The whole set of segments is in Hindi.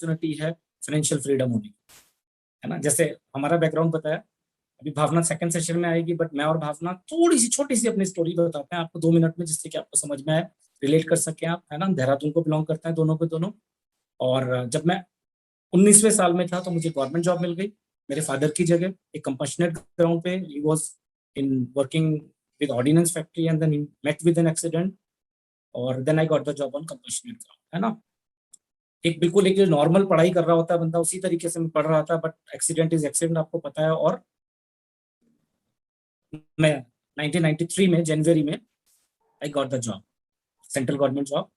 अपॉर्चुनिटी है फाइनेंशियल फ्रीडम होने की, है ना। जैसे हमारा बैकग्राउंड बताया, अभी भावना सेकंड सेशन में आएगी, बट मैं और भावना थोड़ी सी छोटी सी अपनी स्टोरी बताते हैं आपको 2 मिनट में, जिससे कि आपको समझ में आए, रिलेट कर सके आप, है ना। देहरादून को बिलोंग करते हैं दोनों के दोनों। और जब मैं 19वें साल में था तो मुझे गवर्नमेंट जॉब मिल गई मेरे फादर की जगह, एक कंपैशनेट ग्राउंड पे। He was in working with ordinance factory and then he met with an accident, और then I got the job on compassionate ground, है ना। एक बिल्कुल एक नॉर्मल पढ़ाई कर रहा होता है बंदा, उसी तरीके से मैं पढ़ रहा था, बट एक्सीडेंट इज एक्सीडेंट, आपको पता है। और मैं 1993 में जनवरी में आई got the job, central government job.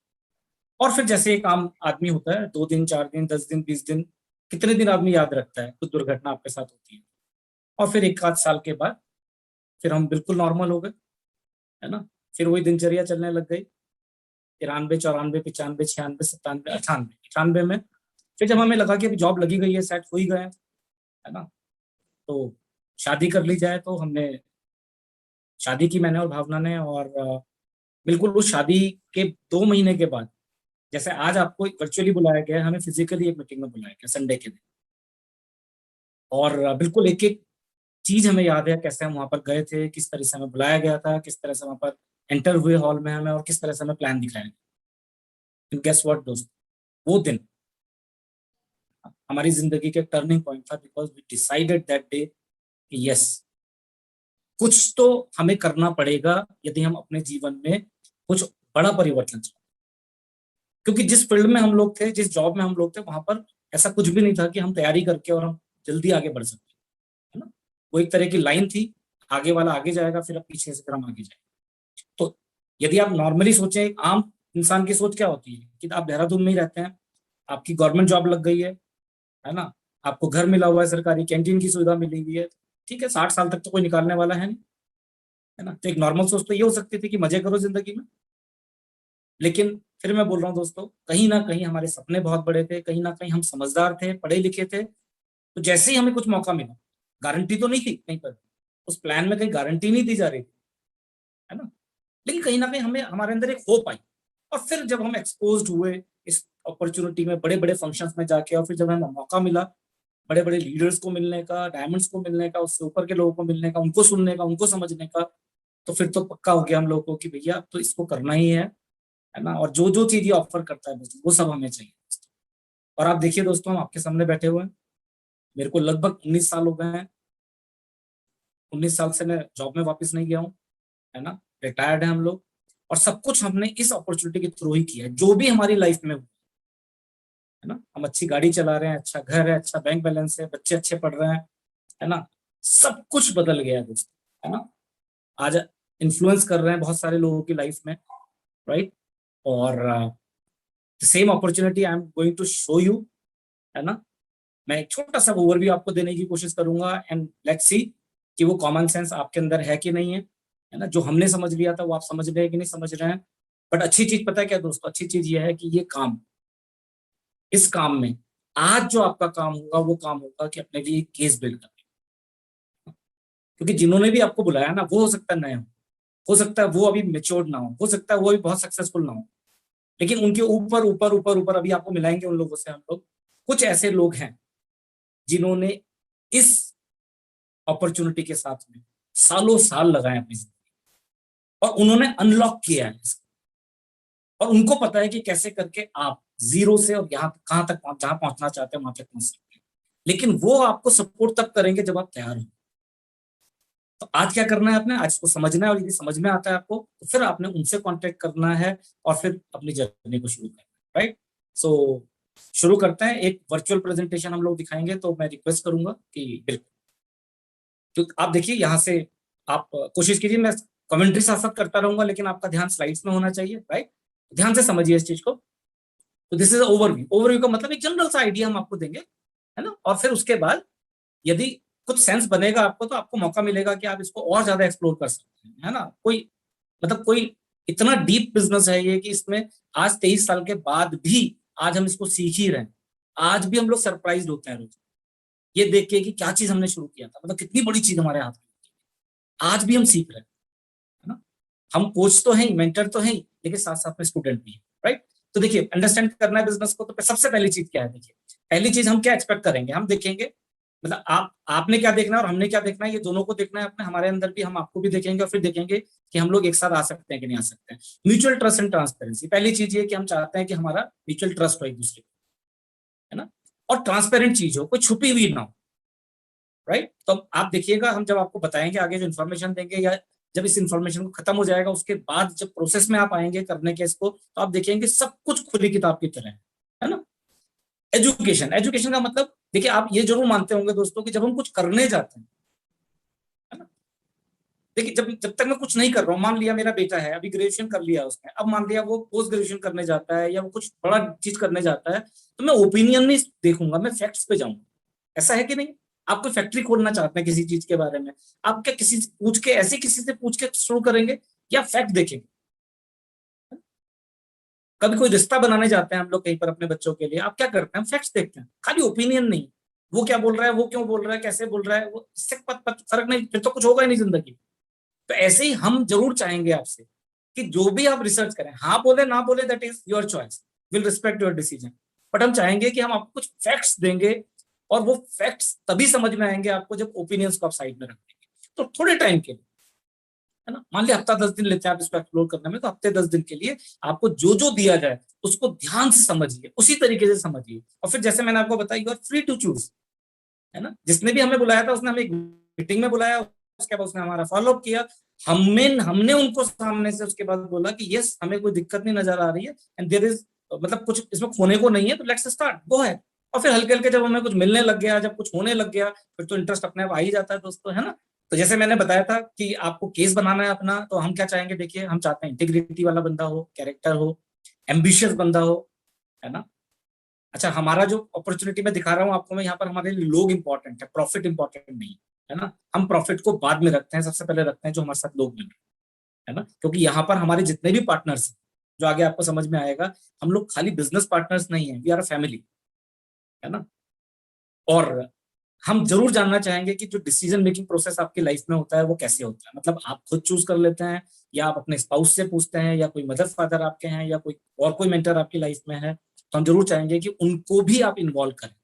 और फिर जैसे एक आम आदमी होता है, 2 दिन 4 दिन 10 दिन 20 दिन, कितने दिन आदमी याद रखता है, कुछ दुर्घटना आपके साथ होती है। और फिर एक आध साल के बाद फिर हम बिल्कुल नॉर्मल हो गए, है ना। फिर वही दिनचर्या चलने लग गई, 93 94 95 96 97 98 98 में फिर जब हमें लगा कि अभी जॉब लगी गई है, सेट हो ही गए, है ना, तो शादी कर ली जाए। तो हमने शादी की, मैंने और भावना ने। और बिल्कुल उस शादी के 2 महीने के बाद, जैसे आज आपको वर्चुअली बुलाया गया है, हमें फिजिकली एक मीटिंग में बुलाया गया संडे के दिन। और बिल्कुल एक एक चीज हमें याद है, कैसे हम वहां पर गए थे, किस तरह से हमें बुलाया गया था, किस तरह से वहां पर एंटर हुए हॉल में हमें, और किस तरह से हमें प्लान दिखाया गया। गेस व्हाट दोस्त, वो दिन हमारी जिंदगी के टर्निंग पॉइंट था, because we decided that day कि यस, कुछ तो हमें करना पड़ेगा यदि हम अपने जीवन में कुछ बड़ा परिवर्तन चाहते। क्योंकि जिस फील्ड में हम लोग थे, जिस जॉब में हम लोग थे, वहां पर ऐसा कुछ भी नहीं था कि हम तैयारी करके और हम जल्दी आगे बढ़ सकते, है ना। वो एक तरह की लाइन थी, आगे वाला आगे जाएगा, फिर अब पीछे से फिर हम आगे जाएंगे। तो यदि आप नॉर्मली सोचें, एक आम इंसान की सोच क्या होती है कि आप देहरादून में ही रहते हैं, आपकी गवर्नमेंट जॉब लग गई है ना, आपको घर मिला हुआ है, सरकारी कैंटीन की सुविधा मिली हुई है, ठीक है, 60 साल तक तो कोई निकालने वाला है नहीं, है ना। तो एक नॉर्मल सोच तो ये हो सकती थी कि मजे करो जिंदगी में। लेकिन फिर मैं बोल रहा हूँ दोस्तों, कहीं ना कहीं हमारे सपने बहुत बड़े थे, कहीं ना कहीं हम समझदार थे, पढ़े लिखे थे। तो जैसे ही हमें कुछ मौका मिला, गारंटी तो नहीं थी कहीं पर, उस प्लान में कहीं गारंटी नहीं दी जा रही थी, है ना, लेकिन कहीं ना कहीं हमें हमारे अंदर एक होप आई। और फिर जब हम एक्सपोज हुए इस अपॉर्चुनिटी में, बड़े बड़े फंक्शंस में जाके, और फिर जब हमें मौका मिला बड़े बड़े लीडर्स को मिलने का, डायमंड्स को मिलने का, उससे ऊपर के लोगों को मिलने का, उनको सुनने का, उनको समझने का, तो फिर तो पक्का हो गया हम लोगों को कि भैया अब तो इसको करना ही है ना। और जो जो चीज ये ऑफर करता है वो सब हमें चाहिए। और आप देखिए दोस्तों, हम आपके सामने बैठे हुए हैं, मेरे को लगभग 19 साल हो गए हैं। 19 साल से मैं जॉब में वापस नहीं गया हूँ, है ना, रिटायर्ड है हम लोग। और सब कुछ हमने इस अपॉर्चुनिटी के थ्रू ही किया है, जो भी हमारी लाइफ में हुआ, है ना। हम अच्छी गाड़ी चला रहे हैं, अच्छा घर है, अच्छा बैंक बैलेंस है, बच्चे अच्छे पढ़ रहे हैं, है ना। सब कुछ बदल गया है दोस्तों, है ना। आज इन्फ्लुएंस कर रहे हैं बहुत सारे लोगों की लाइफ में, राइट। और same opportunity I am going to show you, है ना। मैं एक छोटा सा ओवरव्यू आपको देने की कोशिश करूंगा, एंड लेट्स सी कि वो कॉमन सेंस आपके अंदर है कि नहीं है ना। जो हमने समझ लिया था वो आप समझ रहे हैं कि नहीं समझ रहे हैं। बट अच्छी चीज पता है क्या दोस्तों, अच्छी चीज ये है कि ये काम, इस काम में आज जो आपका काम होगा वो काम होगा कि अपने लिए केस बिल्ड करना। क्योंकि जिन्होंने भी आपको बुलाया ना, वो हो सकता है नए हो सकता है वो अभी मेच्योर्ड ना हो सकता है वो अभी बहुत सक्सेसफुल ना हो, लेकिन उनके ऊपर ऊपर ऊपर ऊपर अभी आपको मिलाएंगे उन लोगों से हम लोग। कुछ ऐसे लोग हैं जिन्होंने इस अपॉर्चुनिटी के साथ में सालों साल लगाए अपनी जिंदगी, और उन्होंने अनलॉक किया है इसको। और उनको पता है कि कैसे करके आप जीरो से और यहाँ कहां तक जहां पहुंचना चाहते हैं वहां तक पहुंच सकते हैं। लेकिन वो आपको सपोर्ट तब करेंगे जब आप तैयार हो। तो आज क्या करना है आपने, आज इसको समझना है, और यदि समझ में आता है आपको तो फिर आपने उनसे कांटेक्ट करना है और फिर अपनी जर्नी को शुरू करना है, राइट। सो शुरू करते हैं। एक वर्चुअल प्रेजेंटेशन हम लोग दिखाएंगे, तो मैं रिक्वेस्ट करूंगा कि बिल्कुल, तो आप देखिए यहाँ से, आप कोशिश कीजिए, मैं कमेंट्री साथ साथ करता रहूंगा, लेकिन आपका ध्यान स्लाइड्स में होना चाहिए, राइट। ध्यान से समझिए इस चीज को। तो दिस इज ओवरव्यू। ओवरव्यू का मतलब एक जनरल सा आइडिया हम आपको देंगे, है ना। और फिर उसके बाद यदि कुछ सेंस बनेगा आपको, तो आपको मौका मिलेगा कि आप इसको और ज्यादा एक्सप्लोर कर सकते हैं, है ना। कोई मतलब कोई इतना डीप बिजनेस है ये कि इसमें आज 23 साल के बाद भी आज हम इसको सीख ही रहे हैं। आज भी हम लोग सरप्राइज होते हैं रोज ये देख के कि क्या चीज हमने शुरू किया था, मतलब कितनी बड़ी चीज हमारे हाथ में, आज भी हम सीख रहे हैं, है ना। हम कोच तो हैं, मेंटर तो हैं, लेकिन साथ साथ में स्टूडेंट भी है, राइट। तो देखिए, अंडरस्टैंड करना है बिजनेस को, तो सबसे पहली चीज क्या है, देखिए, पहली चीज हम क्या एक्सपेक्ट करेंगे, हम देखेंगे मतलब आपने क्या देखना है और हमने क्या देखना है, ये दोनों को देखना है अपने, हमारे अंदर भी, हम आपको भी देखेंगे और फिर देखेंगे कि हम लोग एक साथ आ सकते हैं कि नहीं आ सकते हैं। म्यूचुअल ट्रस्ट एंड ट्रांसपेरेंसी, पहली चीज ये कि हम चाहते हैं कि हमारा म्यूचुअल ट्रस्ट हो एक दूसरे को, है ना, और ट्रांसपेरेंट चीज हो, कोई छुपी हुई ना हो, राइट। तो आप देखिएगा, हम जब आपको बताएंगे आगे जो इन्फॉर्मेशन देंगे, या जब इस इन्फॉर्मेशन को खत्म हो जाएगा उसके बाद जब प्रोसेस में आप आएंगे करने के इसको, तो आप देखेंगे सब कुछ खुली किताब की तरह है ना। एजुकेशन, एजुकेशन का मतलब देखिए, आप ये जरूर मानते होंगे दोस्तों कि जब हम कुछ करने जाते हैं, है ना, देखिए जब जब तक मैं कुछ नहीं कर रहा हूँ, मान लिया मेरा बेटा है अभी ग्रेजुएशन कर लिया उसने, अब मान लिया वो पोस्ट ग्रेजुएशन करने जाता है या वो कुछ बड़ा चीज करने जाता है, तो मैं ओपिनियन नहीं देखूंगा, मैं फैक्ट्स पे जाऊंगा। ऐसा है कि नहीं? आप कोई फैक्ट्री खोलना चाहते हैं किसी चीज के बारे में, आप क्या किसी से पूछ के, ऐसे किसी से पूछ के शुरू करेंगे या फैक्ट देखेंगे? कभी कोई रिश्ता बनाने जाते हैं हम लोग कहीं पर अपने बच्चों के लिए, आप क्या करते हैं? फैक्ट्स देखते हैं, खाली ओपिनियन नहीं। वो क्या बोल रहा है, वो क्यों बोल रहा है, कैसे बोल रहा है, वो इससे फर्क नहीं, फिर तो कुछ होगा ही नहीं जिंदगी। तो ऐसे ही हम जरूर चाहेंगे आपसे कि जो भी आप रिसर्च करें, हाँ बोले ना बोले, that is your choice, will respect your decision, but हम चाहेंगे कि हम आपको कुछ फैक्ट्स देंगे, और वो फैक्ट्स तभी समझ में आएंगे आपको जब ओपिनियंस को आप साइड में रख देंगे। तो थोड़े टाइम के लिए, है ना, मान लिया हफ्ता 10 दिन लेते हैं आप इसको एक्सप्लोर करने में, तो हफ्ते 10 दिन के लिए आपको जो जो दिया जाए उसको ध्यान से समझिए, उसी तरीके से समझिए, और फिर जैसे मैंने आपको बताया, you are free to choose, है ना। जिसने भी हमें बुलाया था उसने हमें एक मीटिंग में बुलाया, उसके बाद उसने हमारा फॉलोअप किया, हमने उनको सामने से उसके बाद बोला कि यस हमें कोई दिक्कत नहीं नजर आ रही है, एंड देयर इज, मतलब कुछ इसमें खोने को नहीं है, तो लेट्स स्टार्ट, गो है। और फिर हल्के हल्के जब हमें कुछ मिलने लग गया, जब कुछ होने लग गया, फिर तो इंटरेस्ट अपने आप आ ही जाता है दोस्तों, है ना। तो जैसे मैंने बताया था कि आपको केस बनाना है अपना, तो हम क्या चाहेंगे, देखिए हम चाहते हैं इंटीग्रिटी वाला बंदा हो, कैरेक्टर हो, एम्बिशियस बंदा हो, है ना। अच्छा, हमारा जो अपॉर्चुनिटी मैं दिखा रहा हूँ आपको, मैं यहाँ पर हमारे लिए लोग इंपॉर्टेंट है, प्रॉफिट इंपॉर्टेंट नहीं, है ना। हम प्रॉफिट को बाद में रखते हैं, सबसे पहले रखते हैं जो हमारे साथ लोग मिल रहे हैं, है ना, क्योंकि यहाँ पर हमारे जितने भी पार्टनर्स हैं, जो आगे आपको समझ में आएगा, हम लोग खाली बिजनेस पार्टनर्स नहीं है, वी आर अ फैमिली, है ना। और हम जरूर जानना चाहेंगे कि जो डिसीजन मेकिंग प्रोसेस आपकी लाइफ में होता है वो कैसे होता है, मतलब आप खुद चूज कर लेते हैं, या आप अपने स्पाउस से पूछते हैं, या कोई मदर फादर आपके हैं, या कोई और कोई मेंटर आपकी लाइफ में है, तो हम जरूर चाहेंगे कि उनको भी आप इन्वॉल्व करें,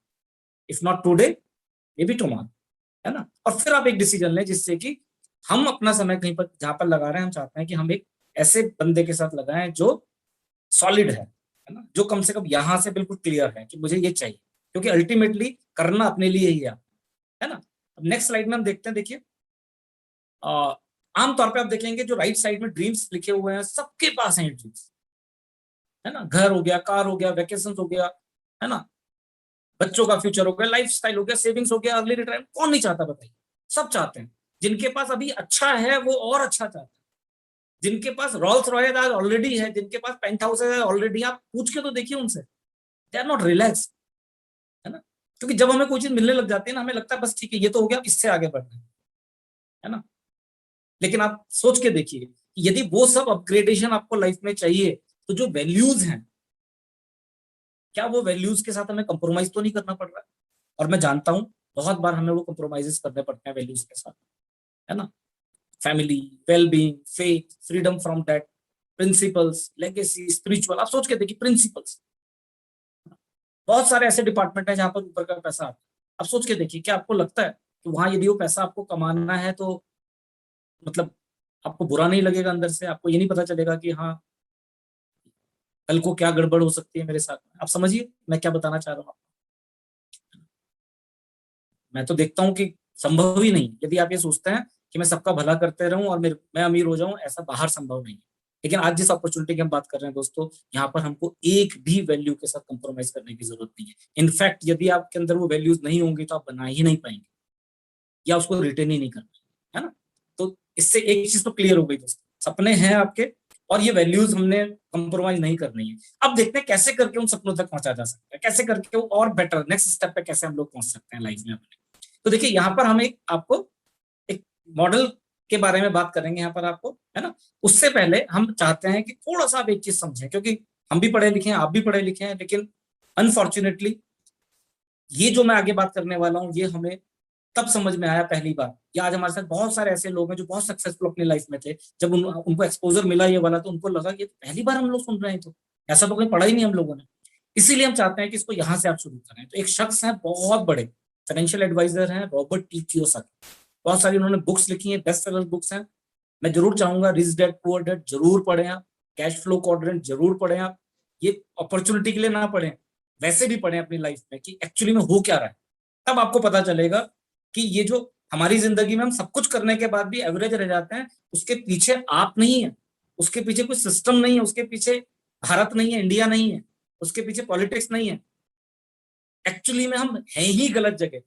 if not today may be tomorrow, है ना। और फिर आप एक डिसीजन लें जिससे कि हम अपना समय कहीं पर जहां पर लगा रहे हैं, हम चाहते हैं कि हम एक ऐसे बंदे के साथ लगाएं जो सॉलिड है ना, जो कम से कम यहां से बिल्कुल क्लियर है कि मुझे ये चाहिए, क्योंकि अल्टीमेटली करना अपने लिए ही है ना। अब नेक्स्ट स्लाइड में हम देखते हैं, देखिए आमतौर पे आप देखेंगे जो राइट साइड में ड्रीम्स लिखे हुए हैं, सबके पास हैं ड्रीम्स, है ना, घर हो गया, कार हो गया, वेकेशन हो गया, है ना, बच्चों का फ्यूचर हो गया, लाइफ स्टाइल हो गया, सेविंग्स हो गया, अर्ली रिटायरमेंट, कौन नहीं चाहता बताइए, सब चाहते हैं। जिनके पास अभी अच्छा है वो और अच्छा चाहते हैं, जिनके पास रॉल्स रॉयस आज ऑलरेडी है, जिनके पास पेंट हाउस है ऑलरेडी, आप पूछ के तो देखिए उनसे, दे आर नॉट रिलैक्स, है ना। क्योंकि जब हमें कोई चीज मिलने लग जाती है ना, हमें लगता है बस ठीक है ये तो हो गया, इससे आगे बढ़ना है ना। लेकिन आप सोच के देखिए, यदि वो सब अपग्रेडेशन आपको लाइफ में चाहिए, तो जो वैल्यूज हैं, क्या वो वैल्यूज के साथ हमें कंप्रोमाइज तो नहीं करना पड़ रहा है? और मैं जानता हूं बहुत बार हमें वो कंप्रोमाइजेस करने पड़ते हैं वैल्यूज के साथ, है ना। Family, wellbeing, faith, freedom from debt, principles, legacy, spiritual, आप सोच के देखिए प्रिंसिपल्स, बहुत सारे ऐसे डिपार्टमेंट है जहां पर ऊपर का पैसा आता है। अब सोच के देखिए, क्या आपको लगता है कि वहां यदि वो पैसा आपको कमाना है तो मतलब आपको बुरा नहीं लगेगा अंदर से? आपको ये नहीं पता चलेगा कि हाँ कल को क्या गड़बड़ हो सकती है मेरे साथ में? आप समझिए मैं क्या बताना चाह रहा हूँ। मैं तो देखता हूँ कि संभव ही नहीं, यदि आप ये सोचते हैं कि मैं सबका भला करते रहूं और मैं अमीर हो जाऊं, ऐसा बाहर संभव नहीं है। लेकिन आज जिस अपॉर्चुनिटी की हम बात कर रहे हैं दोस्तों, यहाँ पर हमको एक भी वैल्यू के साथ कंप्रोमाइज करने की जरूरत नहीं है। इनफैक्ट यदि आपके अंदर वो वैल्यूज नहीं होंगी तो आप बना ही नहीं पाएंगे, या उसको रिटेन ही नहीं कर पाएंगे, है ना। तो इससे एक चीज तो क्लियर हो गई दोस्तों, सपने हैं आपके और ये वैल्यूज हमने कंप्रोमाइज नहीं करनी है। अब देखते हैं कैसे करके उन सपनों तक पहुंचा जा सकता है, कैसे करके वो और बेटर नेक्स्ट स्टेप पे कैसे हम लोग पहुंच सकते हैं लाइफ में अपने। तो देखिए यहाँ पर हम एक आपको एक मॉडल के बारे में बात करेंगे यहाँ पर आपको, है ना। उससे पहले हम चाहते हैं कि थोड़ा सा आप एक चीज समझें, क्योंकि हम भी पढ़े लिखे हैं, आप भी पढ़े लिखे हैं, लेकिन अनफॉर्चुनेटली ये जो मैं आगे बात करने वाला हूँ ये हमें तब समझ में आया पहली बार, या आज हमारे साथ बहुत सारे ऐसे लोग हैं जो बहुत सक्सेसफुल अपनी लाइफ में थे, जब उनको एक्सपोजर मिला ये वाला तो उनको लगा कि पहली बार हम लोग सुन रहे हैं, तो ऐसा तो कहीं पढ़ा ही नहीं हम लोगों ने। इसीलिए हम चाहते हैं कि इसको यहां से आप शुरू करें। तो एक शख्स है, बहुत बड़े फाइनेंशियल एडवाइजर हैं, रॉबर्ट टी कियोसाकी। बहुत सारी उन्होंने बुक्स लिखी हैं, बेस्ट सेलर बुक्स हैं। मैं जरूर चाहूंगा रिच डैड पुअर डैड जरूर पढ़ें आप, कैश फ्लो क्वाड्रेंट जरूर पढ़ें आप। ये अपॉर्चुनिटी के लिए ना पढ़ें, वैसे भी पढ़ें अपनी लाइफ में कि एक्चुअली में हो क्या रहा है। तब आपको पता चलेगा कि ये जो हमारी जिंदगी में हम सब कुछ करने के बाद भी एवरेज रह जाते हैं, उसके पीछे आप नहीं है, उसके पीछे कोई सिस्टम नहीं है, उसके पीछे भारत नहीं है, इंडिया नहीं है, उसके पीछे पॉलिटिक्स नहीं है। एक्चुअली में हम हैं ही गलत जगह,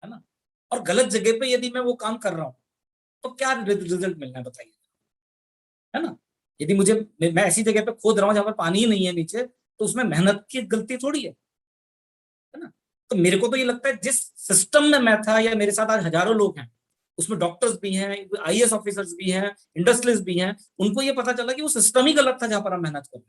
है ना। और गलत जगह पे यदि मैं वो काम कर रहा हूं तो क्या रिजल्ट मिलना है बताइए, है ना। यदि मुझे, मैं ऐसी जगह पे खोद रहा हूँ जहां पर पानी ही नहीं है नीचे, तो उसमें मेहनत की गलती थोड़ी है ना। तो मेरे को तो ये लगता है जिस सिस्टम में मैं था, या मेरे साथ आज हजारों लोग हैं, उसमें डॉक्टर्स भी हैं, आईएएस ऑफिसर्स भी हैं, इंडस्ट्रियलिस्ट भी हैं, उनको ये पता चला कि वो सिस्टम ही गलत था जहां पर हम मेहनत कर रहे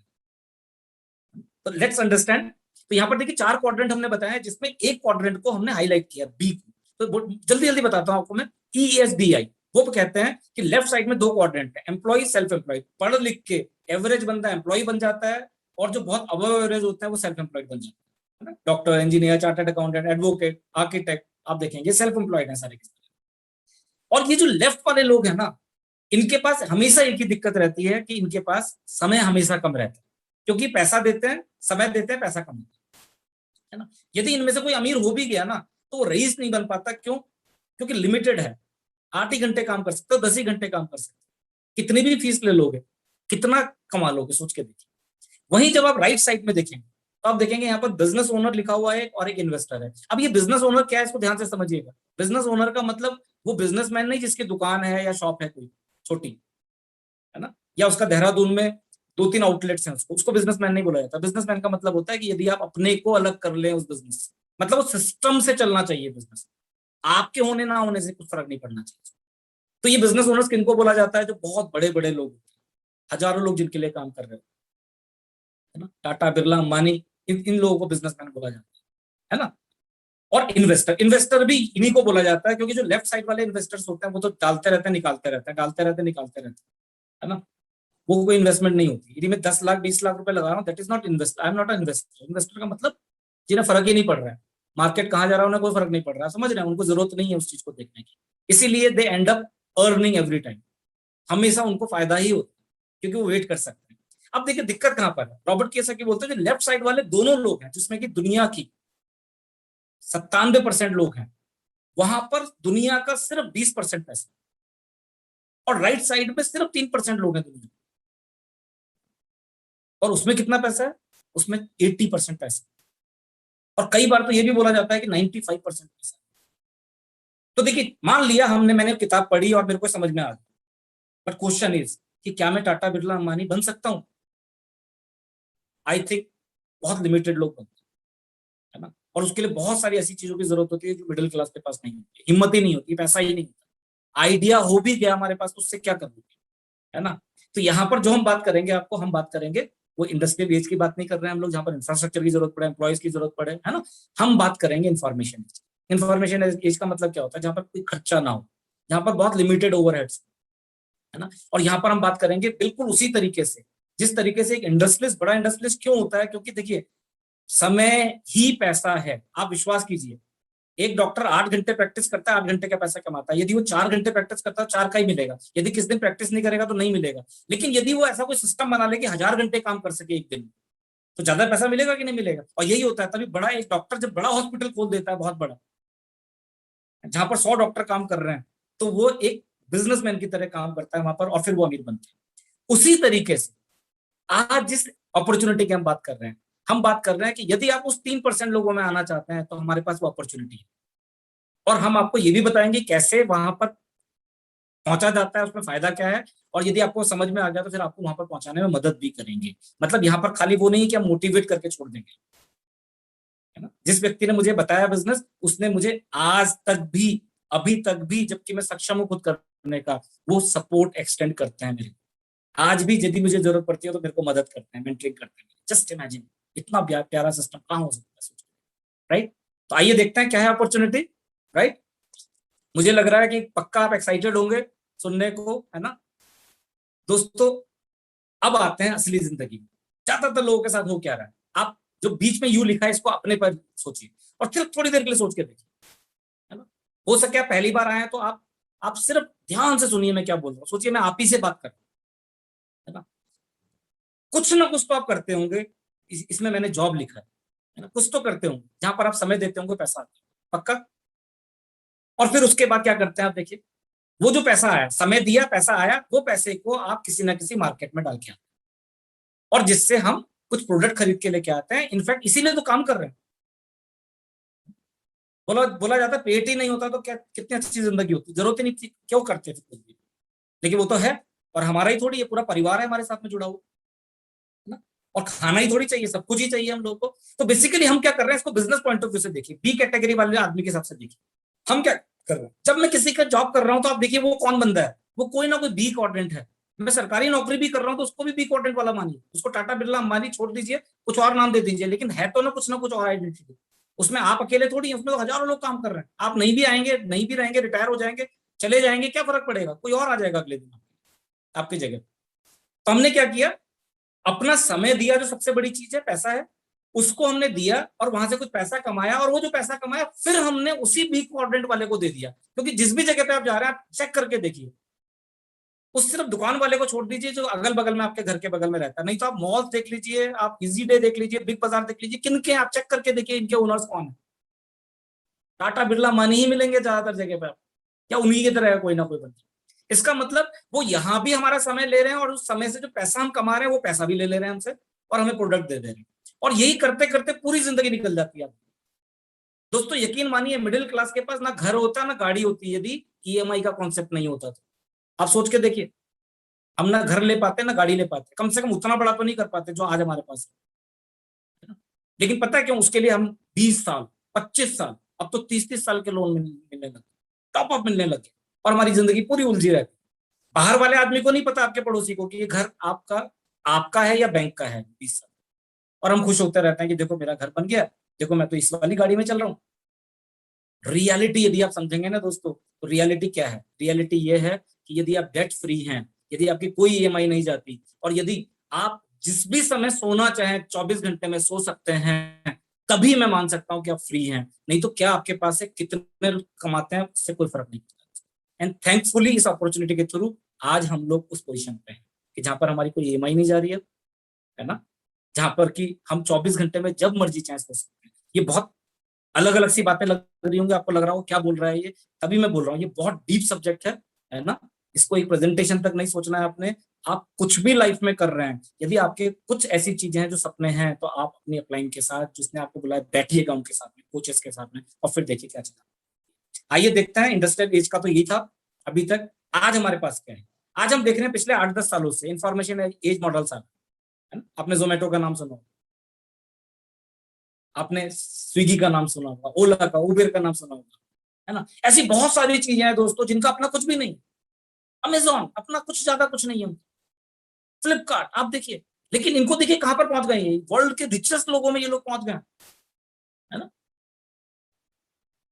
हैं। तो लेट्स अंडरस्टैंड। तो यहाँ पर देखिए 4 क्वाड्रेंट हमने बताया, जिसमें एक क्वाड्रेंट को हमने हाईलाइट किया, बी को। तो जल्दी जल्दी बताता हूँ आपको मैं। ESBI वो कहते हैं कि लेफ्ट साइड में 2 क्वाड्रेंट है, एम्प्लॉय सेल्फ एम्प्लॉयड। पढ़ लिख के एवरेज बंदा एम्प्लॉय बन जाता है, और जो बहुत अबव एवरेज होता है वो सेल्फ एम्प्लॉयड बन जाता है। Doctor, engineer, chartered accountant, advocate, architect, आप देखेंगे सेल्फ एम्प्लॉयड है सारे के सारे। और ये जो लेफ्ट वाले लोग हैं ना, इनके पास हमेशा एक ही दिक्कत रहती है कि इनके पास समय हमेशा कम रहता है, क्योंकि पैसा देते हैं, समय देते हैं, पैसा कम है ना। यदि इनमें से कोई अमीर हो भी गया ना, तो वो रईस नहीं बन पाता। क्यों? क्योंकि लिमिटेड है, 8 ही घंटे काम कर सकते हो, 10 ही घंटे काम कर सकते हो, कितनी भी फीस ले लोगे, कितना कमा लोगे, सोच के देखिए। वहीं जब आप राइट साइड में देखेंगे तो आप देखेंगे यहाँ पर बिजनेस ओनर लिखा हुआ है और एक इन्वेस्टर है। अब ये बिजनेस ओनर क्या है, इसको ध्यान से समझिएगा। बिजनेस ओनर का मतलब वो बिजनेसमैन नहीं जिसकी दुकान है या शॉप है कोई छोटी, है ना, या उसका देहरादून में 2-3 आउटलेट्स हैं, उसको उसको बिजनेसमैन नहीं बोला जाता। बिजनेसमैन का मतलब होता है कि यदि आप अपने को अलग कर लें उस बिजनेस से, मतलब वो सिस्टम से चलना चाहिए बिजनेस, आपके होने ना होने से कुछ फर्क नहीं पड़ना चाहिए। तो ये बिजनेस ओनर्स किनको बोला जाता है? जो बहुत बड़े बड़े लोग, हजारों लोग जिनके लिए काम कर रहे हो, है ना, टाटा, बिरला, अंबानी, इन लोगों को बिजनेसमैन बोला जाता है ना। और इन्वेस्टर, इन्वेस्टर भी इन्हीं को बोला जाता है, क्योंकि जो लेफ्ट साइड वाले इन्वेस्टर्स होते हैं वो तो डालते रहते हैं, निकालते रहते हैं, डालते रहते हैं, निकालते रहते हैं, है ना। वो कोई इन्वेस्टमेंट नहीं होती। यदि मैं 10 लाख 20 लाख रुपए लगा रहा हूँ, that is not invest, I am not investor. Investor का मतलब जिन्हें फर्क ही नहीं पड़ रहा है मार्केट कहाँ जा रहा है, उन्हें कोई फर्क नहीं पड़ रहा है, समझ रहे हैं, उनको जरूरत नहीं है उस चीज को देखने की। इसीलिए they end up earning every time, हमेशा उनको फायदा ही होता है, क्योंकि वो वेट कर सकते हैं। अब देखिए दिक्कत कहां पर है। रॉबर्ट कियोसाकी बोलते हैं लेफ्ट साइड वाले दोनों लोग हैं, जिसमें कि दुनिया की 97% लोग हैं, वहां पर दुनिया का सिर्फ 20% पैसा, और राइट साइड में सिर्फ 3% लोग हैं दुनिया, और उसमें कितना पैसा है? उसमें 80% पैसा। और कई बार तो ये भी बोला जाता है कि 95% पैसा। तो देखिए, मान लिया मैंने किताब पढ़ी और मेरे को समझ में आ गया, बट क्वेश्चन इज कि क्या मैं टाटा, बिरला, अंबानी बन सकता हूं? आई थिंक बहुत लिमिटेड लोग बनते हैं, है ना। और उसके लिए बहुत सारी ऐसी चीजों की जरूरत होती है जो मिडिल क्लास के पास नहीं होती, हिम्मत ही नहीं होती, पैसा ही नहीं होता। आइडिया हो भी गया हमारे पास तो उससे क्या करोगे, है ना। तो यहाँ पर जो हम बात करेंगे, आपको हम बात करेंगे, वो इंडस्ट्रियल एज की बात नहीं कर रहे हैं हम लोग, जहाँ पर इंफ्रास्ट्रक्चर की जरूरत पड़े, एम्प्लॉयज की जरूरत पड़े, है ना। हम बात करेंगे इन्फॉर्मेशन एज। इन्फॉर्मेशन एज का मतलब क्या होता है? जहाँ पर कोई खर्चा ना हो, जहाँ पर बहुत लिमिटेड ओवरहेड्स, है ना। और यहाँ पर हम बात करेंगे बिल्कुल उसी तरीके से जिस तरीके से एक इंडस्ट्रियलिस्ट बड़ा इंडस्ट्रियलिस्ट क्यों होता है। क्योंकि देखिए, समय ही पैसा है, आप विश्वास कीजिए। एक डॉक्टर 8 घंटे प्रैक्टिस करता है, 8 घंटे का पैसा कमाता है। यदि वो 4 घंटे प्रैक्टिस करता है, 4 का ही मिलेगा। यदि किस दिन प्रैक्टिस नहीं करेगा तो नहीं मिलेगा। लेकिन यदि वो ऐसा कोई सिस्टम बना ले कि 1000 घंटे काम कर सके एक दिन में, तो ज्यादा पैसा मिलेगा कि नहीं मिलेगा? और यही होता है, तभी बड़ा एक डॉक्टर जब बड़ा हॉस्पिटल खोल देता है, बहुत बड़ा, जहां पर 100 डॉक्टर काम कर रहे हैं, तो वो एक बिजनेसमैन की तरह काम करता है वहां पर, और फिर वो अमीर बनता है। उसी तरीके से आज जिस अपॉर्चुनिटी की हम बात कर रहे हैं, हम बात कर रहे हैं कि यदि आप उस 3% लोगों में आना चाहते हैं, तो हमारे पास वो अपॉर्चुनिटी है। और हम आपको ये भी बताएंगे कैसे वहां पर पहुंचा जाता है, उसमें फायदा क्या है। और यदि आपको समझ में आ गया तो फिर आपको वहां पर पहुंचाने में मदद भी करेंगे। मतलब यहाँ पर खाली वो नहीं कि हम मोटिवेट करके छोड़ देंगे, है ना। जिस व्यक्ति ने मुझे बताया बिजनेस, उसने मुझे आज तक भी, अभी तक भी, जबकि मैं सक्षम हूं खुद करने का, वो सपोर्ट एक्सटेंड करते हैं मेरे। आज भी यदि मुझे जरूरत पड़ती है तो मेरे को मदद करते हैं, मेंटरिंग करते हैं। जस्ट इमेजिन, इतना प्यारा सिस्टम कहाँ हो सकता है, राइट। तो आइए देखते हैं क्या है अपॉर्चुनिटी, राइट। मुझे लग रहा है कि पक्का आप एक्साइटेड होंगे सुनने को, है ना दोस्तों। अब आते हैं असली जिंदगी में, ज्यादातर लोगों के साथ हो क्या रहा है। आप जो बीच में यू लिखा है इसको अपने पर सोचिए और सिर्फ थोड़ी देर के लिए सोच के देखिए, है ना। हो सके आप पहली बार आए हैं तो आप सिर्फ ध्यान से सुनिए मैं क्या बोल रहा हूँ, सोचिए मैं आप ही से बात कर रहा हूँ, है ना। कुछ ना कुछ तो आप करते होंगे, इसमें मैंने जॉब लिखा है ना, कुछ तो करते होंगे जहां पर आप समय देते होंगे, पैसा आता है पक्का। और फिर उसके बाद क्या करते हैं आप देखिए, वो जो पैसा आया, समय दिया पैसा आया, वो पैसे को आप किसी ना किसी मार्केट में डाल के आते हैं और जिससे हम कुछ प्रोडक्ट खरीद के लेके आते हैं। इनफैक्ट इसीलिए तो काम कर रहे हैं। बोला बोला जाता है पेट ही नहीं होता तो क्या कितनी अच्छी जिंदगी होती, जरूरत ही नहीं थी, क्यों करते थे कुछ भी। लेकिन वो तो है और हमारा ही थोड़ी, ये पूरा परिवार है हमारे साथ में जुड़ा हुआ, है ना। और खाना ही थोड़ी चाहिए, सब कुछ ही चाहिए हम लोग को। तो बेसिकली हम क्या कर रहे हैं, इसको बिजनेस पॉइंट ऑफ व्यू से देखिए, बी कैटेगरी वाले आदमी के हिसाब से देखिए हम क्या कर रहे हैं। जब मैं किसी का जॉब कर रहा हूं तो आप देखिए वो कौन बंदा है, वो कोई ना कोई बी क्वाड्रेंट है। मैं सरकारी नौकरी भी कर रहा हूं तो उसको भी बी क्वाड्रेंट वाला मानिए, उसको टाटा बिरला अंबानी छोड़ दीजिए, कुछ और नाम दे दीजिए, लेकिन है तो ना कुछ और आइडेंटिटी। उसमें आप अकेले थोड़ी हैं, उसमें तो हजारों लोग काम कर रहे हैं। आप नहीं भी आएंगे, नहीं भी रहेंगे, रिटायर हो जाएंगे, चले जाएंगे, क्या फर्क पड़ेगा, कोई और आ जाएगा अगले दिन आपकी जगह। तो हमने क्या किया, अपना समय दिया, जो सबसे बड़ी चीज है पैसा है, उसको हमने दिया और वहां से कुछ पैसा कमाया, और वो जो पैसा कमाया फिर हमने उसी बी क्वाड्रेंट वाले को दे दिया। क्योंकि जिस भी जगह पे आप जा रहे हैं आप चेक करके देखिए, उस सिर्फ दुकान वाले को छोड़ दीजिए जो अगल बगल में आपके घर के बगल में रहता है, नहीं तो आप मॉल देख लीजिए, आप इजी डे देख लीजिए, बिग बाजार देख लीजिए, किनके आप चेक करके देखिए इनके ओनर्स कौन है। टाटा बिरला मानी ही मिलेंगे ज्यादातर जगह पे आप, या उन्हीं की तरह है कोई ना कोई बंदा। इसका मतलब वो यहां भी हमारा समय ले रहे हैं और उस समय से जो पैसा हम कमा रहे हैं वो पैसा भी ले रहे हैं हमसे और हमें प्रोडक्ट दे रहे हैं। और यही करते करते पूरी जिंदगी निकल जाती है। दोस्तों यकीन मानिए, मिडिल क्लास के पास ना घर होता ना गाड़ी होती यदि ईएमआई का कॉन्सेप्ट नहीं होता तो। आप सोच के देखिए, हम ना घर ले पाते ना गाड़ी ले पाते, कम से कम उतना बड़ा तो नहीं कर पाते जो आज हमारे पास है। लेकिन पता है क्यों, उसके लिए हम 20 साल 25 साल, अब तो 30-30 साल के लोन मिलने लगे, टॉप अप मिलने लगे, और हमारी जिंदगी पूरी उलझी रहती। बाहर वाले आदमी को नहीं पता, आपके पड़ोसी को, कि ये घर आपका आपका है या बैंक का है 20 साल। और हम खुश होते रहते हैं कि देखो मेरा घर बन गया, देखो मैं तो इस वाली गाड़ी में चल रहा हूँ। रियलिटी यदि आप समझेंगे ना दोस्तों, तो रियलिटी क्या है, रियलिटी ये है कि यदि आप डेट फ्री हैं, यदि आपकी कोई ईएमआई नहीं जाती, और यदि आप जिस भी समय सोना चाहें 24 घंटे में सो सकते हैं, तभी मैं मान सकता हूं कि आप फ्री हैं। नहीं तो क्या आपके पास है, कितने कमाते हैं, उससे कोई फर्क नहीं पड़ता। एंड थैंकफुली इस अपॉर्चुनिटी के थ्रू आज हम लोग उस पोजिशन पे हैं कि जहां पर हमारी कोई ईएमआई नहीं जा रही है ना, जहां पर कि हम 24 घंटे में जब मर्जी चाहे सो सकते हैं। ये बहुत अलग अलग सी बातें लग रही होंगी आपको, लग रहा हो क्या बोल रहा है ये, तभी मैं बोल रहा हूँ ये बहुत डीप सब्जेक्ट है ना। इसको एक प्रेजेंटेशन तक नहीं सोचना है आपने। आप कुछ भी लाइफ में कर रहे हैं, यदि आपके कुछ ऐसी चीजें हैं जो सपने हैं, तो आप अपनी अपलाइन के साथ, जिसने आपको बुलाया, बैठिएगा उनके साथ में, कोचेस के साथ में, और फिर देखिए क्या चला। आइए देखते हैं, इंडस्ट्रियल एज का तो यही था अभी तक। आज हमारे पास क्या है, आज हम देख रहे हैं पिछले 8-10 सालों से इंफॉर्मेशन एज मॉडल्स आ रहे हैं। आपने जोमेटो का नाम सुना, आपने स्विगी का नाम सुना होगा, ओला का, उबेर का नाम सुना होगा, है ना। ऐसी बहुत सारी चीजें हैं दोस्तों जिनका अपना कुछ भी नहीं। अमेजॉन अपना कुछ ज्यादा कुछ नहीं है, फ्लिपकार्ट आप देखिए, लेकिन इनको देखिए कहां पर पहुंच गए हैं, वर्ल्ड के रिचेस्ट लोगों में ये लोग पहुंच गए, है ना।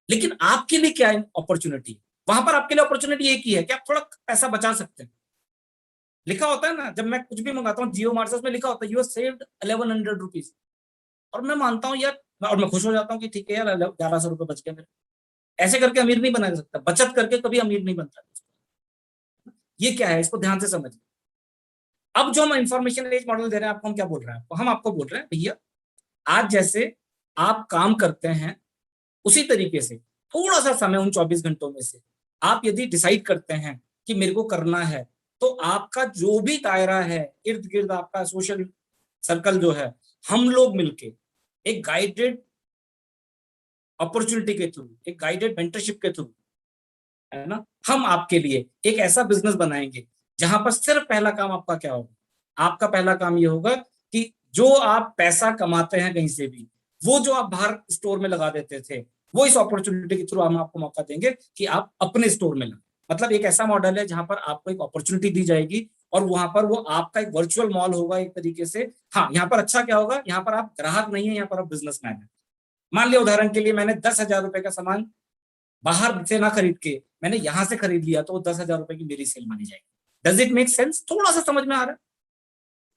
लेकिन आपके लिए क्या है अपॉर्चुनिटी, वहां पर आपके लिए अपॉर्चुनिटी एक ही है कि आप थोड़ा पैसा बचा सकते हैं। लिखा होता है ना, जब मैं कुछ भी मंगाता हूँ जियो मार्ट से, उसमें लिखा होता है यू हैव सेव्ड 1100 रुपीज, और मैं मानता हूँ यार, और मैं खुश हो जाता हूँ कि ठीक है यार 1100 रुपये बच गए मेरे। ऐसे करके अमीर नहीं बना सकता, बचत करके कभी अमीर नहीं बनता। ये क्या है, इसको ध्यान से समझिए। अब जो हम इंफॉर्मेशन एज मॉडल दे रहे हैं आपको, हम क्या बोल रहे हैं आपको, हम आपको बोल रहे हैं भैया, आज जैसे आप काम करते हैं उसी तरीके से थोड़ा सा समय उन 24 घंटों में से आप यदि डिसाइड करते हैं कि मेरे को करना है, तो आपका जो भी दायरा है इर्द गिर्द, आपका सोशल सर्कल जो है, हम लोग मिलके एक गाइडेड अपॉर्चुनिटी के थ्रू, एक गाइडेड मेंटरशिप के थ्रू, है ना, हम आपके लिए एक ऐसा बिजनेस बनाएंगे जहां पर सिर्फ पहला काम आपका क्या होगा, आपका पहला काम ये होगा कि जो आप पैसा कमाते हैं कहीं से भी, वो जो आप बाहर स्टोर में लगा देते थे, वो इस अपॉर्चुनिटी के थ्रू हम आपको मौका देंगे कि आप अपने स्टोर में लगाएं। मतलब एक ऐसा मॉडल है जहां पर आपको एक अपॉर्चुनिटी दी जाएगी, और वहां पर वो आपका एक वर्चुअल मॉल होगा एक तरीके से। हाँ, यहाँ पर अच्छा क्या होगा, यहाँ पर आप ग्राहक नहीं है, यहाँ पर आप बिजनेसमैन है। मान लिया उदाहरण के लिए मैंने 10,000 रुपए का सामान बाहर से ना खरीद के मैंने यहां से खरीद लिया, तो 10,000 रुपए की मेरी सेल मानी जाएगी। डज इट मेक सेंस, थोड़ा सा समझ में आ रहा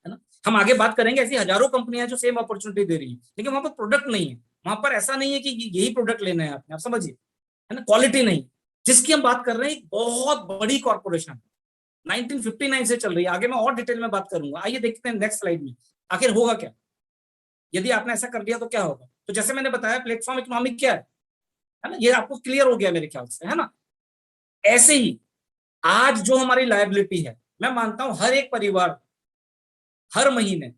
है ना। हम आगे बात करेंगे, ऐसी हजारों कंपनियां जो सेम अपॉर्चुनिटी दे रही है, लेकिन वहां पर प्रोडक्ट नहीं है। वहां पर ऐसा नहीं है कि यही प्रोडक्ट लेना है आपने, आप समझिए, है ना, क्वालिटी नहीं। जिसकी हम बात कर रहे हैं एक बहुत बड़ी कॉर्पोरेशन 1959 से चल रही है। आगे मैं और डिटेल में बात करूंगा। आइए देखते हैं नेक्स्ट स्लाइड में आखिर होगा क्या यदि आपने ऐसा कर लिया तो क्या होगा। तो जैसे मैंने बताया प्लेटफॉर्म इकोनॉमिक क्या है ना, ये आपको क्लियर हो गया मेरे ख्याल से, है ना। ऐसे ही आज जो हमारी लायबिलिटी है, मैं मानता हूं हर एक परिवार हर महीने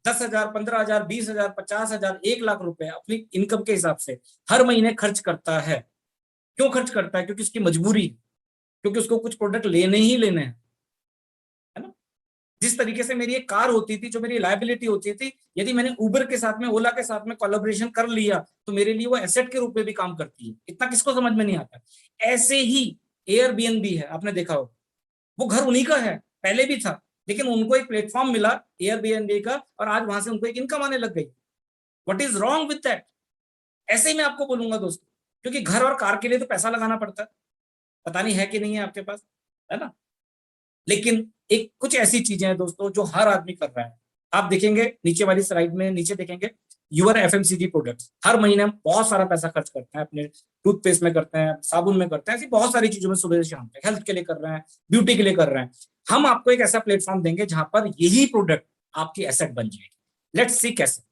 10,000, 15,000, 20,000, 50,000, 1 लाख रुपए अपनी इनकम के हिसाब से हर महीने खर्च करता है। क्यों खर्च करता है? क्योंकि उसकी मजबूरी, क्योंकि उसको कुछ प्रोडक्ट लेने ही लेने हैं, है ना। जिस तरीके से मेरी एक कार होती थी, जो मेरी लायबिलिटी होती थी, यदि मैंने उबर के साथ में, ओला के साथ में कोलैबोरेशन कर लिया तो मेरे लिए वो एसेट के रूप में भी काम करती है। इतना किसको समझ में नहीं आता। ऐसे ही एयरबीएनबी है, आपने देखा हो, वो घर उन्हीं का है, पहले भी था, लेकिन उनको एक प्लेटफॉर्म मिला एयरबीएनबी का, और आज वहां से उनको एक इनकम आने लग गई। What is wrong with that? ऐसे ही मैं आपको बोलूंगा दोस्तों, क्योंकि घर और कार के लिए तो पैसा लगाना पड़ता है, पता नहीं है कि नहीं है आपके पास, है ना। लेकिन एक कुछ ऐसी चीजें हैं दोस्तों जो हर आदमी कर रहा है। आप देखेंगे नीचे वाली स्लाइड में, नीचे देखेंगे यूर एफएमसीजी प्रोडक्ट्स, हर महीने हम बहुत सारा पैसा खर्च करते हैं अपने टूथपेस्ट में, करते हैं साबुन में, करते हैं ऐसी बहुत सारी चीजों में, सुबह से शाम तक हेल्थ के लिए कर रहे हैं, ब्यूटी के लिए कर रहे हैं। हम आपको एक ऐसा प्लेटफॉर्म देंगे जहां पर यही प्रोडक्ट आपकी एसेट बन जाएगी। लेट्स सी कैसे।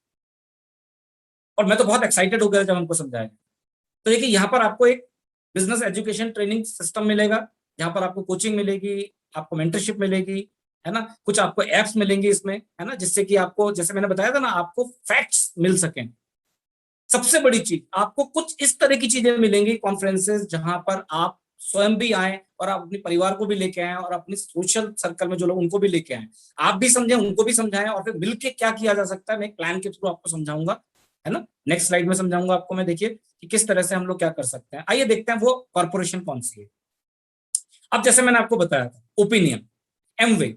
और मैं तो बहुत एक्साइटेड हो गया जब हमको समझाया। तो देखिए यहाँ पर आपको एक बिजनेस एजुकेशन ट्रेनिंग सिस्टम मिलेगा, जहां पर आपको कोचिंग मिलेगी, आपको मेंटरशिप मिलेगी, है ना, कुछ आपको एप्स मिलेंगे इसमें, है ना, जिससे कि आपको, जैसे मैंने बताया था ना, आपको फैक्ट्स मिल सकें। सबसे बड़ी चीज, आपको कुछ इस तरह की चीजें मिलेंगी, कॉन्फ्रेंसेस, जहां पर आप स्वयं भी आए और आप अपने परिवार को भी लेके आए और अपने सोशल सर्कल में जो लोग उनको भी लेके आए, आप भी समझें, उनको भी समझाएं, और फिर मिलके क्या किया जा सकता है मैं एक प्लान के थ्रू आपको समझाऊंगा, है ना। नेक्स्ट स्लाइड में समझाऊंगा आपको मैं, देखिए कि किस तरह से हम लोग क्या कर सकते हैं। आइए देखते हैं वो कॉर्पोरेशन कौन सी है। अब जैसे मैंने आपको बताया था ओपिनियन, एमवे,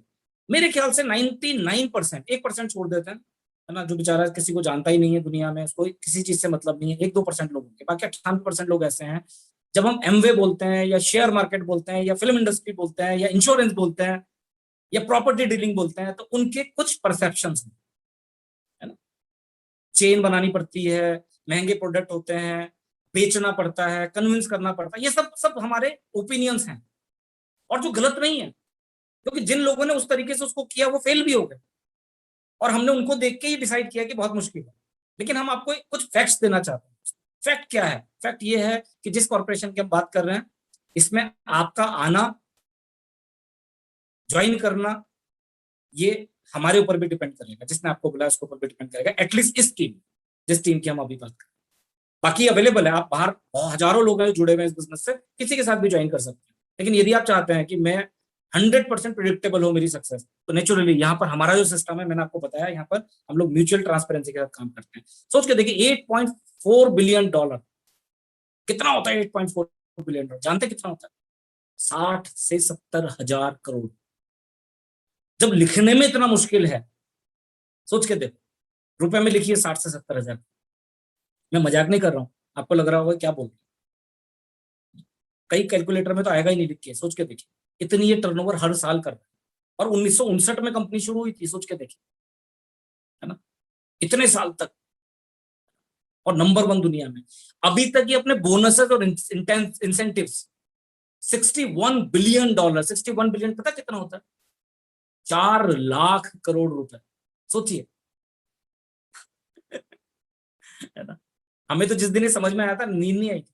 मेरे ख्याल से 99%, 1% छोड़ देते हैं, है ना, जो बेचारा किसी को जानता ही नहीं है दुनिया में, उसको किसी चीज से मतलब नहीं है, 1-2% लोगों के, बाकी 98% लोग ऐसे हैं। जब हम एमवे बोलते हैं या शेयर मार्केट बोलते हैं या फिल्म इंडस्ट्री बोलते हैं या इंश्योरेंस बोलते हैं या प्रॉपर्टी डीलिंग बोलते हैं, तो उनके कुछ परसेप्शन है ना। चेन बनानी पड़ती है, महंगे प्रोडक्ट होते हैं, बेचना पड़ता है, कन्विंस करना पड़ता है, ये सब सब हमारे ओपिनियंस हैं, और जो गलत नहीं है, क्योंकि जिन लोगों ने उस तरीके से उसको किया वो फेल भी हो गए, और हमने उनको देख के ही डिसाइड किया कि बहुत मुश्किल है। लेकिन हम आपको कुछ फैक्ट्स देना चाहते हैं। फैक्ट क्या है? फैक्ट ये है कि जिस कॉर्पोरेशन की हम बात कर रहे हैं, इसमें आपका आना, ज्वाइन करना, ये हमारे ऊपर भी डिपेंड करेगा, जिसने आपको बुलाया उसके ऊपर भी डिपेंड करेगा, एटलीस्ट इस टीम, जिस टीम की हम अभी बात करें। बाकी अवेलेबल है, आप बाहर हजारों लोग हैं जुड़े हुए इस बिजनेस से, किसी के साथ भी ज्वाइन कर सकते हैं। लेकिन यदि आप चाहते हैं कि मैं 100% प्रिडिक्टेबल हो मेरी सक्सेस, तो नेचुरली यहाँ पर हमारा जो सिस्टम है, मैंने आपको बताया, यहाँ पर हम लोग म्यूचुअल ट्रांसपेरेंसी के साथ काम करते हैं। सोच के देखिए, $8.4 बिलियन, कितना होता है $8.4 बिलियन? जानते कितना होता है? 60 से 70 हजार करोड़। जब लिखने में इतना मुश्किल है, सोच के देखो, रुपए में लिखिए 60 से 70 हजार। मैं मजाक नहीं कर रहा हूं, आपको लग रहा होगा क्या बोल रहा हूं, कई कैलकुलेटर में तो आएगा ही नहीं लिख के। सोच के देखिए, इतनी ये टर्नओवर हर साल कर रहा है, और 1959 में कंपनी शुरू हुई थी, सोच के देखिए, है ना, इतने साल तक, और नंबर 1 दुनिया में। अभी तक ये अपने बोनसेस और इंसेंटिव, $61 बिलियन, 61 बिलियन पता कितना होता है? 4 लाख करोड़ रुपए। सोचिए, है ना। हमें तो जिस दिन ये समझ में आया था, नींद नहीं आई थी,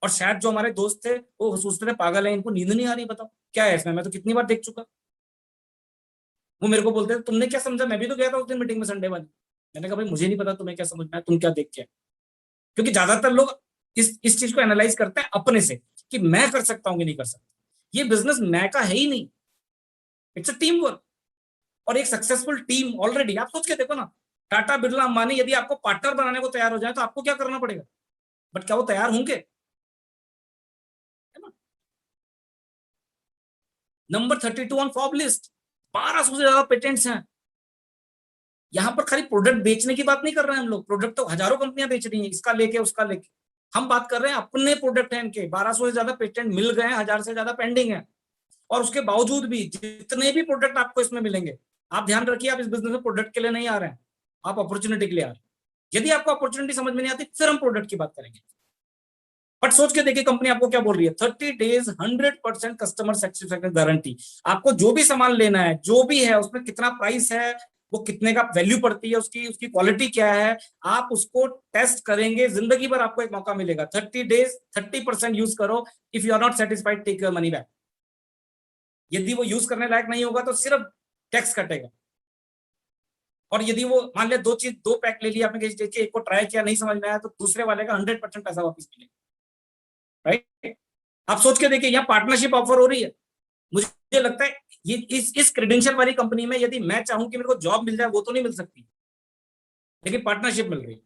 और शायद जो हमारे दोस्त थे वो सोचते थे पागल है, इनको नींद नहीं आ रही, बताओ क्या है इसमें, मैं तो कितनी बार देख चुका। वो मेरे को बोलते थे तुमने क्या समझा, मैं भी तो गया था उस दिन मीटिंग में संडे वाली। मैंने कहा भाई मुझे नहीं पता तुम्हें क्या समझना है, तुम क्या देख के आए? क्योंकि ज्यादातर लोग इस चीज को एनालाइज करते हैं अपने से, कि मैं कर सकता हूँ कि नहीं कर सकता। ये बिजनेस मैं का है ही नहीं, इट्स अ टीम वर्क। और एक सक्सेसफुल टीम ऑलरेडी, आप सोच के देखो ना, टाटा बिरला अंबानी यदि आपको पार्टनर बनाने को तैयार हो जाए तो आपको क्या करना पड़ेगा? बट क्या वो तैयार होंगे? है ना। नंबर 32 ऑन फॉर्ब लिस्ट, 1200 से ज्यादा पेटेंट्स हैं। यहां पर खाली प्रोडक्ट बेचने की बात नहीं कर रहे हैं हम लोग, प्रोडक्ट तो हजारों कंपनियां बेच रही हैं, इसका लेके उसका लेके। हम बात कर रहे हैं अपने प्रोडक्ट हैं इनके, 1200 से ज्यादा पेटेंट मिल गए हैं, 1000 से ज्यादा पेंडिंग है। और उसके बावजूद भी जितने भी प्रोडक्ट आपको इसमें मिलेंगे, आप ध्यान रखिए, आप इस बिजनेस में प्रोडक्ट के लिए नहीं आ रहे हैं, आप अपॉर्चुनिटी के लिए आ रहे हैं। यदि आपको अपॉर्चुनिटी समझ में नहीं आती फिर हम प्रोडक्ट की बात करेंगे। बट सोच के देखिए कंपनी आपको क्या बोल रही है, 30 डेज 100% कस्टमर सेटिस्फेक्शन गारंटी। आपको जो भी सामान लेना है, जो भी है, उसमें कितना प्राइस है, वो कितने का वैल्यू पड़ती है, उसकी उसकी क्वालिटी क्या है, आप उसको टेस्ट करेंगे, जिंदगी भर आपको एक मौका मिलेगा। 30 डेज 30% यूज करो, if you are not satisfied take your money back. यदि वो यूज करने लायक नहीं होगा तो सिर्फ टैक्स कटेगा। और यदि वो मान लिया दो पैक ले लिया आपने, एक को ट्राई किया नहीं समझ में आया, तो दूसरे वाले का 100% पैसा वापस मिलेगा, राइट। आप सोच के देखिए, यहाँ पार्टनरशिप ऑफर हो रही है। मुझे लगता है ये इस क्रेडेंशियल वाली कंपनी में यदि मैं चाहूं कि मेरे को जॉब मिल जाए, वो तो नहीं मिल सकती, लेकिन पार्टनरशिप मिल रही है।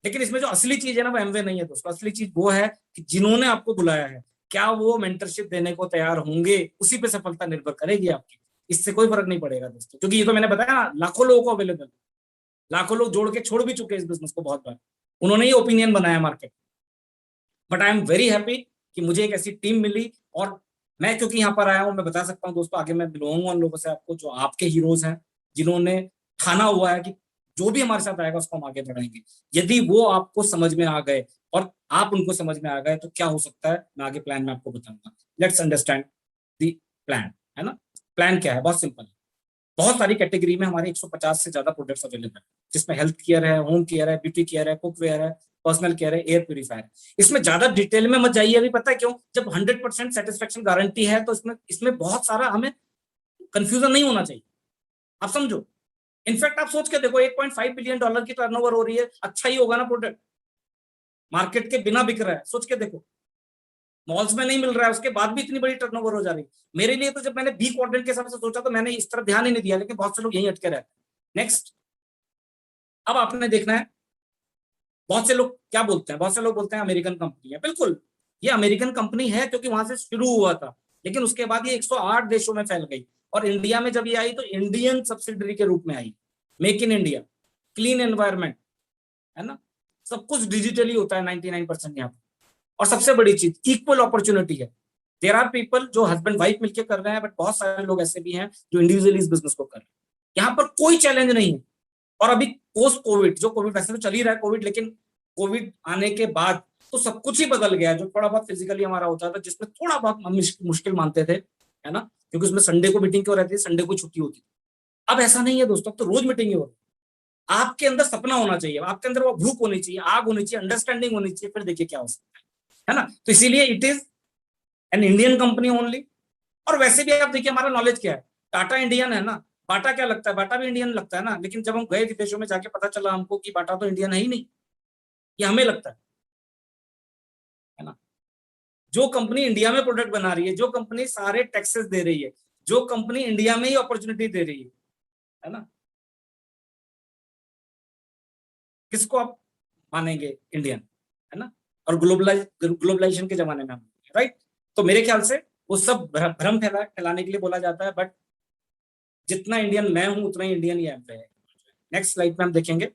लेकिन इसमें जो असली चीज है ना, वो एमवे नहीं है दोस्तों। असली चीज वो है कि जिन्होंने आपको बुलाया है, क्या वो मेंटरशिप देने को तैयार होंगे, उसी पे सफलता निर्भर करेगी आपकी। इससे कोई फर्क नहीं पड़ेगा दोस्तों, क्योंकि ये तो मैंने बताया ना, लाखों लोगों को अवेलेबल, लाखों लोग जोड़ के छोड़ भी चुके हैं इस बिजनेस को बहुत बार, उन्होंने ही ओपिनियन बनाया market. But I am very happy कि मुझे एक ऐसी टीम मिली, और मैं क्योंकि यहाँ पर आया हूँ, मैं बता सकता हूँ दोस्तों, आगे मैं मिलवाऊंगा उन लोगों से आपको जो आपके हीरोज हैं, जिन्होंने ठाना हुआ है कि जो भी हमारे साथ आएगा उसको हम आगे बढ़ाएंगे। यदि वो आपको समझ में आ गए और आप उनको समझ में आ गए, तो क्या हो सकता है मैं आगे प्लान में आपको बताऊंगा। लेट्स अंडरस्टैंड दी प्लान, है ना। प्लान क्या है, बहुत सिंपल है। बहुत सारी कैटेगरी में हमारे 150 से ज्यादा प्रोडक्ट्स अवेलेबल है, जिसमें हेल्थ केयर है, होम केयर है, ब्यूटी केयर है, कुकवेयर है, पर्सनल केयर है, एयर प्यूरिफायर है। इसमें ज्यादा डिटेल में मत जाइए, अभी पता है क्यों, जब 100% सेटिस्फेक्शन गारंटी है तो इसमें इसमें बहुत सारा हमें कंफ्यूजन नहीं होना चाहिए। आप समझो, इनफैक्ट आप सोच के देखो, $1.5 बिलियन की टर्नओवर हो रही है, अच्छा ही होगा ना प्रोडक्ट, मार्केट के बिना बिक रहा है। सोच के देखो, मॉल्स में नहीं मिल रहा है, उसके बाद भी इतनी बड़ी टर्नओवर हो जा रही है। मेरे लिए तो जब मैंने बी क्वाड्रेंट के हिसाब से सोचा तो मैंने इस तरफ ध्यान ही नहीं दिया, लेकिन बहुत से लोग यहीं अटके रहते हैं। नेक्स्ट, अब आपने देखना है, बहुत से लोग क्या बोलते हैं, बहुत से लोग बोलते हैं अमेरिकन कंपनी है। बिल्कुल, ये अमेरिकन कंपनी है क्योंकि वहां से शुरू हुआ था, लेकिन उसके बाद ये 108 देशों में फैल गई, और इंडिया में जब ये आई तो इंडियन सब्सिडरी के रूप में आई। Make in India, clean environment, है ना, सब कुछ डिजिटली होता है 99% यहाँ पर। और सबसे बड़ी चीज, इक्वल अपॉर्चुनिटी है। देर आर पीपल जो हस्बैंड वाइफ मिलकर कर रहे हैं, बट बहुत सारे लोग ऐसे भी हैं जो इंडिविजुअली इस बिजनेस को कर रहे हैं। यहाँ पर कोई चैलेंज नहीं है। और अभी पोस्ट कोविड, जो कोविड वैसे तो चल ही रहा है कोविड, लेकिन कोविड आने के बाद तो सब कुछ ही बदल गया। जो थोड़ा बहुत फिजिकली हमारा होता था, जिसमें थोड़ा बहुत हम मुश्किल मानते थे, है ना, क्योंकि उसमें संडे को मीटिंग क्यों रहती है, संडे को छुट्टी होती थी। अब ऐसा नहीं है दोस्तों, अब तो रोज मीटिंग हो रही है। आपके अंदर सपना होना चाहिए, आपके अंदर वो भूख होनी चाहिए, आग होनी चाहिए, अंडरस्टैंडिंग होनी चाहिए, फिर देखिए क्या हो सकता है ना। तो इसीलिए it is an Indian company only. और वैसे भी आप देखिए हमारा नॉलेज क्या है, टाटा इंडियन है ना, बाटा क्या लगता है, बाटा भी इंडियन लगता है ना, लेकिन जब हम गए विदेशों में जाके पता चला हमको कि बाटा तो इंडियन है ही नहीं, ये हमें लगता है ना। जो कंपनी इंडिया में प्रोडक्ट बना रही है, जो कंपनी सारे टैक्सेस दे रही है, जो कंपनी इंडिया में ही अपॉर्चुनिटी दे रही है ना, किसको आप मानेंगे इंडियन, है ना। और ग्लोबलाइजेशन के जमाने में हम, राइट। तो मेरे ख्याल से वो सब भ्रम फैलाने के लिए बोला जाता है, बट जितना इंडियन मैं हूं उतना ही इंडियन ये एम्प्लॉय है। नेक्स्ट स्लाइड में हम देखेंगे।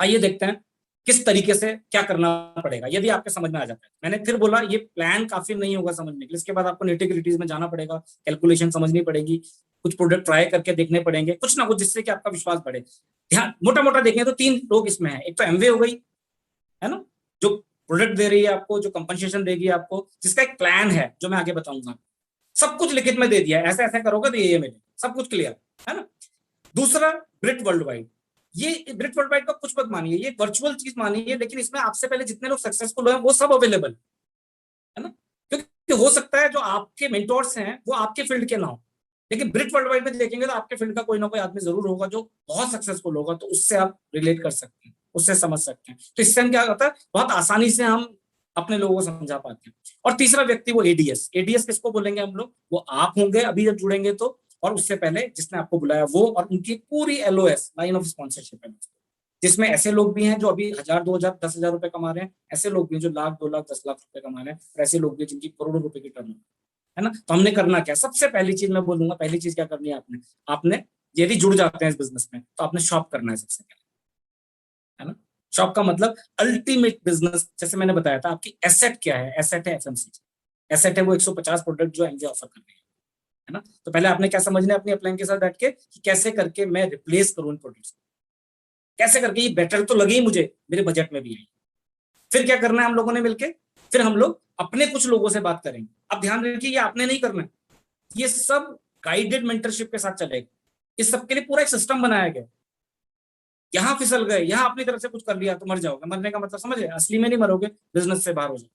आइए देखते हैं किस तरीके से क्या करना पड़ेगा यदि आपके समझ में आ जाता है। मैंने फिर बोला ये प्लान काफी नहीं होगा समझने के लिए, इसके बाद आपको निटी-ग्रिटीज में जाना पड़ेगा, कैलकुलेशन समझनी पड़ेगी, कुछ प्रोडक्ट ट्राई करके देखने पड़ेंगे, कुछ ना कुछ, जिससे कि आपका विश्वास बढ़े। ध्यान मोटा मोटा देखें तो 3 लोग इसमें है। एक तो एमवे हो गई, है ना, जो प्रोडक्ट दे रही है आपको, जो कंपनसेशन देगी आपको, जिसका एक प्लान है जो मैं आगे बताऊंगा, सब कुछ लिखित में दे दिया है, ऐसे ऐसे करोगे तो ये मिलेगा, सब कुछ क्लियर, है ना। दूसरा, ब्रिट वर्ल्ड वाइड। ये ब्रिट वर्ल्ड वाइड का कुछ मत मानिए, ये वर्चुअल चीज मानिए, लेकिन इसमें आपसे पहले जितने लोग सक्सेसफुल हुए वो सब अवेलेबल है ना। क्योंकि हो सकता है जो आपके मेंटोर्स हैं वो आपके फील्ड के ना हो, लेकिन ब्रिट वर्ल्ड वाइड में देखेंगे तो आपके फील्ड का कोई ना कोई आदमी जरूर होगा जो बहुत सक्सेसफुल होगा, तो उससे आप रिलेट कर सकते हैं, उससे समझ सकते हैं। तो इससे हम क्या होता है, बहुत आसानी से हम अपने लोगों को समझा पाते हैं। और तीसरा व्यक्ति वो एडीएस। एडीएस किसको बोलेंगे हम लोग, वो आप होंगे अभी जब जुड़ेंगे तो, और उससे पहले जिसने आपको बुलाया वो, और उनकी पूरी एलओएस, लाइन ऑफ स्पॉन्सरशिप है, जिसमें ऐसे लोग भी हैं जो अभी 1000, 2000, 10,000 रुपए कमा रहे हैं, ऐसे लोग भी हैं जो लाख, 2 लाख, 10 लाख रुपए कमा रहे हैं, और ऐसे लोग भी जिनकी करोड़ों रुपए की टर्न है ना। तो हमने करना क्या, सबसे पहली चीज मैं बोलूंगा, पहली चीज क्या करनी है आपने, आपने यदि जुड़ जाते हैं इस बिजनेस में तो आपने शॉप करना है सबसे पहले, है ना। शॉप का मतलब अल्टीमेट बिजनेस, जैसे मैंने बताया था, आपकी एसेट क्या है, एसेट है एफएमसीजी, एसेट है वो 150 प्रोडक्ट जो एमजे ऑफर कर रही है, है ना। तो पहले आपने क्या समझना है अपनी अपलाइन के साथ बैठ के कि कैसे करके मैं रिप्लेस करूं इन प्रोडक्ट्स को, कैसे करके ये बेटर तो लगे ही मुझे, मेरे बजट में भी है। फिर क्या करना है हम लोगों ने मिलके, फिर हम लोग अपने कुछ लोगों से बात करेंगे। अब ध्यान रखिए ये आपने नहीं करना है, ये सब गाइडेड मेंटरशिप के साथ चलेगा। इस सब के लिए पूरा एक सिस्टम बनाया गया। यहां फिसल गए, यहां अपनी तरफ से कुछ कर लिया तो मर जाओगे। मरने का मतलब समझे, असली में नहीं मरोगे, बिजनेस से बाहर हो जाओगे।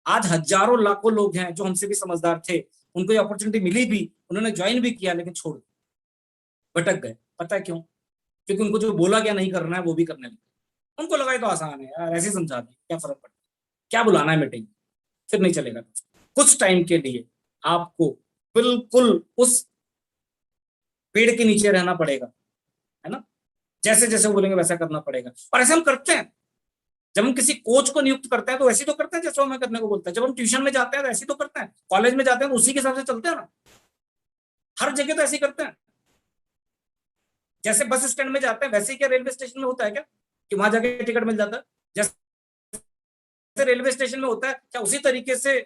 आज हजारों लाखों लोग हैं जो हमसे भी समझदार थे, उनको ये अपॉर्चुनिटी मिली भी, उन्होंने ज्वाइन भी किया, लेकिन छोड़ भटक गए। पता है क्यों? क्योंकि उनको जो बोला गया नहीं करना है वो भी करने लगे। उनको लगा ये तो आसान है यार, ऐसे ही समझा दी, क्या फर्क पड़ता है, क्या बुलाना है मीटिंग। फिर नहीं चलेगा। कुछ टाइम के लिए आपको बिल्कुल उस पेड़ के नीचे रहना पड़ेगा, है ना। जैसे जैसे वो बोलेंगे वैसा करना पड़ेगा, और ऐसे हम करते हैं। जब हम किसी कोच को नियुक्त करते हैं तो वैसे तो करते हैं जैसे हमें करने को बोलता है। जब हम ट्यूशन में जाते हैं तो ऐसे तो करते हैं, कॉलेज में जाते हैं तो उसी के हिसाब से चलते हैं ना। हर जगह तो ऐसे ही करते हैं। जैसे बस स्टैंड में जाते हैं वैसे ही क्या रेलवे स्टेशन में होता है क्या, कि वहां जाके टिकट मिल जाता है? जैसे रेलवे स्टेशन में होता है क्या उसी तरीके से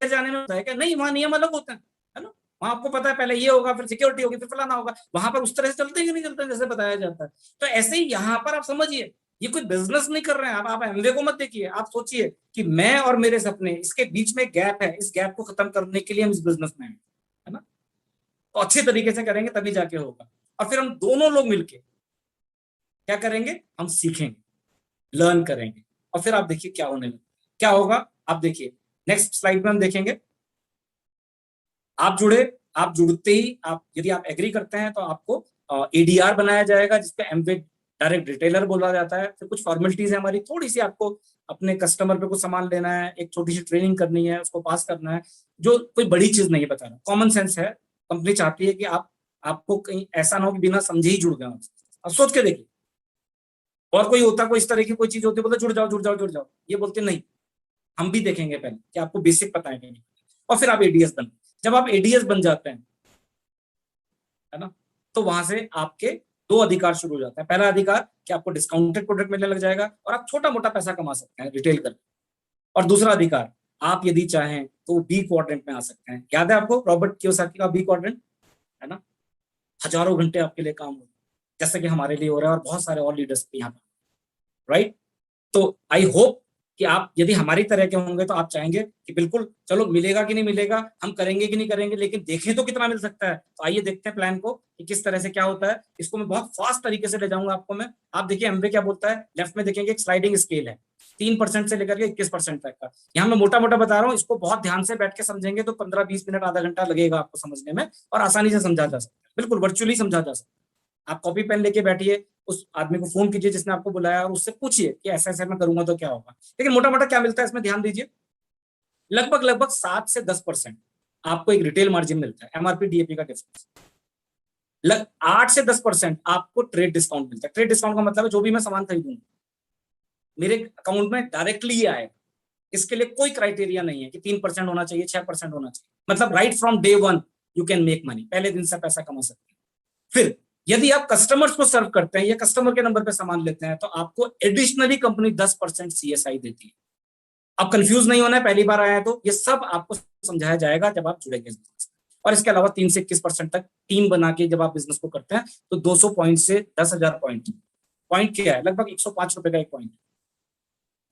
जाने में होता है क्या? नहीं, वहां नियम अलग होते हैं, है ना। वहां आपको पता है पहले ये होगा, फिर सिक्योरिटी होगी, फिर फलाना होगा। वहां पर उस तरह से चलते हैं कि नहीं चलते जैसे बताया जाता है। तो ऐसे ही यहाँ पर आप समझिए, ये कोई बिजनेस नहीं कर रहे हैं आप एमवे को मत देखिए। आप सोचिए कि मैं और मेरे सपने, इसके बीच में गैप है, इस गैप को खत्म करने के लिए हम इस बिजनेस में हैं, है ना। तो अच्छे तरीके से करेंगे तभी जाके होगा। और फिर हम दोनों लोग मिलके क्या करेंगे, हम सीखेंगे, लर्न करेंगे, और फिर आप देखिए क्या होने लगे, क्या होगा आप देखिए। नेक्स्ट स्लाइड में हम देखेंगे। आप जुड़े, आप जुड़ते ही आप, यदि आप एग्री करते हैं तो आपको एडीआर बनाया जाएगा, जिसपे एमवे डायरेक्ट रिटेलर बोला जाता है। फिर कुछ फॉर्मेलिटीज है हमारी, थोड़ी सी आपको अपने कस्टमर पे कुछ सामान लेना है, एक छोटी सी ट्रेनिंग करनी है, उसको पास करना है। जो कोई बड़ी चीज नहीं है, बता रहा, कॉमन सेंस है। कंपनी चाहती है कि आपको कहीं ऐसा ना हो कि बिना समझे ही जुड़ गए। अब सोच के देखिए, और कोई होता, कोई इस तरह की कोई चीज होती, बोलते जुड़ जाओ जुड़ जाओ जुड़ जाओ, ये बोलते नहीं। हम भी देखेंगे पहले कि आपको बेसिक पता है कि नहीं, और फिर आप एडीएस बन, जब आप एडीएस बन जाते हैं, है ना, तो वहां से आपके दो अधिकार शुरू हो जाते हैं। पहला अधिकार कि आपको डिस्काउंटेड प्रोडक्ट मिलने लग जाएगा और आप छोटा मोटा पैसा कमा सकते हैं रिटेल कर। और दूसरा अधिकार, आप यदि चाहें तो बी क्वाड्रेंट में आ सकते हैं। याद है आपको रॉबर्ट कियोसाकी का बी क्वाड्रेंट, है ना। हजारों घंटे आपके लिए काम हो, जैसे कि हमारे लिए हो रहा है और बहुत सारे और लीडर्स के यहाँ पर, राइट। तो आई होप कि आप यदि हमारी तरह के होंगे तो आप चाहेंगे कि बिल्कुल चलो, मिलेगा कि नहीं मिलेगा, हम करेंगे कि नहीं करेंगे, लेकिन देखें तो कितना मिल सकता है। तो आइए देखते हैं प्लान को कि किस तरह से क्या होता है। इसको मैं बहुत फास्ट तरीके से ले जाऊंगा आपको मैं। आप देखिए एमवे क्या बोलता है, लेफ्ट में देखेंगे एक स्लाइडिंग स्केल है, 3% से लेकर के 21% तक का। यहाँ मैं मोटा मोटा बता रहा हूँ, इसको बहुत ध्यान से बैठ के समझेंगे तो 15-20 मिनट आधा घंटा लगेगा आपको समझने में, और आसानी से समझा जा सकता है, बिल्कुल वर्चुअली समझा जा सकता है। आप कॉपी पेन लेके बैठिए, उस आदमी को फोन कीजिए जिसने आपको बुलाया, और उससे पूछिए कि ऐसा ऐसा मैं करूंगा तो क्या होगा। लेकिन मोटा मोटा क्या मिलता है इसमें ध्यान दीजिए, लगभग लगभग 7 से 10% आपको एक रिटेल मार्जिन मिलता है, एमआरपी डीएपी का डिफरेंस। 8 से 10% आपको ट्रेड डिस्काउंट मिलता है। ट्रेड डिस्काउंट का मतलब है जो भी मैं सामान खरीदूंगा मेरे अकाउंट में डायरेक्टली ही आएगा। इसके लिए कोई क्राइटेरिया नहीं है कि 3% होना चाहिए, 6% होना चाहिए। मतलब right from day one you can make money, पहले दिन से पैसा कमा सकते हैं। फिर यदि आप कस्टमर्स को सर्व करते हैं या कस्टमर के नंबर पे सामान लेते हैं तो आपको एडिशनली कंपनी 10% सीएसआई देती है। अब कंफ्यूज नहीं होना है, पहली बार आया है तो ये सब आपको समझाया जाएगा जब आप जुड़ेंगे। और इसके अलावा 3 से 21% तक टीम बना के जब आप बिजनेस को करते हैं तो 200 पॉइंट से 10,000 पॉइंट। पॉइंट क्या है, लगभग 105 रुपए का एक पॉइंट।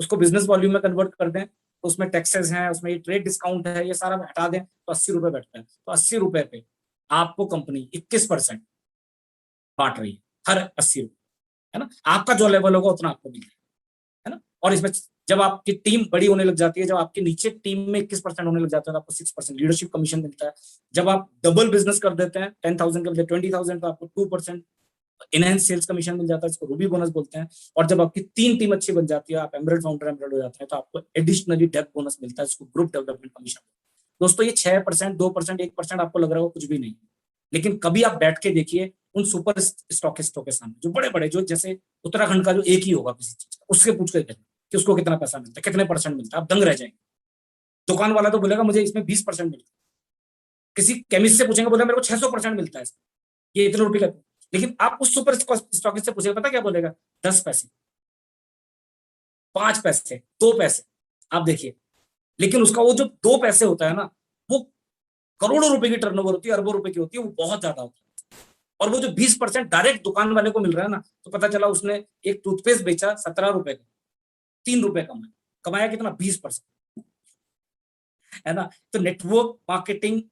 उसको बिजनेस वॉल्यूम में कन्वर्ट कर दें तो उसमें टैक्सेस हैं, उसमें ये ट्रेड डिस्काउंट है, ये सारा हटा दें तो 80 रुपए बैठता है। तो 80 रुपए पे आपको कंपनी 21% बांट रही है, हर 80 रुपए, है ना। आपका जो लेवल होगा उतना आपको मिल जाएगा, है ना। और इसमें जब आपकी टीम बड़ी होने लग जाती है, जब आपके नीचे टीम में 21% होने लग जाता है तो आपको 6% लीडरशिप कमीशन मिलता है। जब आप डबल बिजनेस कर देते हैं 10,000 के बदले 20,000 तो आपको 2% इनहेंस सेल्स कमीशन मिल जाता है, इसको रूबी बोनस बोलते हैं। और जब आपकी 3 टीम अच्छी बन जाती है, आप एमरेड फाउंडर एमरेड हो जाते हैं, तो आपको एडिशनली डेप बोनस मिलता है, इसको ग्रुप डेवलपमेंट कमीशन। दोस्तों ये 6%, 2%, 1% आपको लग रहा हो कुछ भी नहीं, लेकिन कभी आप बैठ के देखिए उन सुपर स्टॉकिस्टों के सामने, जो बड़े बड़े, जो जैसे उत्तराखंड का जो एक ही होगा किसी चीज का, उससे पूछ कर कि उसको कितना पैसा मिलता है, कितने परसेंट मिलता है, आप दंग रह जाएंगे। दुकान वाला तो बोलेगा मुझे इसमें 20% मिलता है, किसी केमिस्ट से पूछेंगे बोलेगा मेरे को 600% मिलता है, ये इतने रुपए का। लेकिन आप उस सुपर स्टॉकिस्ट से पूछेगा, पता क्या बोलेगा, 10 पैसे, 5 पैसे, 2 पैसे। आप देखिए, लेकिन उसका वो जो 2 पैसे होता है ना, वो करोड़ों रुपए की टर्नओवर होती है, अरबों रुपए की होती है, वो बहुत ज्यादा होता है। और वो जो 20% डायरेक्ट दुकान वाले को मिल रहा है ना, तो पता चला उसने एक टूथपेस्ट बेचा 17 रुपए का, 3 रुपए कमाया, कमाया कितना, 20%, है ना। तो नेटवर्क मार्केटिंग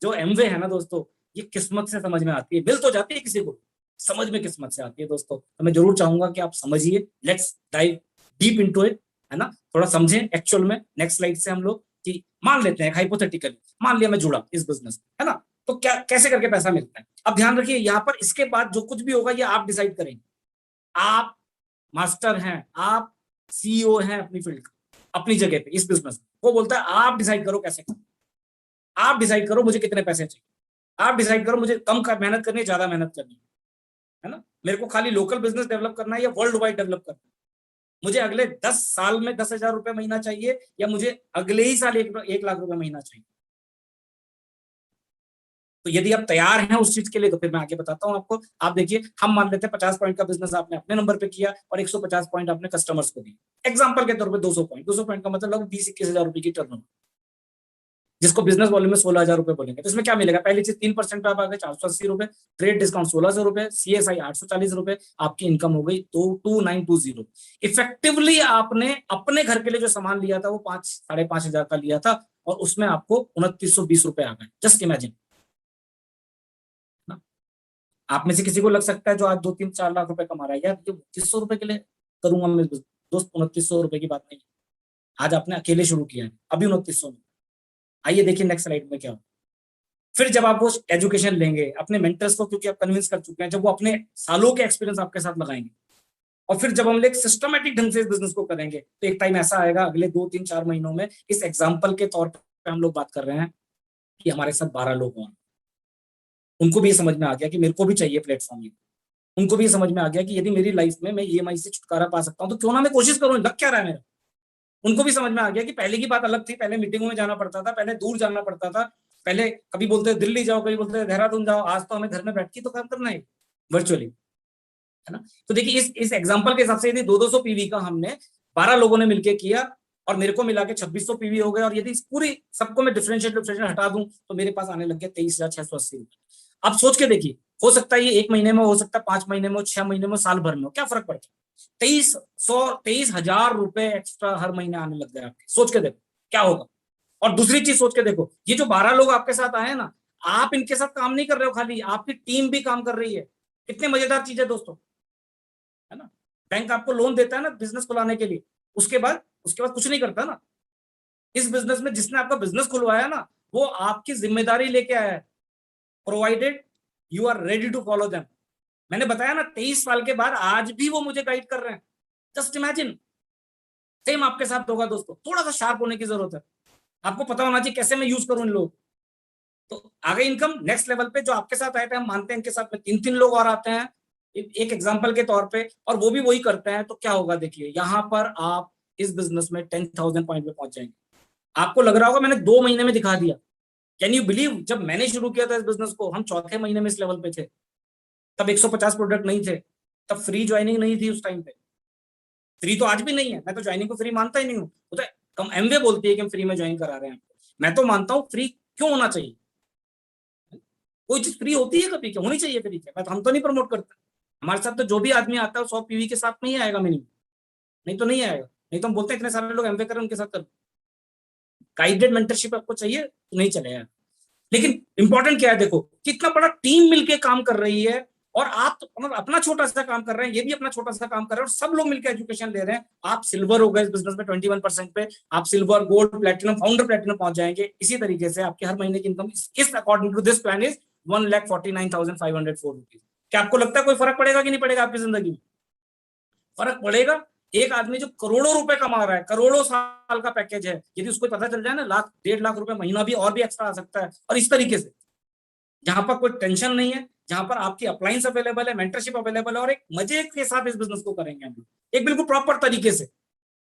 जो एमवे है ना दोस्तों, ये किस्मत से समझ में आती है, मिल तो जाती है किसी को, समझ में किस्मत से आती है दोस्तों। तो मैं जरूर चाहूंगा कि आप समझिए, let's dive deep into it, है ना, थोड़ा समझें एक्चुअल में। नेक्स्ट स्लाइड से हम लोग कि मान लेते हैं हाइपोथेटिकली, मान लिया मैं जुड़ा इस बिजनेस, है ना, तो क्या कैसे करके पैसा मिलता है। अब ध्यान रखिए यहाँ पर, इसके बाद जो कुछ भी होगा ये आप डिसाइड करेंगे। आप मास्टर हैं, आप सीईओ हैं अपनी फील्ड का, अपनी जगह पे इस बिजनेस में। वो बोलता है आप डिसाइड करो कैसे करना, आप डिसाइड करो मुझे कितने पैसे चाहिए, आप डिसाइड करो मुझे कम कर मेहनत करनी है, ज्यादा मेहनत करनी है ना, मेरे को खाली लोकल बिजनेस डेवलप करना है या वर्ल्ड वाइड डेवलप करना है, मुझे अगले 10 साल में 10,000 रुपए महीना चाहिए या मुझे अगले ही साल 1 लाख रुपए महीना चाहिए। तो यदि आप तैयार हैं उस चीज के लिए तो फिर मैं आगे बताता हूं आपको। आप देखिए, हम मान लेते हैं 50 पॉइंट का बिजनेस आपने अपने नंबर पे किया और 150 पॉइंट आपने कस्टमर्स को दिए। एग्जाम्पल के तौर पर 200 पॉइंट, 200 पॉइंट का मतलब लगभग 20-21 हजार रुपए की टर्नओवर, जिसको बिजनेस वॉल्यूम में 16,000 रुपए बोलेंगे। तो इसमें क्या मिलेगा, पहली चीज 3% पे आप आ गए 480 रुपए, ट्रेड डिस्काउंट 1600 रुपए, सीएसआई 840 रुपए, आपकी इनकम हो गई तो 2920। इफेक्टिवली आपने अपने घर के लिए जो सामान लिया था वो 5-5.5 हजार का लिया था और उसमें आपको 2920 रुपए आ गए। जस्ट इमेजिन, आप में से किसी को लग सकता है जो आज 2-3-4 लाख रुपए कमा रहा है, यार ये 2900 रुपए के लिए करूंगा मैं दोस्त, 2900 रुपए की बात नहीं है। आज आपने अकेले शुरू किया है, अभी 2900 में। आइए देखिए नेक्स्ट स्लाइड में क्या हो। फिर जब आप वो एजुकेशन लेंगे अपने मेंटर्स को, क्योंकि आप कन्विंस कर चुके हैं, जब वो अपने सालों के एक्सपीरियंस आपके साथ लगाएंगे और फिर जब हम लोग सिस्टमेटिक ढंग से इस बिजनेस को करेंगे, तो एक टाइम ऐसा आएगा अगले 2-3-4 महीनों में, इस एग्जाम्पल के तौर पर हम लोग बात कर रहे हैं कि हमारे साथ 12 लोग और उनको भी ये समझ में आ गया कि मेरे को भी चाहिए प्लेटफॉर्म ये, उनको भी ये समझ में आ गया कि यदि मेरी लाइफ में मैं ईएमआई से छुटकारा पा सकता हूं तो क्यों ना मैं कोशिश करूं, लग क्या रहा है मेरा। उनको भी समझ में आ गया कि पहले की बात अलग थी, पहले मीटिंगों में जाना पड़ता था, पहले दूर जाना पड़ता था, पहले कभी बोलते दिल्ली जाओ, कभी बोलते देहरादून जाओ, आज तो हमें घर में बैठ के तो काम करना है वर्चुअली, है ना। तो देखिए इस एग्जांपल के हिसाब से यदि 200 पीवी का हमने 12 लोगों ने मिलकर किया और मेरे को मिला के 2600 पीवी हो गए, और यदि इस पूरी सबको मैं डिफरेंशिएट हटा दूं तो मेरे पास आने लग गया 23,680 रुपए। अब सोच के देखिए, हो सकता है ये 1 महीने में, हो सकता है 5 महीने में, 6 महीने में, साल भर में हो, क्या फर्क पड़ता है। 23,000 रुपए एक्स्ट्रा हर महीने आने लग गए आपके, सोच के देखो क्या होगा। और दूसरी चीज सोच के देखो, ये जो 12 लोग आपके साथ आए ना, आप इनके साथ काम नहीं कर रहे हो, खाली आपकी टीम भी काम कर रही है। कितनी मजेदार चीज है दोस्तों, है ना। बैंक आपको लोन देता है ना बिजनेस खुलाने के लिए, उसके बाद कुछ नहीं करता ना। इस बिजनेस में जिसने आपका बिजनेस खुलवाया ना, वो आपकी जिम्मेदारी लेके आया है, provided you are ready to follow them. मैंने बताया ना, 23 साल के बाद आज भी वो मुझे गाइड कर रहे हैं। जस्ट इमेजिन, सेम आपके साथ होगा दोस्तों। थोड़ा सा शार्प होने की जरूरत है, आपको पता होना चाहिए कैसे मैं यूज करूं इन लोग। तो आगे इनकम नेक्स्ट लेवल पे जो आपके साथ आए थे, हम मानते हैं इनके साथ में 3-3 लोग और आते हैं एक एग्जाम्पल के तौर पे, और वो भी वही करते हैं, तो क्या होगा देखिए, यहां पर आप इस बिजनेस में 10,000 पॉइंट पे पहुंच जाएंगे। आपको लग रहा होगा मैंने 2 महीने में दिखा दिया। कैन यू बिलीव, जब मैंने शुरू किया था इस बिजनेस को, हम चौथे महीने में इस लेवल पे थे। तब 150 प्रोडक्ट नहीं थे, तब फ्री ज्वाइनिंग नहीं थी उस टाइम पे। फ्री तो आज भी नहीं है, मैं तो ज्वाइनिंग को फ्री मानता ही नहीं हूँ। तो कम एमवे बोलती है कि हम फ्री में ज्वाइन करा रहे हैं आपको, मैं तो मानता हूँ फ्री क्यों होना चाहिए। कोई चीज फ्री होती है कभी, क्यों होनी चाहिए फ्री क्या, हम तो नहीं प्रमोट करते। हमारे साथ तो जो भी आदमी आता है 100 पीवी के साथ में ही आएगा मिनिमम, नहीं तो नहीं आएगा। नहीं तो हम बोलते हैं इतने सारे लोग एमवे करें उनके साथ कर, गाइडेड मेंटरशिप आपको चाहिए तो नहीं चलेगा। लेकिन इंपॉर्टेंट क्या है, देखो कितना बड़ा टीम मिलके काम कर रही है, और आप तो अपना छोटा सा काम कर रहे हैं, ये भी अपना छोटा सा काम कर रहे हैं, और सब लोग मिलकर एजुकेशन ले रहे हैं। आप सिल्वर हो गए इस बिजनेस में 21% पे, आप silver, gold, platinum, founder platinum पहुंच जाएंगे। इसी तरीके से आपकी हर महीने की इनकम इस according to this plan is 1,49,504 rupees. क्या आपको लगता है कोई फर्क पड़ेगा कि नहीं पड़ेगा आपकी जिंदगी में? फर्क पड़ेगा। एक आदमी जो करोड़ों रुपए कमा रहा है, करोड़ों साल का पैकेज है, यदि उसको पता चल जाए ना, 1,00,000-1.5 लाख रुपए महीना भी और भी एक्स्ट्रा आ सकता है। और इस तरीके से जहां पर कोई टेंशन नहीं है, जहां पर आपकी अप्लायंस अवेलेबल है, मेंटरशिप अवेलेबल है, और एक मजे के साथ इस बिजनेस को करेंगे हम लोग, एक बिल्कुल प्रॉपर तरीके से,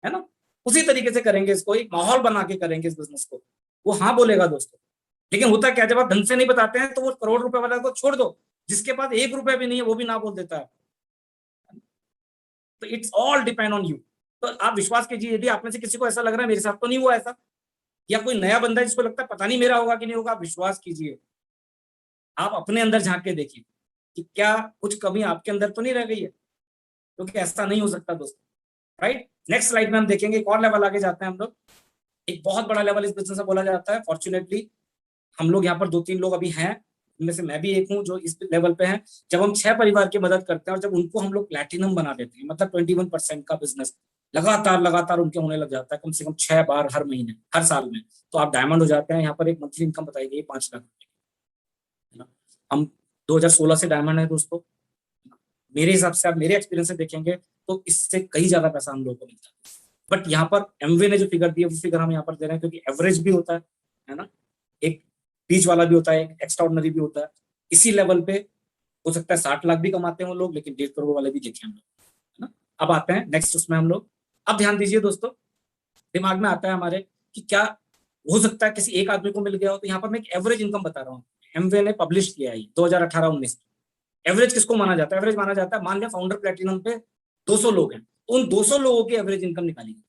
है ना। उसी तरीके से करेंगे इसको, एक माहौल बना के करेंगे इस बिजनेस को। वो हाँ बोलेगा दोस्तों। लेकिन होता क्या, जब आप ढंग से नहीं बताते हैं तो वो करोड़ रुपए वाला को छोड़ दो, जिसके पास 1 रुपया भी नहीं है वो भी ना बोल देता है। तो it's all depend on you. तो आप विश्वास कीजिए, यदि आप में से किसी को ऐसा लग रहा है मेरे साथ तो नहीं हुआ ऐसा, या कोई नया बंदा जिसको लगता है पता नहीं मेरा होगा कि नहीं होगा, आप विश्वास कीजिए, आप अपने अंदर झांक के देखिए कि क्या कुछ कमी आपके अंदर तो नहीं रह गई है, क्योंकि ऐसा नहीं हो सकता दोस्तों, राइट। नेक्स्ट स्लाइड में हम देखेंगे एक और लेवल आगे जाते हैं हम लोग। एक बहुत बड़ा लेवल इस बिजनेस में बोला जाता है, फॉर्चुनेटली हम लोग यहाँ पर 2-3 लोग अभी हैं, इनमें से मैं भी एक हूँ जो इस लेवल पे हैं। जब हम 6 परिवार की मदद करते हैं और जब उनको हम लोग प्लैटिनम बना देते हैं, मतलब 21% का बिजनेस लगातार लगातार उनके होने लग जाता है, कम से कम 6 बार हर महीने, हर साल में, तो आप डायमंड हो जाते हैं। यहाँ पर एक मंथली इनकम बताई गई 5 लाख रुपए, है ना। हम 2016 से डायमंड है दोस्तों। मेरे हिसाब से, आप मेरे एक्सपीरियंस से देखेंगे तो इससे कई ज्यादा पैसा हम लोगों को मिलता है। बट यहाँ पर एमवे ने जो फिगर दी है वो फिगर हम यहाँ पर दे रहे हैं, क्योंकि एवरेज भी होता है ना, एक बीच वाला भी होता है, एक एक्स्ट्राऑर्डिनरी भी होता है। इसी लेवल पे हो सकता है 60 लाख भी कमाते हैं वो लोग, लेकिन 1.5 करोड़ वाले भी देखे हम लोग, है ना। अब आते हैं नेक्स्ट उसमें हम लोग। अब ध्यान दीजिए दोस्तों, दिमाग में आता है हमारे कि क्या हो सकता है किसी एक आदमी को मिल गया हो। तो यहाँ पर मैं एक एवरेज इनकम बता रहा हूँ, एमवे ने पब्लिश किया है 2018-19। एवरेज किसको माना जाता है? एवरेज माना जाता है, मान लिया फाउंडर प्लेटिनम पे 200 लोग हैं, तो उन 200 लोगों की एवरेज इनकम निकाली गई,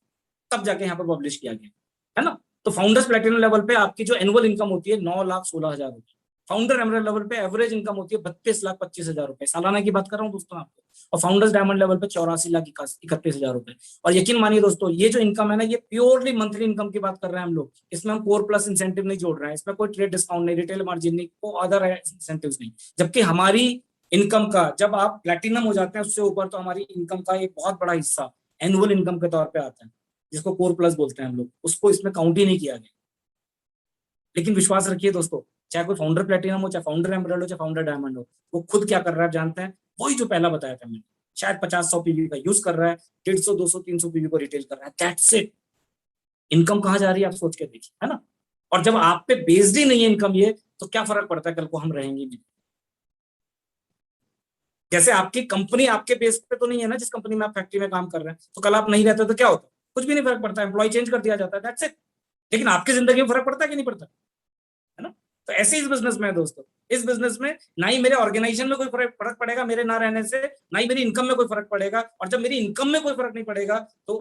तब जाके यहाँ पर पब्लिश किया गया, है ना। तो फाउंडर्स प्लेटिनम लेवल पे आपकी जो एनुअल इनकम होती है 9,16,000 रुपए। फाउंडर एमराल्ड लेवल पे एवरेज इनकम होती है 32,25,000 रुपए, सालाना की बात कर रहा हूँ दोस्तों आपको। और फाउंडर्स डायमंड लेवल पे 84,31,000 रुपए। और यकीन मानिए दोस्तों, ये जो इनकम है ना, ये प्योरली मंथली इनकम की बात कर रहे हैं हम लोग। इसमें हम कोर प्लस इंसेंटिव नहीं जोड़ रहे हैं, इसमें कोई ट्रेड डिस्काउंट नहीं, रिटेल मार्जिन नहीं, को अदर इंसेंटिव नहीं। जबकि हमारी इनकम का, जब आप प्लेटिनम हो जाते हैं उससे ऊपर, तो हमारी इनकम का एक बहुत बड़ा हिस्सा एनुअल इनकम के तौर पे आता है, जिसको कोर प्लस बोलते हैं हम लोग, उसको इसमें काउंट ही नहीं किया गया। लेकिन विश्वास रखिए दोस्तों, चाहे कोई फाउंडर प्लेटिनम हो, चाहे फाउंडर एमराल्ड हो, चाहे फाउंडर डायमंड हो, वो खुद क्या कर रहा है आप जानते हैं? वही जो पहला बताया था मैंने, शायद 50-100 पीवी का यूज कर रहा है, 150-200-300 पीवी को रिटेल कर रहा है, दैट्स इट। इनकम कहाँ जा रही है आप सोच के देखिए, है ना। और जब आप पे बेस्ड ही नहीं है इनकम ये, तो क्या फर्क पड़ता है कल को हम रहेंगे नहीं। जैसे आपकी कंपनी आपके बेस पे तो नहीं है ना, जिस कंपनी में आप फैक्ट्री में काम कर रहे हैं, तो कल आप नहीं रहते तो क्या होता? कुछ भी नहीं फर्क पड़ता, एम्प्लॉय चेंज कर दिया जाता है, दैट्स इट। लेकिन आपकी जिंदगी में फर्क पड़ता है कि नहीं पड़ता, है ना। तो ऐसे इस बिजनेस में है दोस्तों। इस बिजनेस में ना ही मेरे ऑर्गेनाइजेशन में कोई फर्क पड़ेगा मेरे ना रहने से, ना ही मेरी इनकम में कोई फर्क पड़ेगा। और जब मेरी इनकम में कोई फर्क नहीं पड़ेगा, तो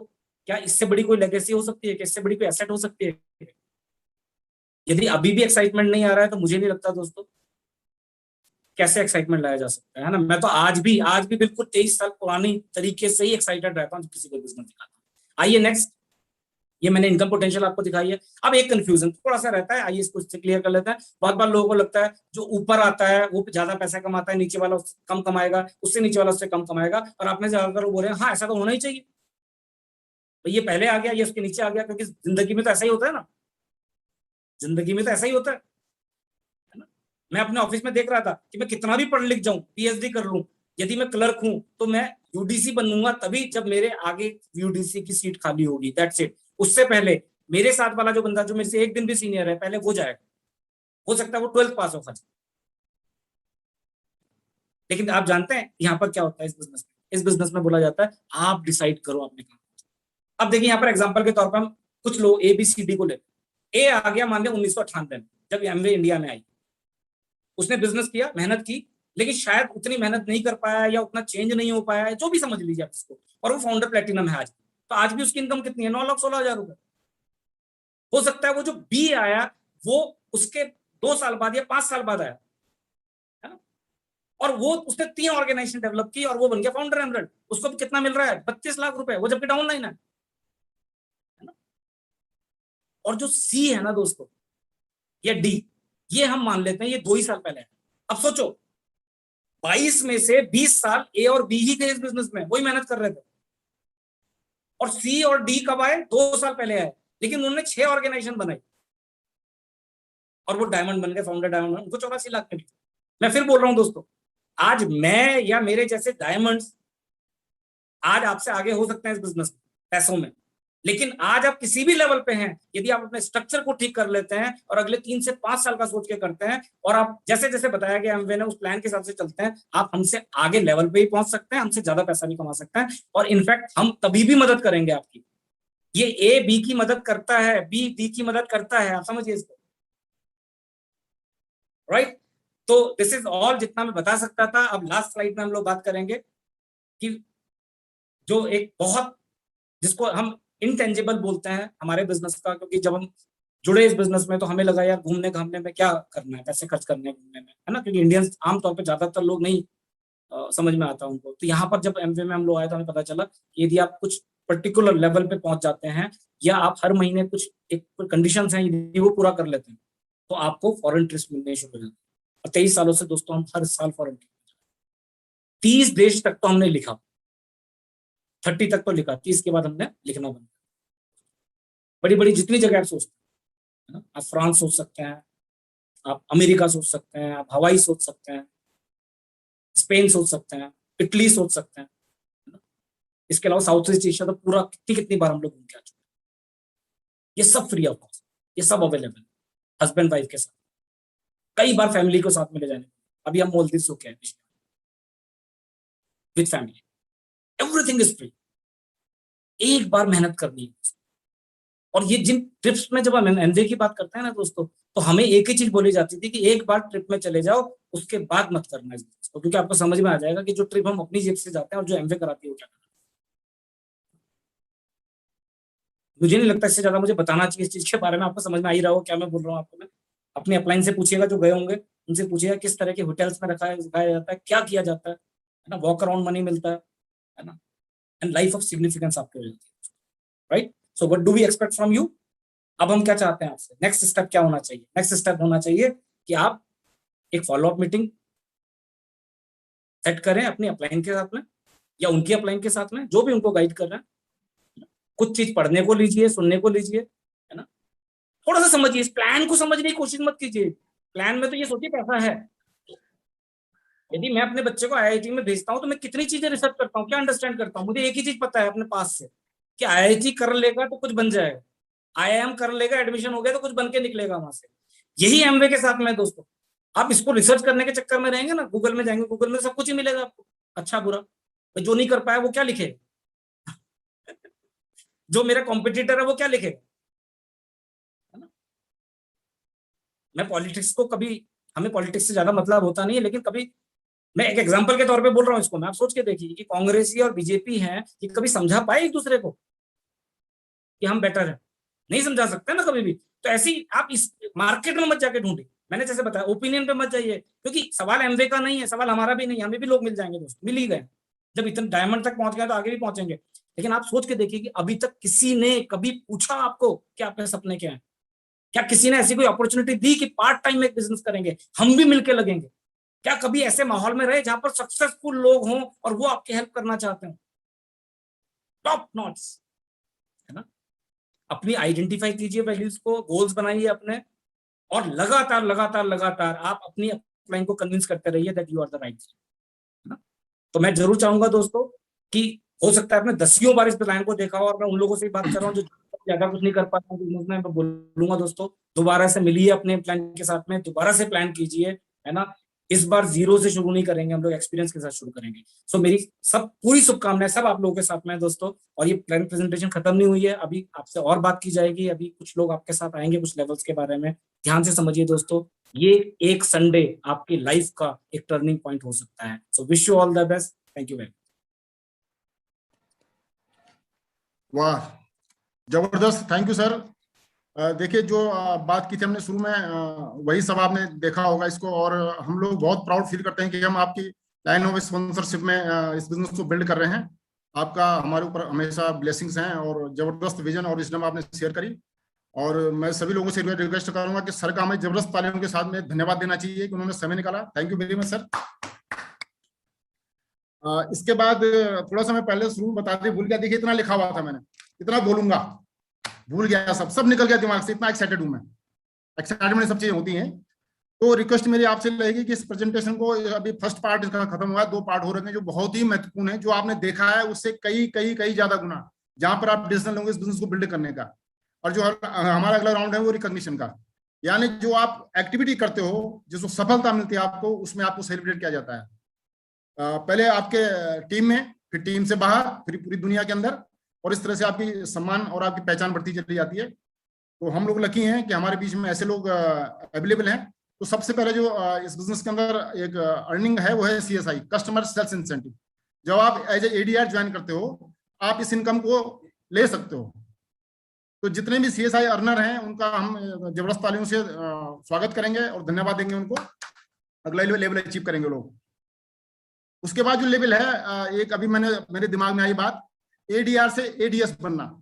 क्या इससे बड़ी कोई लेगेसी हो सकती है? क्या इससे बड़ी कोई एसेट हो सकती है? यदि अभी भी एक्साइटमेंट नहीं आ रहा है, तो मुझे नहीं लगता दोस्तों कैसे एक्साइटमेंट लाया जा सकता है ना। मैं तो आज भी बिल्कुल 23 साल पुरानी तरीके से ही एक्साइटेड रहता हूँ किसी को बिजनेस दिखाता हूँ। आइए नेक्स्ट। ये मैंने इनकम पोटेंशियल आपको दिखाई है। अब एक कंफ्यूजन थोड़ा सा रहता है, आइए इसको क्लियर कर लेते हैं। बहुत बार लोगों को लगता है जो ऊपर आता है वो ज्यादा पैसा कमाता है, नीचे वाला कम कमाएगा, उससे नीचे वाला उससे कम कमाएगा। और आपने ज्यादातर बोल रहे हैं हाँ ऐसा तो होना ही चाहिए, तो ये पहले आ गया, ये उसके नीचे आ गया, क्योंकि जिंदगी में तो ऐसा ही होता है ना, जिंदगी में तो ऐसा ही होता है ना। मैं अपने ऑफिस में देख रहा था कि मैं कितना भी पढ़ लिख जाऊं, पीएचडी कर लूं, यदि मैं क्लर्क हूं तो मैं यूडीसी बनूंगा तभी जब मेरे आगे यूडीसी की सीट खाली होगी, दैट्स इट। उससे पहले मेरे साथ वाला जो बंदा जो मेरे से एक दिन भी सीनियर है, पहले वो जाएगा। हो सकता है वो 12th पास हो खर्च। लेकिन आप जानते हैं यहाँ पर क्या होता है इस बिजनेस में बोला जाता है आप डिसाइड करो आपने काम। अब देखिए यहाँ पर एग्जांपल के तौर पर हम कुछ लोग ABCD को लेते। ए आ गया मान लिया 1998 में, जब एमवे इंडिया में आई। उसने बिजनेस किया, मेहनत की, लेकिन शायद उतनी मेहनत नहीं कर पाया या उतना चेंज नहीं हो पाया है, जो भी समझ लीजिए आप इसको। और वो फाउंडर प्लेटिनम है आज, तो आज भी उसकी इनकम कितनी है? 9,16,000 रुपए। हो सकता है वो जो बी आया वो उसके 2 साल बाद या 5 साल बाद आया, है ना। और वो उसने 3 ऑर्गेनाइजेशन डेवलप की और वो बन गया फाउंडर एमरल्ड। उसको कितना मिल रहा है? 32 लाख रुपए, वो जबकि डाउनलाइन है ना। और जो सी है ना दोस्तों, या डी, ये हम मान लेते हैं ये 2 ही साल पहले है। अब सोचो 22 में से 20 साल ए और बी ही थे इस बिजनेस में, वही मेहनत कर रहे थे। और सी और डी कब आए? 2 साल पहले आए, लेकिन उन्होंने 6 ऑर्गेनाइजेशन बनाई और वो डायमंड बन गए, फाउंडर डायमंड, उनको 84 लाख मिली। मैं फिर बोल रहा हूं दोस्तों, आज मैं या मेरे जैसे डायमंड्स आज आपसे आगे हो सकते हैं इस बिजनेस में पैसों में। लेकिन आज आप किसी भी लेवल पे हैं, यदि आप अपने स्ट्रक्चर को ठीक कर लेते हैं और अगले 3 से 5 साल का सोच के करते हैं, और आप जैसे जैसे बताया गया एमवे ने उस प्लान के हिसाब से चलते हैं, आप हमसे आगे लेवल पे ही पहुंच सकते हैं, हमसे ज्यादा पैसा भी कमा सकते हैं। और इनफैक्ट हम तभी भी मदद करेंगे आपकी। ये ए बी की मदद करता है, बी डी की मदद करता है, आप समझिए इसको, राइट। तो दिस इज ऑल जितना मैं बता सकता था। अब लास्ट स्लाइड में हम लोग बात करेंगे कि जो एक बहुत, जिसको हम इनटेंजिबल बोलते हैं हमारे बिजनेस का, क्योंकि जब हम जुड़े इस बिजनेस में, तो हमें लगा यार घूमने घामने में क्या करना है, पैसे खर्च करने हैं घूमने में, है ना, क्योंकि इंडियंस आमतौर पर ज्यादातर लोग नहीं समझ में आता उनको। तो यहाँ पर जब एमवे में हम लोग आए तो हमें पता चला कि यदि आप कुछ पर्टिकुलर लेवल पे पहुंच जाते हैं, या आप हर महीने कुछ एक कंडीशन हैं यदि वो पूरा कर लेते हैं, तो आपको फॉरेन ट्रिप्स मिलने शुरू हो जाते हैं। और 23 सालों से दोस्तों हम हर साल फॉरेन ट्रिप, 30 देश तक तो हमने लिखा, 30 तक तो लिखा, 30 के बाद हमने लिखना बंद। बड़ी बड़ी जितनी जगह आप सोचते हैं ना, आप फ्रांस सोच सकते हैं, आप अमेरिका सोच सकते हैं, आप हवाई सोच सकते हैं, स्पेन सोच सकते हैं, इटली सोच सकते हैं, है ना? इसके अलावा साउथ ईस्ट एशिया तो पूरा कितनी कितनी बार हम लोग घूम के आ चुके हैं। ये सब फ्री ऑफ कॉस्ट, ये सब अवेलेबल है हस्बैंड वाइफ के साथ, कई बार फैमिली को साथ में ले जाने। अभी हम मालदीव होके आए with family, everything is free. एक बार मेहनत करनी है। और ये जिन ट्रिप्स में जब हम एमवे की बात करते हैं ना दोस्तों, तो हमें एक ही चीज बोली जाती थी कि एक बार ट्रिप में चले जाओ, उसके बाद मत करना इस business को, क्योंकि आपको समझ में आ जाएगा कि जो ट्रिप हम अपनी जेब से जाते हैं और जो एमवे कराती है वो क्या करती है। मुझे नहीं लगता इससे ज्यादा मुझे बताना चाहिए इस चीज के बारे में, आपको समझ में आ ही रहा हो क्या मैं बोल रहा हूँ आपको। मैं अपने अपलाइन से पूछिएगा जो गए होंगे, उनसे पूछिएगा किस तरह के होटल्स में रखाया जाता है, क्या किया जाता है ना, वॉक अराउंड मनी मिलता है ना, एंड लाइफ ऑफ सिग्निफिकेंस आपकी हो जाती है, right. So what do we expect from you? अब हम क्या चाहते हैं आपसे, नेक्स्ट स्टेप क्या होना चाहिए? नेक्स्ट स्टेप होना चाहिए कि आप एक फॉलोअप मीटिंग सेट करें अपनी अपलाइन के साथ में, या उनकी अपलाइन के साथ में, जो भी उनको गाइड कर रहे हैं। कुछ चीज पढ़ने को लीजिए, सुनने को लीजिए, है ना, थोड़ा सा समझिए, इस प्लान को समझने की कोशिश मत कीजिए। प्लान में तो ये सोचिए पैसा है। यदि मैं अपने बच्चे को आईआईटी में भेजता हूँ तो मैं कितनी चीजें रिसर्च करता हूँ, क्या अंडरस्टैंड करता हूँ, मुझे एक ही चीज पता है अपने पास से कि आईआईटी कर लेगा तो कुछ बन जाएगा, आईआईएम कर लेगा, एडमिशन हो गया तो कुछ बन के निकलेगा वहां से। यही एमवे के साथ में दोस्तों। आप इसको रिसर्च करने के चक्कर में रहेंगे ना, गूगल में जाएंगे, गूगल में सब कुछ ही मिलेगा आपको, अच्छा बुरा। तो जो नहीं कर पाया वो क्या लिखेगा? जो मेरा कॉम्पिटिटर है वो क्या लिखेगा, है ना। मैं पॉलिटिक्स को कभी, हमें पॉलिटिक्स से ज्यादा मतलब होता नहीं है, लेकिन कभी मैं एक एग्जांपल के तौर पे बोल रहा हूँ इसको, मैं आप सोच के देखिए कि कांग्रेसी और बीजेपी हैं, कि कभी समझा पाए एक दूसरे को कि हम बेटर हैं? नहीं समझा सकते ना कभी भी। तो ऐसी आप इस मार्केट में मत जाके ढूंढिए, मैंने जैसे बताया ओपिनियन पे मत जाइए, क्योंकि सवाल एमवे का नहीं है, सवाल हमारा भी नहीं है, हमें भी लोग मिल जाएंगे दोस्त, मिल ही गए। जब इतने डायमंड तक पहुंच गए तो आगे भी पहुंचेंगे। लेकिन आप सोच के देखिए कि अभी तक किसी ने कभी पूछा आपको कि आपके सपने क्या है? क्या किसी ने ऐसी कोई अपॉर्चुनिटी दी कि पार्ट टाइम में एक बिजनेस करेंगे, हम भी मिलकर लगेंगे? क्या कभी ऐसे माहौल में रहे जहां पर सक्सेसफुल लोग हों और वो आपकी हेल्प करना चाहते हैं? टॉप नॉट्स, है ना। अपनी आइडेंटिफाई कीजिए वैल्यूज को, गोल्स बनाइए अपने, और लगातार लगातार लगातार आप अपनी क्लाइंट को कन्विंस करते रहिए that you are the right, है ना। तो मैं जरूर चाहूंगा दोस्तों कि हो सकता है आपने दसियों बार इस प्लान को देखा हो, और मैं उन लोगों से ही बात कर रहा हूँ जो ज्यादा कुछ नहीं कर पाता हूँ, मैं बोलूंगा दोस्तों दोबारा से मिलिए अपने प्लान के साथ में, दोबारा से प्लान कीजिए, है ना। इस बार जीरो से शुरू नहीं करेंगे हम लोग, एक्सपीरियंस के साथ शुरू करेंगे। सो मेरी सब पूरी शुभकामनाएं सब आप लोगों के साथ में है दोस्तों। और ये प्लान प्रेजेंटेशन खत्म नहीं हुई है, अभी आपसे और बात की जाएगी, अभी कुछ लोग आपके साथ आएंगे कुछ लेवल्स के बारे में। ध्यान से समझिए दोस्तों, ये एक संडे आपकी लाइफ का एक टर्निंग पॉइंट हो सकता है। So wish you all the best, thank you very much. वाह, जबरदस्त, थैंक यू सर। देखिए, जो बात की थी हमने शुरू में, वही सब आपने देखा होगा इसको, और हम लोग बहुत प्राउड फील करते हैं कि हम आपकी लाइन ऑफ स्पॉन्सरशिप में इस बिजनेस को बिल्ड कर रहे हैं। आपका हमारे ऊपर हमेशा ब्लेसिंग्स हैं, और जबरदस्त विजन और विजडम आपने शेयर करी। और मैं सभी लोगों से रिक्वेस्ट करूंगा कि सर का हमें जबरदस्त तालियों के साथ में धन्यवाद देना चाहिए कि उन्होंने समय निकाला। Thank you very much sir. इसके बाद थोड़ा सा मैं पहले शुरू में बता दी, भूल गया, देखिए इतना लिखा हुआ था मैंने, इतना बोलूंगा, भूल गया, सब सब निकल गया दिमाग से, इतना एक्साइटेड हूं मैं। एक्साइटमेंट सब चीजें होती हैं। तो रिक्वेस्ट मेरी आपसे रहेगी कि इस प्रेजेंटेशन को, अभी फर्स्ट पार्ट इसका खत्म हुआ है, 2 पार्ट हो रहे हैं जो बहुत ही महत्वपूर्ण है, जो आपने देखा है उससे कई कई कई ज्यादा गुना, जहां पर आप डिसीजन लोगे इस बिजनेस को बिल्ड करने का। और जो हमारा अगला राउंड है वो रिकॉग्निशन का, यानी जो आप एक्टिविटी करते हो, जिसको सफलता मिलती है आपको, उसमें आपको सेलिब्रेट किया जाता है। पहले आपके टीम में, फिर टीम से बाहर, फिर पूरी दुनिया के अंदर, और इस तरह से आपकी सम्मान और आपकी पहचान बढ़ती चली जाती है। तो हम लोग लकी हैं कि हमारे बीच में ऐसे लोग अवेलेबल हैं। तो सबसे पहले जो इस बिजनेस के अंदर एक अर्निंग है वो है CSI, कस्टमर सेल्स इंसेंटिव। जब आप एज ए ADR ज्वाइन करते हो, आप इस इनकम को ले सकते हो। तो जितने भी CSI अर्नर हैं उनका हम जबरदस्त तालियों से स्वागत करेंगे और धन्यवाद देंगे उनको। अगला लेवल अचीव करेंगे लोग। उसके बाद जो लेवल है, एक अभी मेरे दिमाग में आई बात, ADR से ADS बनना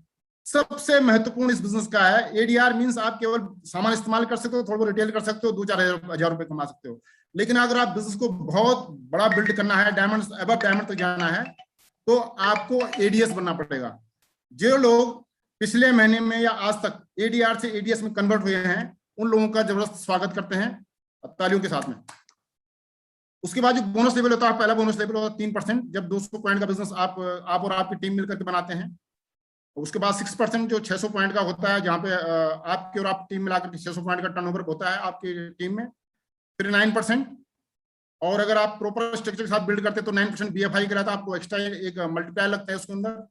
सबसे महत्वपूर्ण इस बिजनेस का है। ADR मींस आप केवल सामान इस्तेमाल कर सकते हो, थोड़ा बहुत रिटेल कर सकते हो, 2-4 हजार रुपए कमा सकते हो। लेकिन अगर आप बिजनेस को बहुत बड़ा बिल्ड करना है, डायमंड अबव डायमंड तक जाना है, तो आपको ADS बनना पड़ेगा। जो लोग पिछले महीने में या आज तक ADR से ADS में कन्वर्ट हुए हैं, उन लोगों का जबरदस्त स्वागत करते हैं तालियों के साथ में। उसके बाद जो बोनस लेवल होता है, पहला बोनस लेवल होता है 3%, जब 200 पॉइंट का बिजनेस आप और आपकी टीम मिलकर के बनाते हैं। उसके बाद 6% जो 600 पॉइंट का होता है, जहां पे आपकी और आप टीम मिलाकर 600 पॉइंट का टर्नओवर होता है आपकी टीम में। फिर 9%, और अगर आप प्रॉपर स्ट्रक्चर के साथ बिल्ड करते हैं तो 9% BFI का रहता है, आपको एक्स्ट्रा एक मल्टीप्लायर लगता है उसके अंदर।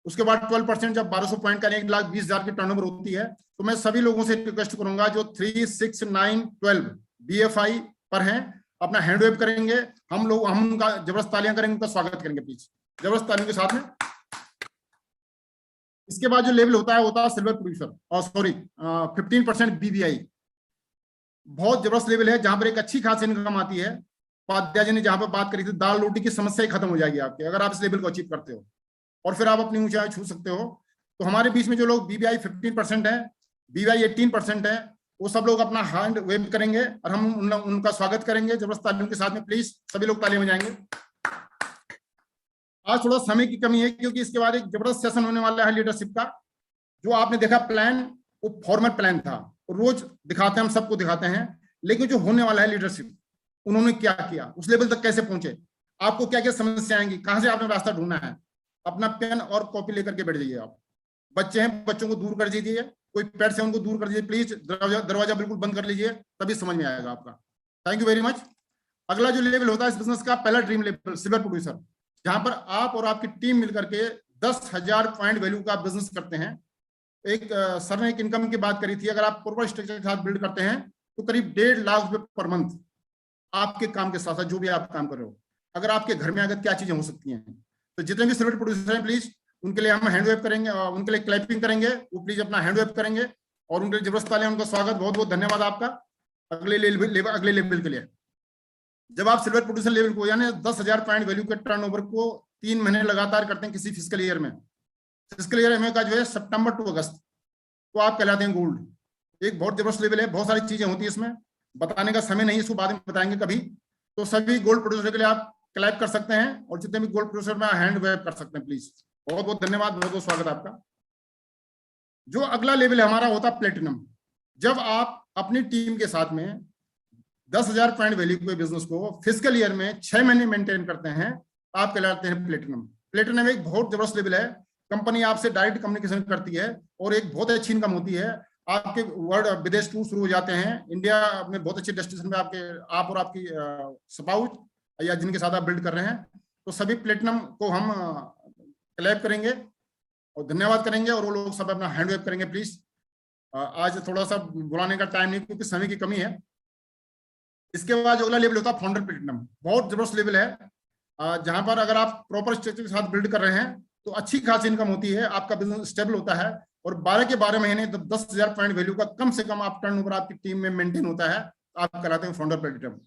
उसके बाद 12% जब 1200 पॉइंट का 1,20,000 की टर्नओवर होती है, तो मैं सभी लोगों से रिक्वेस्ट करूंगा जो 3, 6, 9, 12 BFI पर हैं, अपना हैंड वेव करेंगे। हम उनका जबरदस्त तालियां करेंगे, उनका स्वागत करेंगे प्लीज, जबरदस्त तालियों के साथ में। इसके बाद जो लेवल होता है सिल्वर प्रोड्यूसर, और सॉरी 15% BBI। बहुत जबरदस्त लेवल है, जहां पर एक अच्छी खासी इनकम आती है। उपाध्याय जी ने जहां पर बात करी थी, दाल रोटी की समस्या ही खत्म हो जाएगी आपकी, अगर आप इस लेवल को अचीव करते हो, और फिर आप अपनी ऊंचाई छू सकते हो। तो हमारे बीच में जो लोग BBI 15% है, BBI 18% है, वो सब लोग अपना हैंड वेव करेंगे और हम उनका स्वागत करेंगे जबरदस्त तालियों के साथ में। प्लीज सभी लोग तालियां बजाएंगे। आज थोड़ा समय की कमी है, क्योंकि इसके बाद एक जबरदस्त सेशन होने वाला है लीडरशिप का। जो आपने देखा प्लान, वो फॉर्मल प्लान था, रोज दिखाते हैं, हम सबको दिखाते हैं, लेकिन जो होने वाला है लीडरशिप, उन्होंने क्या किया, उस लेवल तक कैसे पहुंचे, आपको क्या क्या समस्या आएंगी, कहां से आपने रास्ता ढूंढना है। अपना पेन और कॉपी लेकर के बैठ जाइए। आप बच्चे हैं, बच्चों को दूर कर दीजिए, कोई पेट से उनको दूर कर दीजिए प्लीज, दरवाजा बिल्कुल बंद कर लीजिए, तभी समझ में आएगा आपका। Thank you very much. अगला जो लेवल होता है इस बिजनेस का, पहला ड्रीम लेवल सिल्वर प्रोड्यूसर, जहां पर आप और आपकी टीम मिलकर के 10,000 पॉइंट वैल्यू का बिजनेस करते हैं। एक सर ने एक इनकम की बात करी थी, अगर आप प्रॉपर स्ट्रक्चर के साथ बिल्ड करते हैं तो करीब 1.5 लाख रुपए पर मंथ आपके काम के साथ साथ जो भी आप काम कर रहे हो। अगर आपके घर में अगर क्या चीजें हो सकती हैं, तो जितने भी सिल्वर प्रोड्यूसर हैं प्लीज उनके लिए हम हैंड वेव करेंगे, उनके लिए क्लैपिंग करेंगे, वो प्लीज अपना हैंड वेव करेंगे और उनके लिए जबरदस्त तालियां, उनका स्वागत, बहुत बहुत धन्यवाद आपका। अगले लेवल के लिए, जब आप सिल्वर प्रोड्यूसर लेवल को यानी 10,000 पॉइंट वैल्यू के टर्नओवर को 3 महीने लगातार करते हैं किसी फिस्कल ईयर में, फिस्कल ईयर में का जो है सितंबर टू अगस्त, तो आप कहलाते हैं गोल्ड। एक बहुत जबरदस्त लेवल है, बहुत सारी चीजें होती है इसमें, बताने का समय नहीं, इसको बाद में बताएंगे कभी। तो सभी गोल्ड प्रोड्यूसर के लिए आप क्लैप कर सकते हैं, और जितने भी गोल्ड प्रोड्यूसर में हैंड वेव कर सकते हैं प्लीज। बहुत बहुत धन्यवाद, बहुत बहुत स्वागत आपका। जो अगला लेवल हमारा होता है प्लेटिनम, जब आप अपनी टीम के साथ में 10,000 पॉइंट वैल्यू के बिजनेस को फिस्कल ईयर में 6 महीने मेंटेन करते हैं, आप कहलाते हैं प्लेटिनम। प्लेटिनम एक बहुत जबरदस्त लेवल है, कंपनी आपसे डायरेक्ट कम्युनिकेशन करती है और एक बहुत अच्छी इनकम होती है। आपके वर्ल्ड विदेश टूर शुरू हो जाते हैं, इंडिया में बहुत अच्छे डेस्टिनेशन में आप और आपकी स्पाउस या जिनके साथ आप बिल्ड कर रहे हैं, तो सभी प्लेटिनम को हम क्लैप करेंगे और धन्यवाद करेंगे, और वो लोग सब अपना हैंड वेव करेंगे प्लीज। आज थोड़ा सा बुलाने का टाइम नहीं, क्योंकि समय की कमी है। इसके बाद जो अगला लेवल होता है फाउंडर प्लेटिनम, बहुत जबरदस्त लेवल है, जहां पर अगर आप प्रॉपर स्ट्रक्चर के साथ बिल्ड कर रहे हैं तो अच्छी खासी इनकम होती है, आपका बिजनेस स्टेबल होता है, और 12 के 12 महीने 10,000 पॉइंट वैल्यू का कम से कम आप टर्नओवर आपकी टीम में मेंटेन होता है, आप कहलाते हैं फाउंडर प्लेटिनम।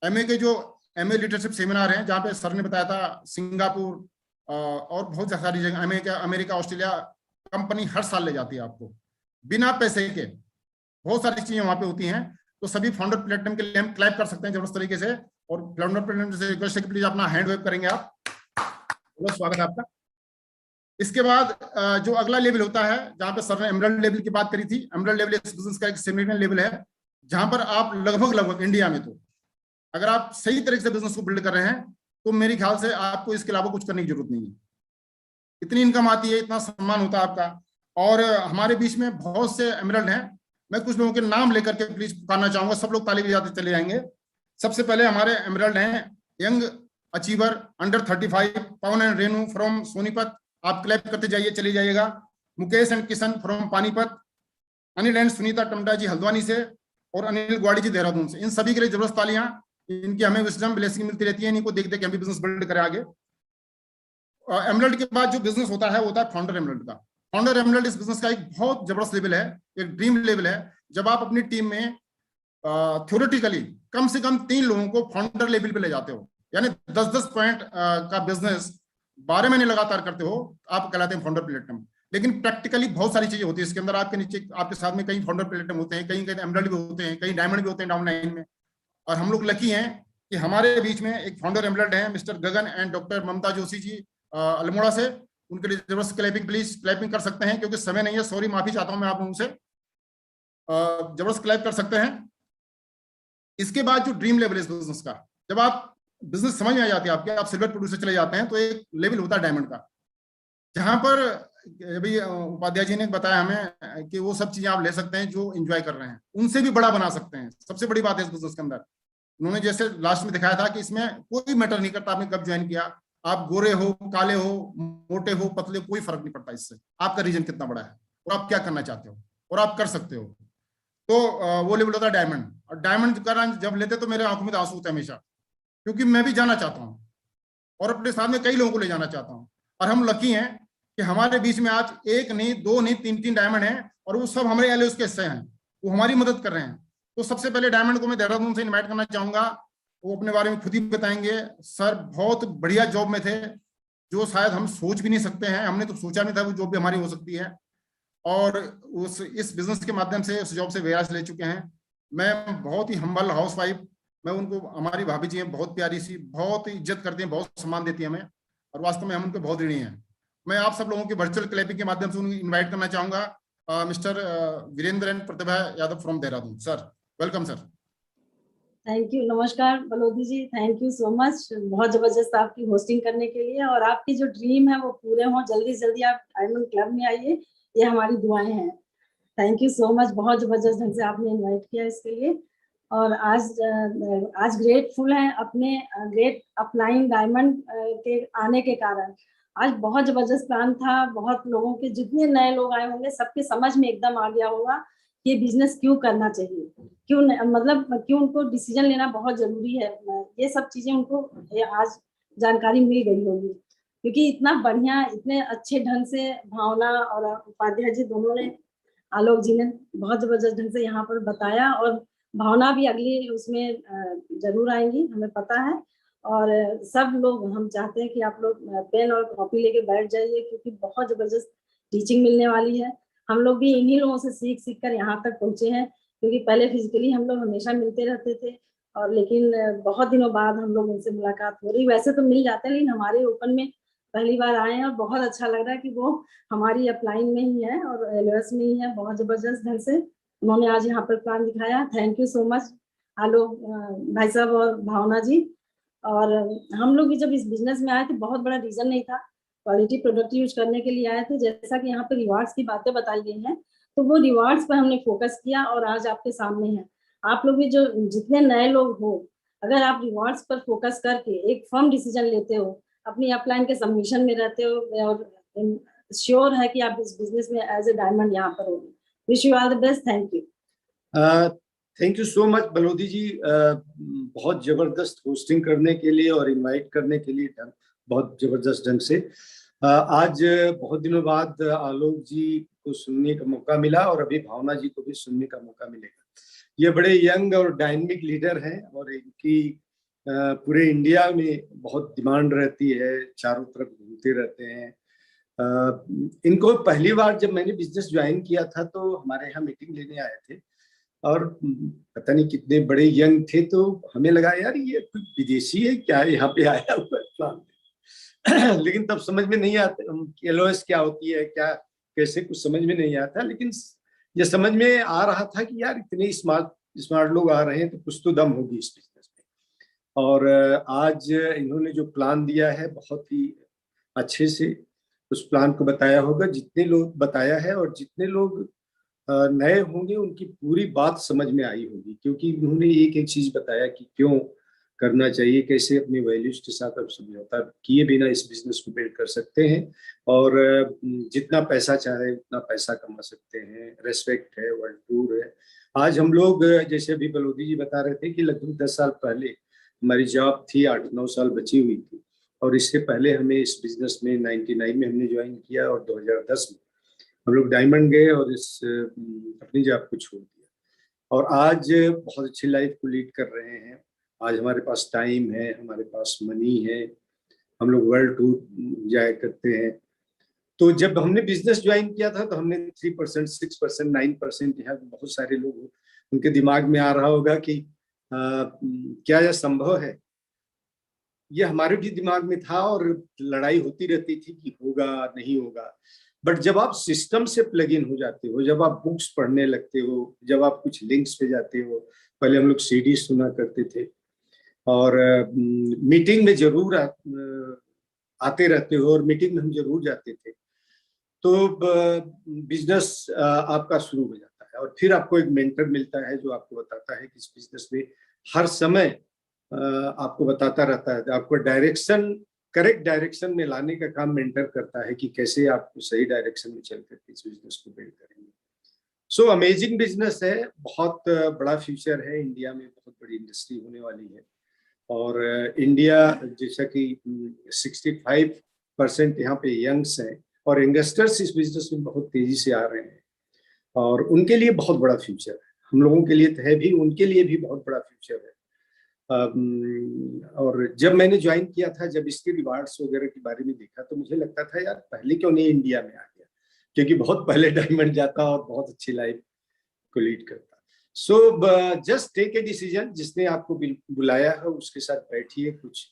एमए के जो एमए लीडरशिप सेमिनार हैं, जहाँ पे सर ने बताया था सिंगापुर और बहुत सारी जगह, अमेरिका, ऑस्ट्रेलिया, कंपनी हर साल ले जाती है आपको बिना पैसे के, बहुत सारी चीजें वहां पे होती हैं। तो सभी फाउंडर प्लेटिनम के लिए हम क्लैप कर सकते हैं जबरदस्त तरीके से, और फाउंडर प्लेटिनम से रिक्वेस्ट है कि प्लीज अपना हैंड वेव करेंगे आप, बहुत स्वागत है आपका। इसके बाद जो अगला लेवल होता है, जहां पे सर ने एमरल्ड लेवल की बात करी थी, एमरल्ड लेवल इस बिजनेस का एक सिग्निफिकेंट लेवल है, जहां पर आप लगभग इंडिया में, तो अगर आप सही तरीके से बिजनेस को बिल्ड कर रहे हैं तो मेरे ख्याल से आपको इसके अलावा कुछ करने की जरूरत नहीं है। इतनी इनकम आती है, इतना सम्मान होता है आपका। और हमारे बीच में बहुत से एमरल्ड हैं, मैं कुछ लोगों के नाम लेकर के प्लीज पुकारना चाहूंगा, सब लोग ताली बजाते चले जाएंगे। सबसे पहले हमारे एमरल्ड हैं young achiever under 35 Pawan and Renu from Sonipat, आप क्लैप करते जाइए, चले जाइएगा। Mukesh and Kishan from Panipat, Anil and Sunita Tamta ji Haldwani से, और अनिल ग्वाड़ी जी देहरादून से। इन सभी के लिए जबरदस्त तालियां, इनकी हमें विजडम ब्लेसिंग मिलती रहती है, इनको देख देख के हम भी बिजनेस बिल्ड करें आगे। एमरल्ड के बाद जो बिजनेस होता है वो होता है फाउंडर एमरल्ड का। फाउंडर एमलेट इस बिजनेस का एक बहुत जबरदस्त लेवल है, एक ड्रीम लेवल है। जब आप अपनी टीम में थ्योरेटिकली कम से कम 3 लोगों को फाउंडर लेवल पे ले जाते हो, यानी 10-10 पॉइंट का बिजनेस 12 महीने लगातार करते हो, आप कहलाते हैं फाउंडर प्लेटिनम। लेकिन प्रैक्टिकली बहुत सारी चीजें होती है इसके अंदर। आपके नीचे आपके साथ में कई फाउंडर प्लेटिनम होते हैं, कहीं कहीं एमराल्ड भी होते हैं, कई डायमंड भी होते हैं डाउन लाइन में। और हम लोग लकी हैं कि हमारे बीच में एक फाउंडर एमराल्ड है, मिस्टर गगन एंड डॉक्टर ममता जोशी जी अल्मोड़ा से। उनके लिए जबरदस्त क्लैपिंग, प्लीज क्लैपिंग कर सकते हैं, क्योंकि समय नहीं है, सॉरी, माफी चाहता हूं मैं आप लोगों से। जबरदस्त क्लैप कर सकते हैं। इसके बाद जो ड्रीम लेवल है इस बिजनेस का, जब आप बिजनेस समझ में आ जाती है आपके, आप सिल्वर प्रोड्यूसर चले जाते हैं, तो एक लेवल होता है डायमंड का, जहां पर अभी उपाध्याय जी ने बताया हमें कि वो सब चीजें आप ले सकते हैं जो एंजॉय कर रहे हैं, उनसे भी बड़ा बना सकते हैं। सबसे बड़ी बात है इस बिजनेस के अंदर, उन्होंने जैसे लास्ट में दिखाया था कि इसमें कोई मैटर नहीं करता आपने कब ज्वाइन किया, आप गोरे हो, काले हो, मोटे हो, पतले, कोई फर्क नहीं पड़ता इससे। आपका रीजन कितना बड़ा है और आप क्या करना चाहते हो और आप कर सकते हो। तो वो लेवल होता है डायमंड। और डायमंड का रंग जब लेते तो मेरे आंखों में आंसू होते हैं हमेशा, क्योंकि मैं भी जाना चाहता हूँ और अपने साथ में कई लोगों को ले जाना चाहता हूँ। और हम लकी हैं कि हमारे बीच में आज 1 नहीं, 2 नहीं, 3 डायमंड हैं, और वो सब हमारे एलओएस के हिस्से हैं, वो हमारी मदद कर रहे हैं। तो सबसे पहले डायमंड को मैं देहरादून से इन्वाइट करना चाहूंगा। वो अपने बारे में खुद ही बताएंगे। सर बहुत बढ़िया जॉब में थे, जो शायद हम सोच भी नहीं सकते हैं, हमने तो सोचा नहीं था वो जॉब भी हमारी हो सकती है। और उस इस बिजनेस के माध्यम से उस जॉब से विराज ले चुके हैं। मैं बहुत ही हम्बल हाउस वाइफ, मैं उनको, हमारी भाभी जी हैं बहुत प्यारी सी, बहुत इज्जत करती हैं, बहुत सम्मान देती हैं हमें, और वास्तव में हम उनके बहुत ऋणी हैं। मैं आप सब लोगों के वर्चुअल क्लैपिंग के माध्यम से उन्हें इन्वाइट करना चाहूंगा mister Virendra and Pratibha Yadav from Dehradun. Sir welcome sir. Thank you, नमस्कार Balodi ji, thank you so much, बहुत जबरदस्त आपकी होस्टिंग करने के लिए। और आपकी जो ड्रीम है वो पूरे हों, जल्दी से जल्दी आप डायमंड क्लब में आइए, ये हमारी दुआएं हैं। थैंक यू सो मच, बहुत जबरदस्त ढंग से आपने इनवाइट किया इसके लिए। और आज ग्रेटफुल है अपने ग्रेट अपलाइन डायमंड के आने के कारण। आज बहुत जबरदस्त प्लान था, बहुत लोगों के, जितने नए लोग आए होंगे सबके समझ में एकदम आ गया होगा ये बिजनेस क्यों करना चाहिए, क्यों, मतलब क्यों उनको डिसीजन लेना बहुत जरूरी है। ये सब चीजें उनको आज जानकारी मिल गई होगी, क्योंकि इतना बढ़िया, इतने अच्छे ढंग से भावना और उपाध्याय जी दोनों ने, आलोक जी ने बहुत जबरदस्त ढंग से यहाँ पर बताया। और भावना भी अगली उसमें जरूर आएंगी, हमें पता है। और सब लोग, हम चाहते हैं कि आप लोग पेन और कॉपी लेके बैठ जाइए, क्योंकि बहुत जबरदस्त टीचिंग मिलने वाली है। हम लोग भी इन्हीं लोगों से सीख सीख कर यहाँ तक पहुंचे हैं, क्योंकि पहले फिजिकली हम लोग हमेशा मिलते रहते थे, और लेकिन बहुत दिनों बाद हम लोग उनसे मुलाकात हो रही। वैसे तो मिल जाते हैं, लेकिन हमारे ओपन में पहली बार आए हैं, और बहुत अच्छा लग रहा है कि वो हमारी अपलाइन में ही है और एलओएस में ही है। बहुत जबरदस्त ढंग से उन्होंने आज यहाँ पर प्लान दिखाया। थैंक यू सो मच आलोक भाई साहब और भावना जी। और हम लोग भी जब इस बिजनेस में आए थे, बहुत बड़ा रीजन नहीं था, क्वालिटी प्रोडक्ट यूज करने के लिए आए थे। जैसा कि यहाँ पे रिवार्ड्स की बातें बताई गई हैं, तो वो रिवार्ड्स पर हमने फोकस किया, और आज आपके सामने है। आप लोग भी जो जितने नए लोग हो, अगर आप रिवार्ड्स पर फोकस करके एक फर्म डिसीजन लेते हो, अपनी अपलाइन के सबमिशन में रहते हो, और श्योर है कि आप इस बिजनेस में एज ए डायमंड यहाँ पर होंगे। Wish you all the best. Thank you. Thank you so much Balodi ji, बहुत जबरदस्त होस्टिंग करने के लिए और इनवाइट करने के लिए, बहुत जबरदस्त ढंग से। आज बहुत दिनों बाद आलोक जी को सुनने का मौका मिला, और अभी भावना जी को भी सुनने का मौका मिलेगा। ये बड़े यंग और डायनेमिक लीडर हैं, और इनकी पूरे इंडिया में बहुत डिमांड रहती है, चारों तरफ घूमते रहते हैं। इनको पहली बार जब मैंने बिजनेस ज्वाइन किया था, तो हमारे यहाँ मीटिंग लेने आए थे, और पता नहीं कितने बड़े यंग थे, तो हमें लगा यार ये विदेशी है क्या, यहाँ पे आया हुआ है। लेकिन तब समझ में नहीं आता एलओएस क्या होती है, क्या कैसे, कुछ समझ में नहीं आता। लेकिन ये समझ में आ रहा था कि यार इतने स्मार्ट लोग आ रहे हैं, तो कुछ तो दम होगी इस बिजनेस में। और आज इन्होंने जो प्लान दिया है, बहुत ही अच्छे से उस प्लान को बताया होगा, जितने लोग बताया है, और जितने लोग नए होंगे उनकी पूरी बात समझ में आई होगी, क्योंकि उन्होंने एक एक चीज बताया कि क्यों करना चाहिए, कैसे अपने वैल्यूज के साथ आप समझौता किए बिना इस बिजनेस को बिल्ड कर सकते हैं, और जितना पैसा चाहे उतना पैसा कमा सकते हैं। रेस्पेक्ट है, वर्ल्ड टूर है। आज हम लोग, जैसे अभी बलोदी जी बता रहे थे कि लगभग 10 साल पहले हमारी जॉब थी, 8-9 साल बची हुई थी, और इससे पहले हमें इस बिजनेस में 99 में हमने ज्वाइन किया, और 2010 में। हम लोग डायमंड गए और इस अपनी जॉब को छोड़ दिया और आज बहुत अच्छी लाइफ को लीड कर रहे हैं। आज हमारे पास टाइम है, हमारे पास मनी है, हम लोग वर्ल्ड टूर जाया करते हैं। तो जब हमने बिजनेस ज्वाइन किया था तो हमने 3%, 6%, 9%, यहाँ बहुत सारे लोग उनके दिमाग में आ रहा होगा कि क्या यह संभव है। ये हमारे भी दिमाग में था और लड़ाई होती रहती थी कि होगा नहीं होगा। बट जब आप सिस्टम से प्लग इन हो जाते हो, जब आप बुक्स पढ़ने लगते हो, जब आप कुछ लिंक्स पे जाते हो, पहले हम लोग सीडी सुना करते थे और मीटिंग में जरूर आते रहते हो और मीटिंग में हम जरूर जाते थे, तो बिजनेस आपका शुरू हो जाता है और फिर आपको एक मेंटर मिलता है जो आपको बताता है कि इस बिजनेस में हर समय आपको बताता रहता है, आपको डायरेक्शन, करेक्ट डायरेक्शन में लाने का काम मेंटर करता है कि कैसे आपको सही डायरेक्शन में चल करके इस बिजनेस को बिल्ड करेंगे। सो अमेजिंग बिजनेस है, बहुत बड़ा फ्यूचर है, इंडिया में बहुत बड़ी इंडस्ट्री होने वाली है और इंडिया जैसा कि 65% यहाँ पे यंग्स हैं और इन्वेस्टर्स इस बिजनेस में बहुत तेजी से आ रहे हैं और उनके लिए बहुत बड़ा फ्यूचर है। हम लोगों के लिए तो है भी, उनके लिए भी बहुत बड़ा फ्यूचर है। और जब मैंने ज्वाइन किया था, जब इसके रिवार्ड्स वगैरह के बारे में देखा तो मुझे लगता था यार पहले क्यों नहीं इंडिया में आ गया, क्योंकि बहुत पहले डायमंड जाता और बहुत अच्छी लाइफ को लीड करता। So just take a decision, जिसने आपको बुलाया है उसके साथ बैठिए, कुछ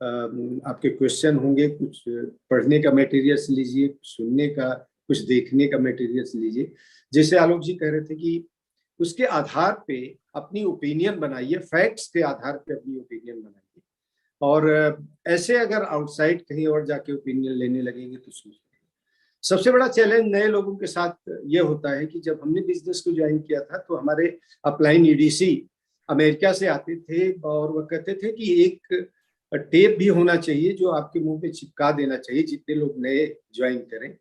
आपके क्वेश्चन होंगे, कुछ पढ़ने का मटेरियल्स लीजिए, कुछ सुनने का, कुछ देखने का मटेरियल्स लीजिए। जैसे आलोक जी कह रहे थे कि उसके आधार पे अपनी ओपिनियन बनाइए, फैक्ट्स के आधार पे अपनी ओपिनियन बनाइए और ऐसे अगर आउटसाइड कहीं और जाके ओपिनियन लेने लगेंगे तो सोच। सबसे बड़ा चैलेंज नए लोगों के साथ ये होता है कि जब हमने बिजनेस को ज्वाइन किया था तो हमारे अपलाइन ईडीसी अमेरिका से आते थे और वो कहते थे कि एक टेप भी होना चाहिए जो आपके मुंह पे चिपका देना चाहिए जितने लोग नए ज्वाइन करें,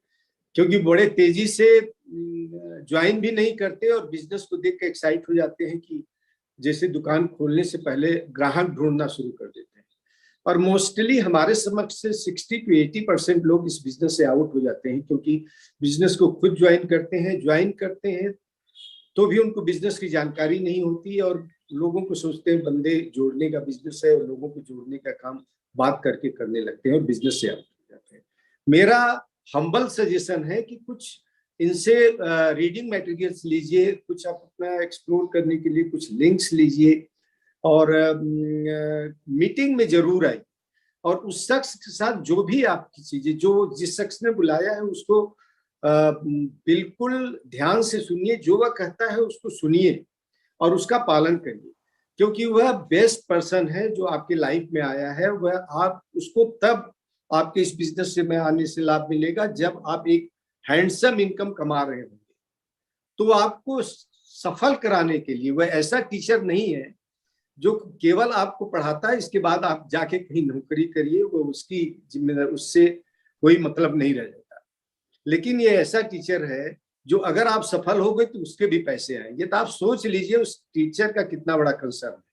क्योंकि बड़े तेजी से ज्वाइन भी नहीं करते और बिजनेस को देख के एक्साइट हो जाते हैं कि जैसे दुकान खोलने से पहले ग्राहक ढूंढना शुरू कर देते हैं। और मोस्टली हमारे समझ से 60 to 80% लोग इस बिजनेस से आउट हो जाते हैं, क्योंकि बिजनेस को खुद ज्वाइन करते हैं तो भी उनको बिजनेस की जानकारी नहीं होती और लोगों को सोचते हैं बंदे जोड़ने का बिजनेस है और लोगों को जोड़ने का काम बात करके करने लगते हैं और बिजनेस से आउट हो जाते हैं। मेरा हम्बल सजेशन है कि कुछ इनसे रीडिंग मटेरियल्स लीजिए, कुछ आप अपना एक्सप्लोर करने के लिए कुछ लिंक्स लीजिए और मीटिंग में जरूर आइए और उस शख्स के साथ जो भी आपकी चीजें, जो जिस शख्स ने बुलाया है उसको बिल्कुल ध्यान से सुनिए, जो वह कहता है उसको सुनिए और उसका पालन करिए, क्योंकि वह बेस्ट पर्सन है जो आपकी लाइफ में आया है। वह आप उसको तब आपके इस बिजनेस से में आने से लाभ मिलेगा जब आप एक हैंडसम इनकम कमा रहे होंगे। तो आपको सफल कराने के लिए वह ऐसा टीचर नहीं है जो केवल आपको पढ़ाता है, इसके बाद आप जाके कहीं नौकरी करिए, वो उसकी जिम्मेदारी, उससे कोई मतलब नहीं रह जाता। लेकिन ये ऐसा टीचर है जो अगर आप सफल हो गए तो उसके भी पैसे आएंगे। तो आप सोच लीजिए उस टीचर का कितना बड़ा कंसर्न है।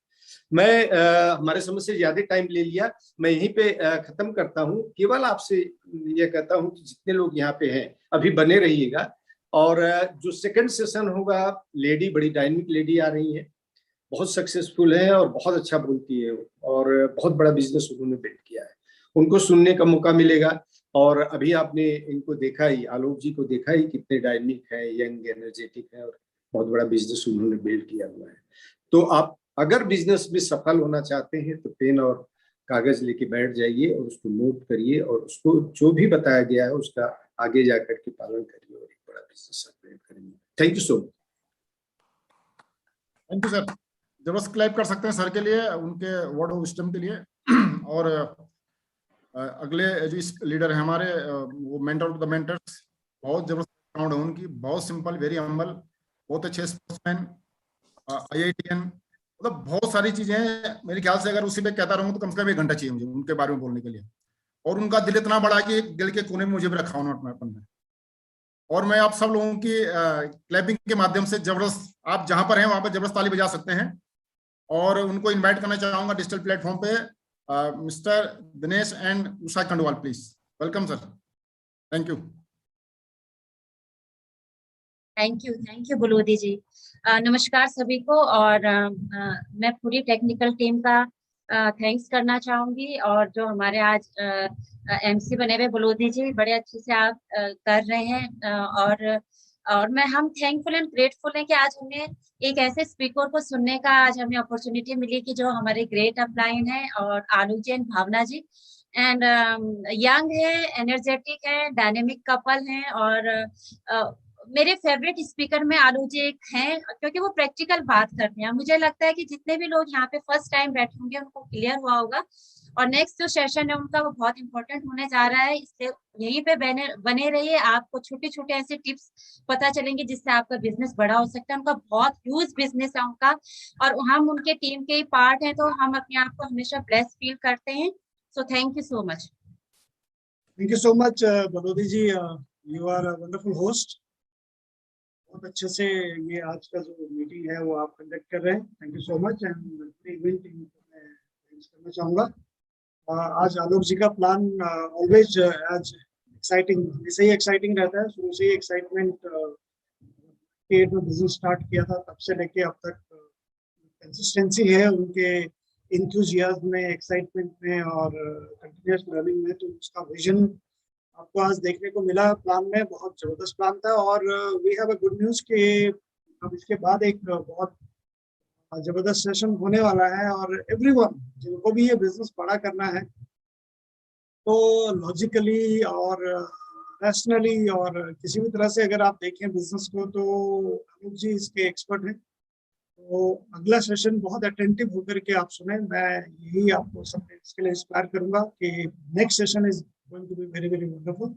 मैं हमारे समझ से ज्यादा टाइम ले लिया, मैं यहीं पे खत्म करता हूँ। केवल आपसे ये कहता हूँ कि जितने लोग यहाँ पे हैं अभी बने रहिएगा और जो सेकंड सेशन होगा, लेडी, बड़ी डायनेमिक लेडी आ रही है, बहुत सक्सेसफुल है और बहुत अच्छा बोलती है और बहुत बड़ा बिजनेस उन्होंने बिल्ड किया है, उनको सुनने का मौका मिलेगा। और अभी आपने इनको देखा ही, आलोक जी को देखा ही, कितने डायनेमिक है, यंग, एनर्जेटिक है और बहुत बड़ा बिजनेस उन्होंने बिल्ड किया हुआ है। तो आप अगर बिजनेस में सफल होना चाहते हैं तो पेन और कागज लेके बैठ जाइए और उसको नोट करिए और उसको जो भी बताया गया है उसका आगे जाकर के पालन करिए और एक बड़ा बिजनेस बिल्ड करेंगे। Thank you so much. Thank you sir, जबरदस्त क्लैप कर सकते हैं सर के लिए, उनके वर्ड ऑफ विजडम के लिए। और अगले जो लीडर है हमारे, वो मेंटर ऑफ द मेंटर्स, बहुत जबरदस्त बैकग्राउंड है उनकी, बहुत सिंपल, वेरी हम्बल, बहुत अच्छे स्पोर्ट्समैन, IITN, मतलब बहुत सारी चीजें हैं। मेरे ख्याल से अगर उसी पे कहता रहूं तो कम से कम 1 घंटा चाहिए मुझे उनके बारे में बोलने के लिए। और उनका दिल इतना बड़ा कि एक दिल के कोने में मुझे भी रखा उन्होंने अपन में। और मैं आप सब लोगों की क्लैपिंग के माध्यम से जबरदस्त, आप जहां पर हैं वहां पर जबरदस्त ताली बजा सकते हैं। और उनको इनवाइट करना चाहूंगा डिजिटल प्लेटफॉर्म पे, mister Dinesh and Usha Khandwal, please welcome sir. Thank you. Thank you Balodi ji. नमस्कार सभी को। और मैं पूरी टेक्निकल टीम का थैंक्स करना चाहूंगी, और जो हमारे आज एमसी बने हुए बलोदी जी, बड़े अच्छे से आप कर रहे हैं। और हम थैंकफुल एंड ग्रेटफुल हैं कि आज हमें एक ऐसे स्पीकर को सुनने का आज हमें अपॉर्चुनिटी मिली कि जो हमारे ग्रेट अपलाइन है, और Alok ji and Bhavna ji, and young है, एनर्जेटिक है, डायनेमिक कपल हैं। और मेरे फेवरेट स्पीकर में आलोक जी एक हैं, क्योंकि वो प्रैक्टिकल बात करते हैं। मुझे लगता है कि जितने भी लोग यहाँ पे फर्स्ट टाइम बैठे होंगे उनको क्लियर हुआ होगा, और नेक्स्ट जो सेशन है उनका वो बहुत इंपॉर्टेंट होने जा रहा है। इसलिए यहीं पे बने रहिए, आपको छोटे छोटे ऐसे टिप्स पता चलेंगे जिससे आपका बिजनेस बड़ा हो सकता है। उनका बहुत ह्यूज बिजनेस है उनका, और हम उनके टीम के ही पार्ट हैं, तो हम अपने आप को हमेशा ब्लेस्ड फील करते हैं। So thank you so much. Thank you so much Balodi ji, you are a wonderful host. बहुत अच्छे से ये आज का जो मीटिंग है वो आप कंडक्ट कर रहे हैं। Thank you so much. And पूरी इवेंट टीम को मैं थैंक्स करना चाहूँगा। आज आलोक जी का प्लान ऑलवेज आज एक्साइटिंग, जैसे ही एक्साइटिंग रहता है, शुरू से ही एक्साइटमेंट क्रिएट में बिजनेस स्टार्ट किया था तब से लेके अब तक कंसिस्टेंसी है उनके इंथुजियाज्म में, एक्साइटमेंट में और कंटिन्यूअस लर्निंग में। तो उसका विजन आपको आज देखने को मिला प्लान में, बहुत जबरदस्त प्लान था। और we have a good news कि अब इसके बाद एक बहुत जबरदस्त सेशन होने वाला है, और एवरीवन जिनको भी ये बिजनेस बड़ा करना है, तो लॉजिकली और रैशनली और किसी भी तरह से अगर आप देखें बिजनेस को, तो अनूप जी इसके एक्सपर्ट हैं। तो अगला सेशन बहुत अटेंटिव होकर के आप सुने। मैं यही आपको सब इसके लिए इंस्पायर करूंगा कि next session is going to be very very wonderful.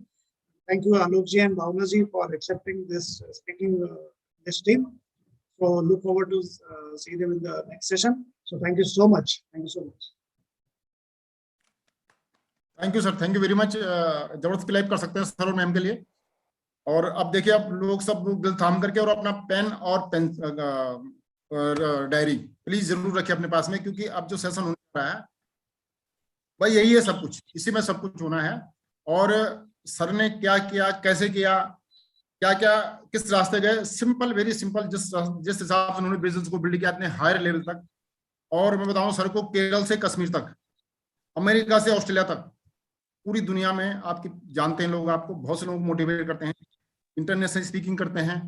Thank you Alok ji and Bhavna ji for accepting this speaking this team. So look forward to see them in the next session. So thank you so much. Thank you so much. Thank you sir, thank you very much. जबरदस्त क्लैप कर सकते हैं सर और मैम के लिए। और अब देखिए, अब लोग सब दिल थाम करके और अपना पेन और डायरी प्लीज जरूर रखिए अपने पास में, क्योंकि अब जो सेशन होने रहा है भाई यही है, सब कुछ इसी में सब कुछ होना है। और सर ने क्या किया, कैसे किया, क्या क्या किस रास्ते गए, सिंपल, वेरी सिंपल, जिस हिसाब से उन्होंने बिजनेस को बिल्ड किया इतने हायर लेवल तक। और मैं बताऊं सर को, केरल से कश्मीर तक, अमेरिका से ऑस्ट्रेलिया तक, पूरी दुनिया में आपकी जानते हैं लोग, आपको बहुत से लोग मोटिवेट करते हैं, इंटरनेशनल स्पीकिंग करते हैं।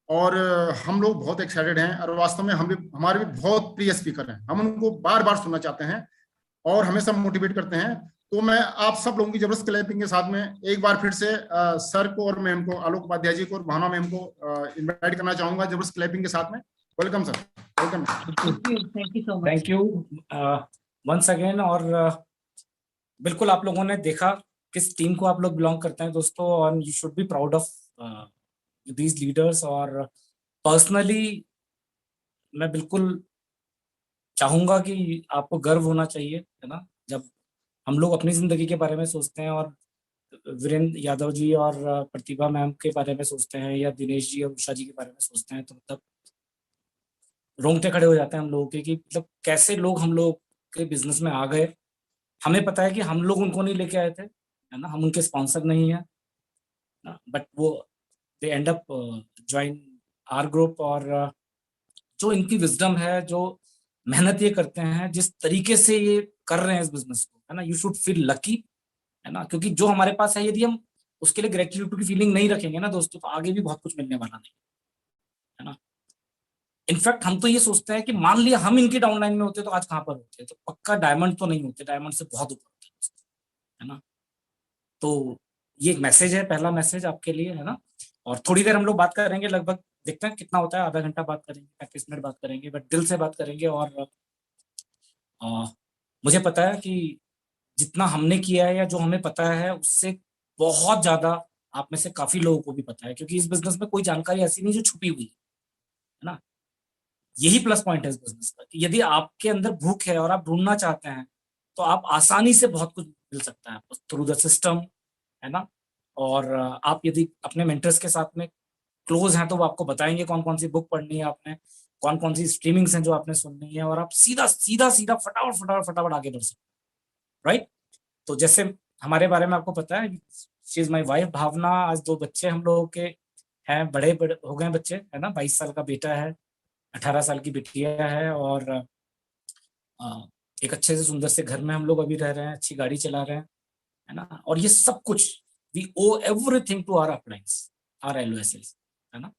और हम लोग बहुत एक्साइटेड हैं, और वास्तव में हम भी, हमारे भी बहुत प्रिय स्पीकर हैं, हम उनको बार बार सुनना चाहते हैं और हमेशा मोटिवेट करते हैं। तो मैं आप सब लोगों की जबरदस्त क्लैपिंग के साथ में एक बार फिर से सर को और मैम को, आलोक उपाध्याय जी को और भावना मैम को इनवाइट करना चाहूंगा जबरदस्त क्लैपिंग के साथ में। Welcome sir, welcome. Thank you once again. और बिल्कुल आप लोगों ने देखा किस टीम को आप लोग बिलोंग करते हैं दोस्तों, और you should be proud of these leaders. और पर्सनली मैं बिल्कुल चाहूंगा कि आपको गर्व होना चाहिए, है ना, जब हम लोग अपनी जिंदगी के बारे में सोचते हैं और वीरेंद्र यादव जी और प्रतिभा मैम के बारे में सोचते हैं, या दिनेश जी और उषा जी के बारे में सोचते हैं, तो मतलब रोंगटे खड़े हो जाते हैं हम लोगों के, कि मतलब कैसे लोग हम लोग के बिजनेस में आ गए। हमें पता है कि हम लोग उनको नहीं लेके आए थे, है ना, हम उनके स्पॉन्सर नहीं है, बट वो they end up join our group. और जो इनकी विजडम है, जो मेहनत ये करते हैं, जिस तरीके से ये कर रहे हैं इस बिजनेस को, है ना, यू शुड फील लकी, है ना, क्योंकि जो हमारे पास है, यदि हम उसके लिए ग्रेटिट्यूड की फीलिंग नहीं रखेंगे ना दोस्तों, तो आगे भी बहुत कुछ मिलने वाला नहीं, है ना। इनफैक्ट हम तो ये सोचते हैं कि मान लिया हम इनकी डाउनलाइन में होते तो आज कहाँ पर होते, तो पक्का डायमंड तो नहीं होते, डायमंड से बहुत ऊपर होते, है ना। तो ये एक मैसेज है, पहला मैसेज आपके लिए, है ना। और थोड़ी देर हम लोग बात करेंगे, लगभग देखते हैं कितना होता है, आधा घंटा बात करेंगे, 35 मिनट बात करेंगे, बट दिल से बात करेंगे। और मुझे पता है कि जितना हमने किया है या जो हमें पता है, उससे बहुत ज्यादा आप में से काफी लोगों को भी पता है, क्योंकि इस बिजनेस में कोई जानकारी ऐसी नहीं जो छुपी हुई है ना। यही प्लस पॉइंट है इस बिजनेस का, कि यदि आपके अंदर भूख है और आप ढूंढना चाहते हैं, तो आप आसानी से बहुत कुछ मिल सकता है थ्रू द सिस्टम, है ना। और आप यदि अपने मेंटर्स के साथ में क्लोज हैं, तो वो आपको बताएंगे कौन कौन सी बुक पढ़नी है आपने, कौन कौन सी स्ट्रीमिंग्स हैं जो आपने सुननी है, और आप सीधा सीधा सीधा फटाफट फटाफट फटाफट आगे बढ़ सकते, राइट। तो जैसे हमारे बारे में आपको पता है, शी इज माई वाइफ भावना, आज 2 बच्चे हम लोगों के हैं, बड़े बड़े हो गए बच्चे, है ना, 22 साल का बेटा है, 18 साल की बिटिया है, और एक अच्छे से सुंदर से घर में हम लोग अभी रह रहे हैं, अच्छी गाड़ी चला रहे हैं, है ना। और ये सब कुछ we owe everything to our uplines, आर LOSL, है ना,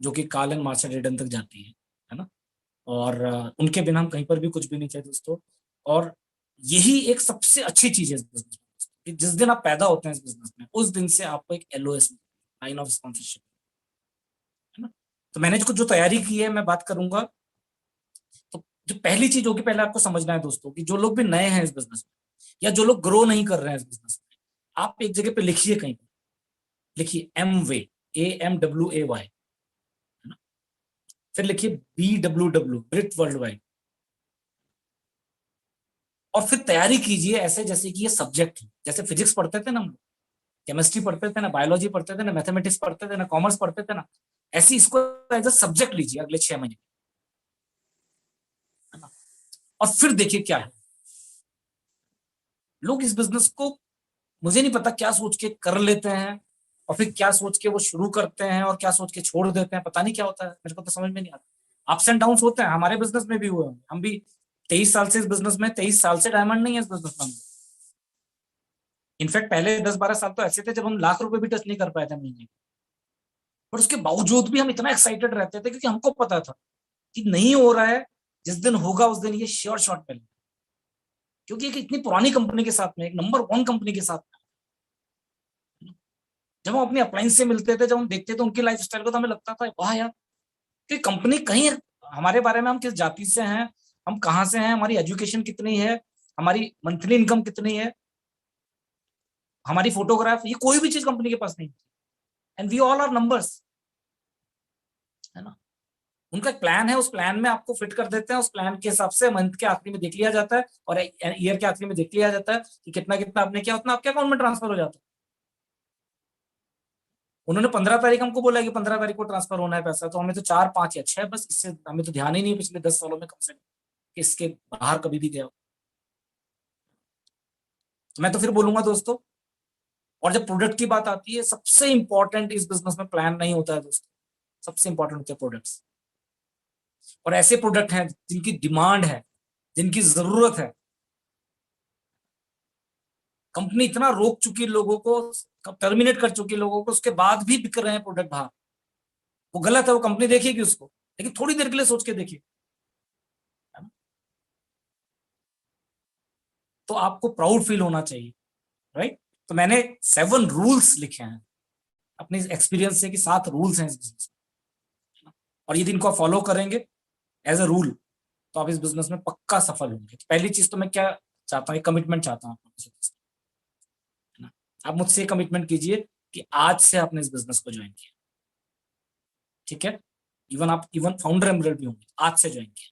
जो कि कार्ल एंड मार्शल एडन तक जाती है ना। और उनके बिना हम कहीं पर भी कुछ भी नहीं थे दोस्तों। और यही एक सबसे अच्छी चीज है इस बिजनेस में, कि जिस दिन आप पैदा होते हैं इस बिजनेस में, उस दिन से आपको एक LOS, लाइन ऑफ स्पॉन्सरशिप, है ना। तो मैंने कुछ जो तैयारी की है मैं बात करूंगा। तो जो पहली चीज होगी, पहले आपको समझना है दोस्तों, कि जो लोग भी नए हैं इस बिजनेस में, या जो लोग ग्रो नहीं कर रहे हैं इस बिजनेस में, आप एक जगह पे लिखिए, कहीं पर लिखिए MWAY, AMWAY, है ना। फिर लिखिए BWW, ब्रिट वर्ल्ड वाइड। और फिर तैयारी कीजिए ऐसे जैसे कि ये सब्जेक्ट है, जैसे फिजिक्स पढ़ते थे ना हम लोग, केमिस्ट्री पढ़ते थे ना, बायोलॉजी पढ़ते थे ना, मैथमेटिक्स पढ़ते थे ना, कॉमर्स पढ़ते थे ना, ऐसी इसको एज अ सब्जेक्ट लीजिए अगले 6 महीने, है ना। और फिर देखिए क्या है, लोग इस बिजनेस को मुझे नहीं पता क्या सोच के कर लेते हैं, और फिर क्या सोच के वो शुरू करते हैं, और क्या सोच के छोड़ देते हैं, पता नहीं क्या होता है, मेरे को तो समझ में नहीं आता। अप्स एंड डाउन होते हैं, हमारे बिजनेस में भी हुए हैं, हम भी 23 साल से इस बिजनेस में, 23 साल से डायमंड नहीं है इस बिजनेस में। इनफैक्ट पहले 10-12 साल तो ऐसे थे जब हम लाख रुपए भी टच नहीं कर पाए थे महीने, पर उसके बावजूद भी हम इतना एक्साइटेड रहते थे, क्योंकि हमको पता था कि नहीं हो रहा है, जिस दिन होगा उस दिन ये श्योर शॉट पे, क्योंकि एक इतनी पुरानी कंपनी के साथ में, एक नंबर 1 कंपनी के साथ में, जब हम अपने अप्लायंस से मिलते थे, जब हम देखते थे उनकी लाइफस्टाइल को, तो हमें लगता था वाह यार, कि कंपनी कहीं हमारे बारे में, हम किस जाति से हैं, हम कहाँ से हैं, हमारी एजुकेशन कितनी है, हमारी मंथली इनकम कितनी है, हमारी फोटोग्राफ, ये कोई भी चीज कंपनी के पास नहीं, and we all are numbers, है ना। उनका एक प्लान है, उस प्लान में आपको फिट कर देते हैं, उस प्लान के हिसाब से मंथ के आखिरी में देख लिया जाता है, और ईयर के आखिरी में देख लिया जाता है कि कितना कितना आपने किया, उतना आपके अकाउंट में ट्रांसफर हो जाता है। उन्होंने 15 तारीख हमको बोला कि 15 तारीख को ट्रांसफर होना है पैसा, तो हमें तो 4, 5 या 6, बस इससे हमें तो ध्यान ही नहीं पिछले 10 सालों में कम से कम कि इसके बाहर कभी भी गया। तो मैं तो फिर बोलूंगा दोस्तों, और जब प्रोडक्ट की बात आती है, सबसे इंपॉर्टेंट इस बिजनेस में प्लान नहीं होता है दोस्तों, सबसे इंपॉर्टेंट होते हैं प्रोडक्ट्स। और ऐसे प्रोडक्ट हैं जिनकी डिमांड है, जिनकी जरूरत है, कंपनी इतना रोक चुकी लोगों को, टर्मिनेट कर चुकी लोगों को, उसके बाद भी बिक रहे हैं प्रोडक्ट बाहर। वो गलत है, वो कंपनी देखेगी उसको, लेकिन थोड़ी देर के लिए सोच के देखिए, तो आपको प्राउड फील होना चाहिए, राइट। तो मैंने 7 रूल्स लिखे हैं अपने एक्सपीरियंस से, कि 7 रूल्स हैं इस बिजनेस में, और यदि इनको आप फॉलो करेंगे एज अ रूल, तो आप इस बिजनेस में पक्का सफल होंगे। पहली चीज तो मैं क्या चाहता हूँ, कमिटमेंट चाहता हूँ, आप मुझसे कमिटमेंट कीजिए कि आज से आपने इस बिजनेस को ज्वाइन किया, ठीक है। इवन फाउंडर एम्बेडेड भी होंगे, आज से ज्वाइन किया।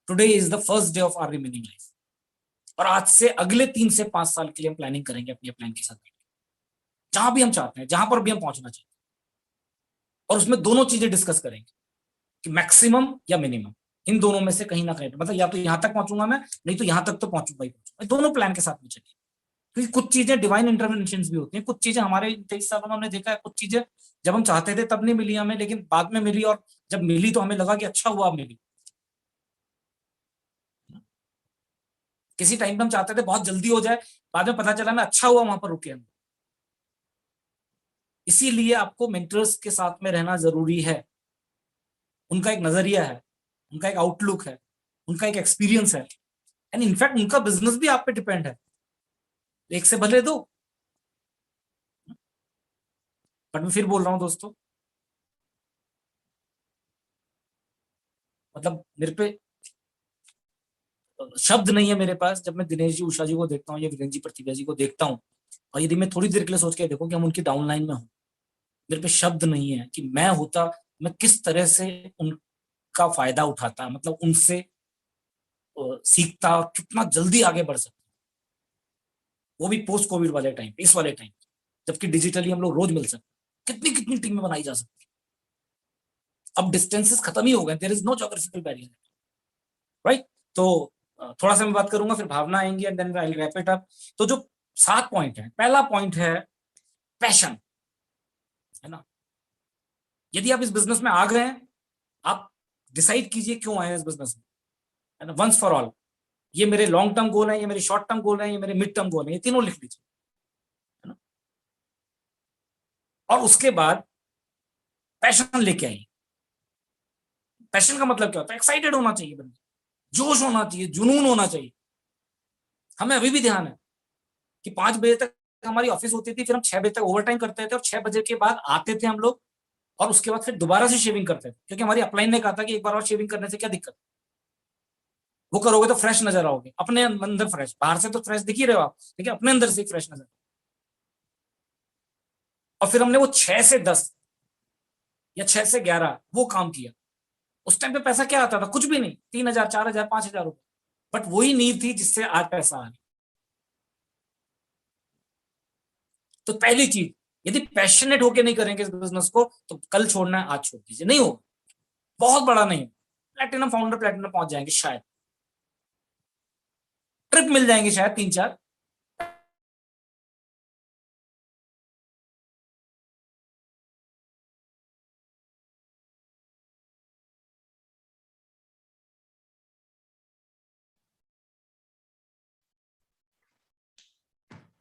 Today is the first day of our remaining life, और आज से अगले 3 से 5 साल के लिए हम प्लानिंग करेंगे अपने प्लान के साथ, जहां भी हम चाहते हैं, जहां पर भी हम पहुंचना चाहते हैं, और उसमें दोनों चीजें डिस्कस करेंगे कि मैक्सिमम या मिनिमम, इन दोनों में से कहीं ना कहीं, मतलब या तो यहां तक पहुंचूंगा मैं, नहीं तो यहां तक तो पहुंचूंगा ही पहुंचूंगा, दोनों प्लान के साथ में चलिए। क्योंकि कुछ चीजें डिवाइन इंटरवेंशन भी होती हैं, कुछ चीजें हमारे 23 सालों में हमने देखा है, कुछ चीजें जब हम चाहते थे तब नहीं मिली हमें, लेकिन बाद में मिली, और जब मिली तो हमें लगा कि अच्छा हुआ मिली। किसी टाइम पे हम चाहते थे बहुत जल्दी हो जाए, बाद में पता चला मैं अच्छा हुआ वहां पर रुके हम। इसीलिए आपको मेंटर्स के साथ में रहना जरूरी है, उनका एक नजरिया है, उनका एक आउटलुक है, उनका एक एक्सपीरियंस है, एंड इनफैक्ट उनका बिजनेस भी आप पे डिपेंड है, एक से भले दो। बट मैं फिर बोल रहा हूं दोस्तों, मतलब मेरे पे शब्द नहीं है मेरे पास, जब मैं दिनेश जी, उषा जी को देखता हूँ, या वीरेंद्र जी, प्रतिभा जी को देखता हूँ, और यदि मैं थोड़ी देर के लिए सोच के देखूं कि हम उनकी डाउनलाइन में हूं, मेरे पे शब्द नहीं है कि मैं होता, मैं किस तरह से उनका फायदा उठाता, मतलब उनसे सीखता, और कितना जल्दी आगे बढ़ सकता, वो भी पोस्ट कोविड वाले टाइम, इस वाले टाइम, जबकि डिजिटली हम लोग रोज मिल सकते, कितनी कितनी टीमें बनाई जा सकती। अब डिस्टेंसेस खत्म ही हो गए, there is no geographical barrier, right. तो थोड़ा सा मैं बात करूंगा, फिर भावना आएंगी, and then I will wrap it up. तो जो 7 पॉइंट है। पहला पॉइंट है पैशन, है ना। यदि आप इस बिजनेस में आ गए हैं, आप डिसाइड कीजिए क्यों आए हैं इस बिजनेस में, है ना, वंस फॉर ऑल। ये मेरे लॉन्ग टर्म गोल है, ये मेरे शॉर्ट टर्म गोल है, ये मेरे मिड टर्म गोल है, ये तीनों लिख लीजिए, है ना। और उसके बाद पैशन लेके आइए। पैशन का मतलब क्या होता है? एक्साइटेड होना चाहिए बंदा, जोश होना चाहिए, जुनून होना चाहिए। हमें अभी भी ध्यान है कि 5 बजे तक हमारी ऑफिस होती थी, फिर हम 6 बजे तक ओवर टाइम करते थे और 6 बजे के बाद आते थे हम लोग, और उसके बाद फिर दोबारा से शेविंग करते थे, क्योंकि हमारी अपलाइन ने कहा था कि एक बार और शेविंग करने से क्या दिक्कत, वो करोगे तो फ्रेश नजर आओगे, अपने अंदर फ्रेश, बाहर से तो फ्रेश दिख ही रहे हो आप, लेकिन अपने अंदर से फ्रेश नजर। और फिर हमने वो 6 से 10 या 6 से 11 वो काम किया। उस टाइम पे पैसा क्या आता था? कुछ भी नहीं, 3,000, 4,000, 5,000 रुपए, बट वही नींव थी जिससे आज पैसा आ रहा। तो पहली चीज, यदि पैशनेट होके नहीं करेंगे इस बिजनेस को, तो कल छोड़ना है आज छोड़ दीजिए, नहीं होगा। बहुत बड़ा नहीं, प्लेटिनम फाउंडर प्लेटिनम पहुंच जाएंगे शायद, ट्रिप मिल जाएंगे शायद 3-4।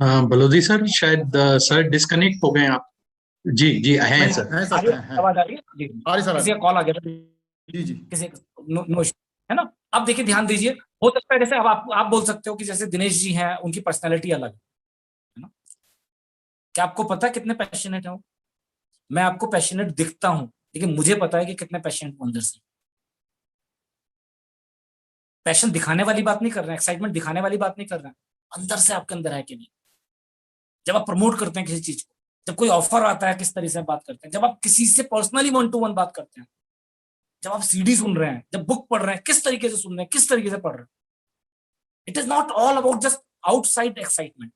बलोदी सर, शायद सर डिस्कनेक्ट हो गए आप। जी जी हैं सर। है सर, है। आवाज आ रही है जी? आ रही सर, किसी का कॉल आ गया था जी जी। किसी, नो है ना। अब देखिए, ध्यान दीजिए, हो सकता है जैसे अब आप बोल सकते हो कि जैसे दिनेश जी हैं, उनकी पर्सनैलिटी अलग है ना। क्या आपको पता है कितने पैशनेट है वो? मैं आपको पैशनेट दिखता हूं, लेकिन मुझे पता है कि कितने पैशनेट हूं अंदर से। पैशन दिखाने वाली बात नहीं कर रहे हैं, एक्साइटमेंट दिखाने वाली बात नहीं कर रहे हैं, अंदर से आपके अंदर है कि नहीं। जब आप प्रमोट करते हैं किसी चीज को, जब कोई ऑफर आता है किस तरह से बात करते हैं, जब आप किसी से पर्सनली 1-to-1 बात करते हैं, जब आप सीडी सुन रहे हैं, जब बुक पढ़ रहे हैं, किस तरीके से सुन रहे हैं, किस तरीके से पढ़ रहे हैं। It is not all about just outside excitement,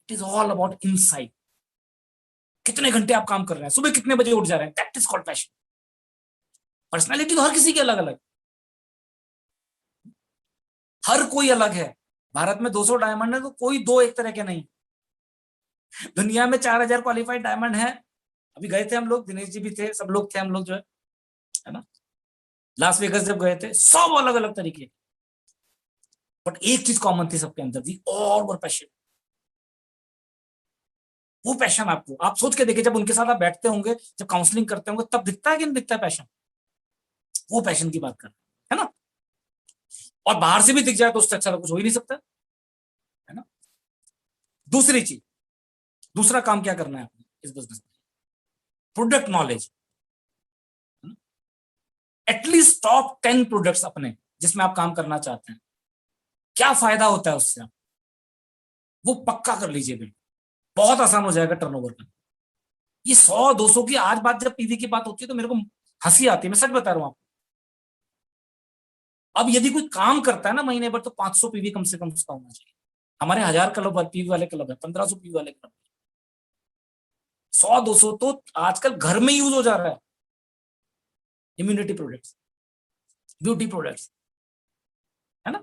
it is all about inside. कितने घंटे आप काम कर रहे हैं, सुबह कितने बजे उठ जा रहे हैं, that is called passion. Personality तो हर किसी की अलग अलग, हर कोई अलग है। भारत में 200 डायमंड है तो कोई दो एक तरह के नहीं। दुनिया में 4,000 क्वालिफाइड डायमंड है। अभी गए थे हम लोग, दिनेश जी भी थे, सब लोग थे हम लोग, जो है ना, लास वेगस जब गए थे, सब अलग अलग तरीके, बट एक चीज कॉमन थी सबके अंदर, वी ऑल वर पैशन। वो पैशन आपको, आप सोच के देखिए, जब उनके साथ आप बैठते होंगे, जब काउंसलिंग करते होंगे, तब दिखता है कि नहीं दिखता है पैशन। वो पैशन की बात कर रहे हैं, है ना। और बाहर से भी दिख जाए तो उससे अच्छा तो कुछ हो ही नहीं सकता, है ना। दूसरी चीज, दूसरा काम क्या करना है आपने इस बिजनेस में? Product knowledge. At least top 10 products अपने जिसमें आप काम करना चाहते हैं, क्या फायदा होता है उससे, आप वो पक्का कर लीजिए। बिल्कुल बहुत आसान हो जाएगा टर्नओवर करना। ये 100-200 की आज बात, जब पीवी की बात होती है तो मेरे को हंसी आती है, मैं सच बता रहा हूं आपको। अब यदि कोई काम करता है ना महीने भर, तो 500 पीवी कम से कम उसका होना चाहिए। हमारे 1000 क्लब पीवी वाले क्लब है, 1500 पीवी वाले क्लब, 100-200 तो आजकल घर में यूज हो जा रहा है। इम्यूनिटी प्रोडक्ट्स, ब्यूटी प्रोडक्ट्स, है ना,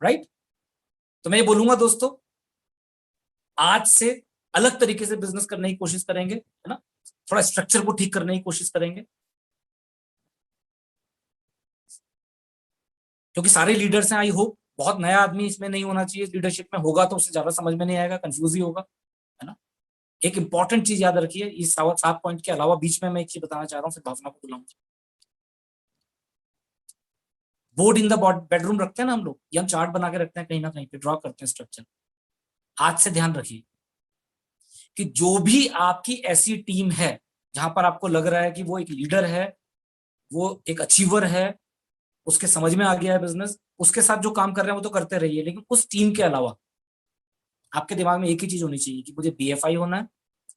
राइट। तो मैं ये बोलूंगा दोस्तों, आज से अलग तरीके से बिजनेस करने की कोशिश करेंगे, है ना, थोड़ा स्ट्रक्चर को ठीक करने की कोशिश करेंगे, क्योंकि सारे लीडर्स हैं। आई होप बहुत नया आदमी इसमें नहीं होना चाहिए, लीडरशिप में होगा तो उसे ज्यादा समझ में नहीं आएगा, कंफ्यूज ही होगा, है ना। एक इंपॉर्टेंट चीज याद रखिए, इस 7 पॉइंट के अलावा बीच में मैं एक चीज बताना चाह रहा हूँ, फिर भावना को बुलाऊंगा। बोर्ड इन द बेडरूम रखते हैं ना हम लोग, ये हम चार्ट बना के रखते हैं, कहीं ना कहीं पे ड्रॉ करते हैं स्ट्रक्चर। आज से ध्यान रखिए कि जो भी आपकी ऐसी टीम है जहां पर आपको लग रहा है कि वो एक लीडर है, वो एक अचीवर है, उसके समझ में आ गया है बिजनेस, उसके साथ जो काम कर रहे हैं वो तो करते रहिए, लेकिन उस टीम के अलावा आपके दिमाग में एक ही चीज होनी चाहिए कि मुझे BFI होना है,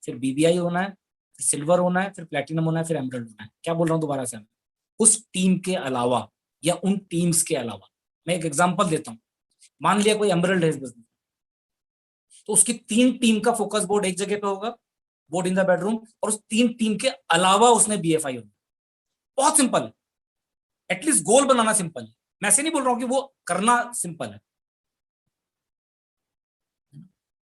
फिर BBI होना है, फिर सिल्वर होना है, फिर प्लेटिनम होना है, फिर एमरल्ड होना है। क्या बोल रहा हूँ दोबारा से? उस टीम के अलावा या उन टीम्स के अलावा, मैं एक एग्जांपल देता हूं। मान लिया कोई एमरल्ड है इस बिजनेस, तो उसकी 3 टीम का फोकस बोर्ड एक जगह पे होगा, बोर्ड इन द बेडरूम, और उस 3 टीम के अलावा उसने BFI होना। बहुत सिंपल है, एटलीस्ट गोल बनाना सिंपल है। मैं ऐसे नहीं बोल रहा हूं कि वो करना सिंपल है,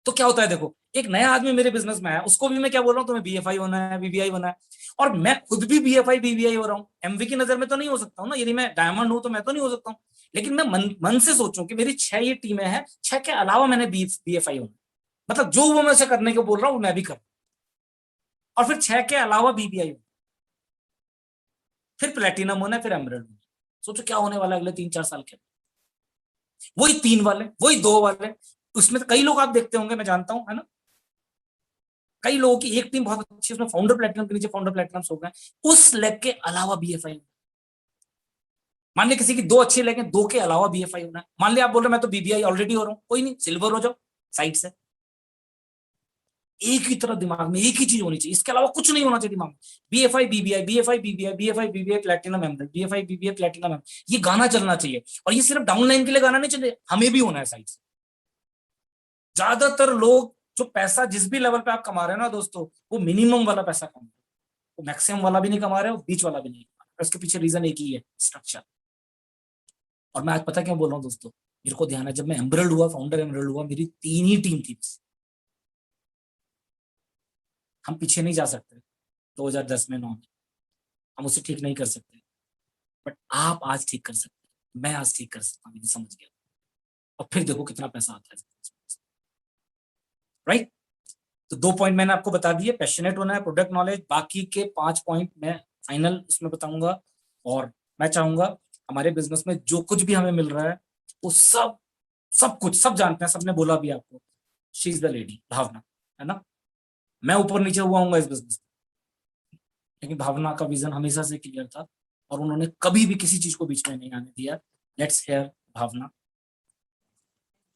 तो क्या होता है, देखो एक नया आदमी मेरे बिजनेस में आया, उसको भी मैं क्या बोल रहा हूँ, तुम्हें BFI होना है, BBI होना है, और मैं खुद भी BFI BBI हो रहा हूँ। MV की नजर में तो नहीं हो सकता हूँ ना, यदि मैं डायमंड हूं तो मैं तो नहीं हो सकता हूँ, लेकिन मैं मन से सोचूं कि मेरी 6 ये टीमें हैं, 6 के अलावा मैंने BFI होना, मतलब जो वो मैं से करने को बोल रहा हूँ मैं भी कर, और फिर 6 के अलावा BBI होना, फिर प्लेटिनम होना है, फिर एमरल्ड होना। सोचो क्या होने वाला है अगले 3-4 साल के, वही 3 वाले, वही 2 वाले। उसमें कई लोग आप देखते होंगे, मैं जानता हूं, है ना, कई लोगों की एक टीम बहुत अच्छी है, उसमें फाउंडर प्लेटिनम के नीचे फाउंडर प्लेटिनम हो गए, उस लेग के अलावा BFI। मान लिया किसी की 2 अच्छी लेग है, 2 के अलावा BFI होना है। मान लिया आप बोल रहे मैं तो BBI ऑलरेडी हो रहा हूँ, कोई नहीं, सिल्वर हो जाओ साइड से। एक ही तरह दिमाग में एक ही चीज होनी चाहिए, इसके अलावा कुछ नहीं होना चाहिए दिमाग में। BFI BBI BFI BBI BFI BBI platinum emerald, BFI BBI platinum emerald, ये गाना चलना चाहिए। और ये सिर्फ डाउनलाइन के लिए गाना नहीं चाहिए, हमें भी होना है साइड से। ज्यादातर लोग जो पैसा जिस भी लेवल पे आप कमा रहे हो ना दोस्तों, वो मिनिमम वाला पैसा कमा रहे हो, वो मैक्सिमम वाला भी नहीं कमा रहे हो, बीच वाला भी नहीं कमा रहे। उसके पीछे रीजन एक ही है, स्ट्रक्चर। और मैं आज पता क्या बोल रहा हूँ दोस्तों, मेरे को ध्यान है जब मैं एमरल्ड हुआ, फाउंडर एमरल्ड हुआ, मेरी 3 ही टीम थी बस। हम पीछे नहीं जा सकते 2010 में 9 में, हम उसे ठीक नहीं कर सकते, बट आप आज ठीक कर सकते हैं, मैं आज ठीक कर सकता हूँ, समझ गया। और फिर देखो कितना पैसा आता है, राइट। तो 2 पॉइंट मैंने आपको बता दिए, पैशनेट होना है, प्रोडक्ट नॉलेज, बाकी के 5 पॉइंट मैं फाइनल इसमें बताऊंगा। और मैं चाहूंगा हमारे बिजनेस में जो कुछ भी हमें मिल रहा है वो सब कुछ सब जानते हैं, सबने बोला भी आपको, शी इज द लेडी भावना, है ना। मैं ऊपर नीचे हुआ हूँ इस बिजनेस में, लेकिन भावना का विजन हमेशा से क्लियर था और उन्होंने कभी भी किसी चीज को बीच में नहीं आने दिया। Let's hear Bhavana.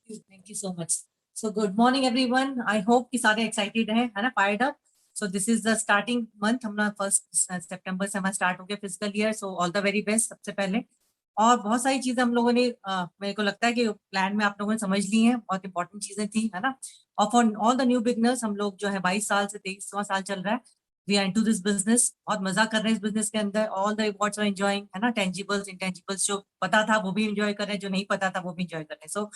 Thank you so much. So good morning everyone. I hope कि सारे excited हैं, है ना, fired up. So this is the starting month. हम लोग 1 सितंबर से हमारा स्टार्ट हो गया physical year. So all the very best सबसे पहले. और बहुत सारी चीजें हम लोगों ने मेरे को लगता है कि प्लान में आप लोगों ने समझ ली हैं, बहुत इंपॉर्टेंट चीजें थी, है ना। और for all the new beginners, हम लोग जो है 22 साल से 23वां साल चल रहा है, we are into this business, बहुत मजा कर रहे हैं इस बिजनेस के अंदर, all the rewards are enjoying, है ना, टेंजिबल्स इंटेंजिबल्स, जो पता था वो भी एंजॉय कर रहे हैं, जो नहीं पता था वो भी एंजॉय कर रहे हैं। सो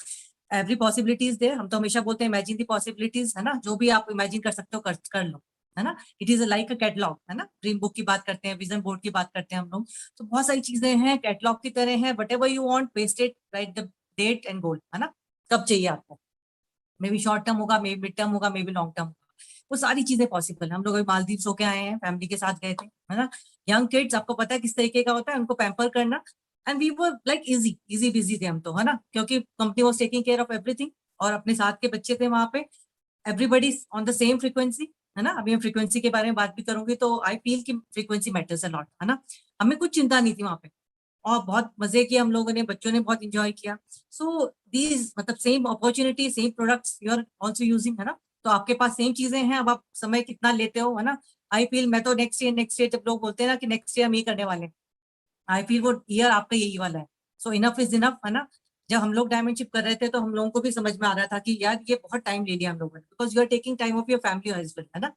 एवरी पॉसिबिलिटीज देयर, हम तो हमेशा बोलते हैं इमेजिन दी पॉसिबिलिटीज, है ना, जो भी आप इमेजिन कर सकते हो कर लो, है ना। It is like a catalogue, है ना, ड्रीम बुक की बात करते हैं, विजन बोर्ड की बात करते हैं हम लोग, तो बहुत सारी चीजें हैं कैटलॉग की तरह है, whatever you want, paste it, write the date and goal, है ना, कब चाहिए आपको, मे बी शॉर्ट टर्म होगा, मे बी मिड टर्म होगा, मे बी लॉन्ग टर्म होगा, वो सारी चीजें पॉसिबल है। हम लोग मालदीव्स होके आए हैं, फैमिली के साथ गए थे, है ना। यंग किड्स, आपको पता है किस तरीके का होता है, उनको पैम्पर करना, and we were like easy busy थे हम तो, है ना, क्योंकि company was taking care of everything, और अपने साथ के बच्चे थे वहां पे, everybody on the same frequency, है ना। अभी मैं फ्रीक्वेंसी के बारे में बात भी करूंगी, तो आई फील कि फ्रीक्वेंसी मैटर्स अ लॉट, है ना। हमें कुछ चिंता नहीं थी वहां पे, और बहुत मजे किए हम लोगों ने, बच्चों ने बहुत इंजॉय किया। सो दीज मतलब same opportunity, same products you are also using, है ना, तो आपके पास सेम चीजें हैं, अब आप समय कितना लेते हो, है ना। आई फील मैं तो नेक्स्ट ईयर जब लोग बोलते हैं ना कि नेक्स्ट ईयर हम ये करने वाले हैं, आई फील वो ईयर आपका यही वाला है। सो इनफ इज इनफ, है ना। जब हम लोग डायमंडशिप कर रहे थे तो हम लोगों को भी समझ में आ रहा था कि यार ये बहुत टाइम ले लिया हम लोगों ने, because you are taking time of your family और हस्बैंड, है ना।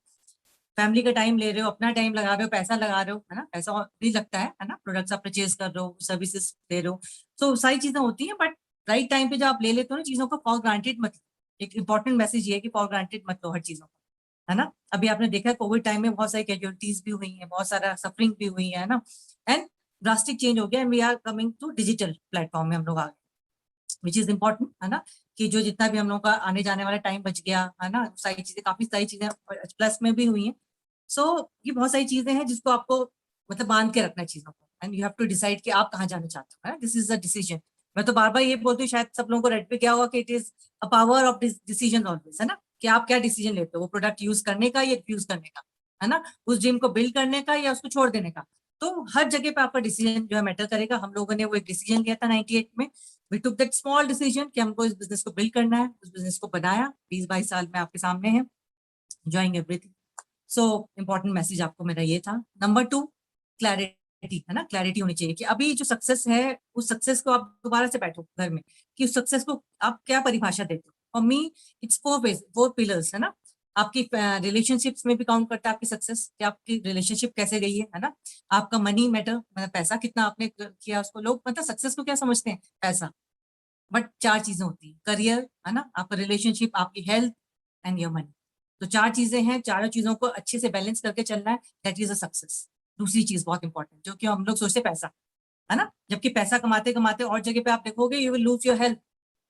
फैमिली का टाइम ले रहे हो, अपना टाइम लगा रहे हो, पैसा लगा रहे हो, है ना, पैसा भी लगता है ना, प्रोडक्ट्स आप परचेज कर रहे हो, सर्विसेज दे रहे हो, तो सारी चीजें होती हैं, बट राइट टाइम पे जब आप ले लेते हो ना चीजों को, फॉर ग्रांटेड मत। एक इंपॉर्टेंट मैसेज ये है कि फॉर ग्रांटेड मत लो हर चीजों को, है ना। अभी आपने देखा कोविड टाइम में बहुत सारी कैजुअलिटीज भी हुई है, बहुत सारा सफरिंग भी हुई है ना, एंड ड्रास्टिक चेंज हो गया, and we are coming to digital platform में हम लोग आ गए, विच इज इम्पोर्टेंट, है ना, कि जो जितना भी हम लोग का आने जाने वाला टाइम बच गया, है ना, सारी चीजें, काफी सारी चीजें प्लस में भी हुई हैं। सो ये बहुत सारी चीजें हैं जिसको आपको मतलब बांध के रखना है चीजों को, and you have to decide कि आप कहाँ जाना चाहते हो, दिस इज अ डिसीजन। मैं तो बार बार ये बोलती हूँ, शायद सब लोगों को रेड पे क्या होगा कि it is a power of decision always, है ना, कि आप क्या डिसीजन लेते हो, वो प्रोडक्ट यूज करने का या यूज करने का, है ना, उस ड्रीम को बिल्ड करने का या उसको छोड़ देने का। तो हर जगह पे आपका डिसीजन जो है मैटर करेगा। हम लोगों ने वो एक डिसीजन लिया था 98 में, we took that small decision कि हमको इस बिजनेस को बिल्ड करना है, उस बिजनेस को बनाया, 20-22 साल में आपके सामने है, enjoying everything. So important message आपको मेरा ये था। नंबर 2, क्लैरिटी, है ना, क्लैरिटी होनी चाहिए कि अभी जो सक्सेस है, उस सक्सेस को आप दोबारा से बैठो घर में कि उस सक्सेस को आप क्या परिभाषा देते हो। फॉर मी इट्स 4 पिलर्स, है ना। आपकी रिलेशनशिप्स में भी काउंट करता है आपकी सक्सेस, कि आपकी रिलेशनशिप कैसे गई है ना। आपका मनी मैटर, मतलब पैसा कितना आपने किया उसको, लोग मतलब सक्सेस को क्या समझते हैं, पैसा, बट 4 चीजें होती है, करियर, है ना, आपका रिलेशनशिप, आपकी हेल्थ, एंड योर मनी। तो 4 चीजें हैं, चारों चीजों को अच्छे से बैलेंस करके चलना है, दैट इज अ सक्सेस। दूसरी चीज बहुत इंपॉर्टेंट, जो कि हम लोग सोचते पैसा, है ना, जबकि पैसा कमाते कमाते और जगह पे आप देखोगे you will lose your health,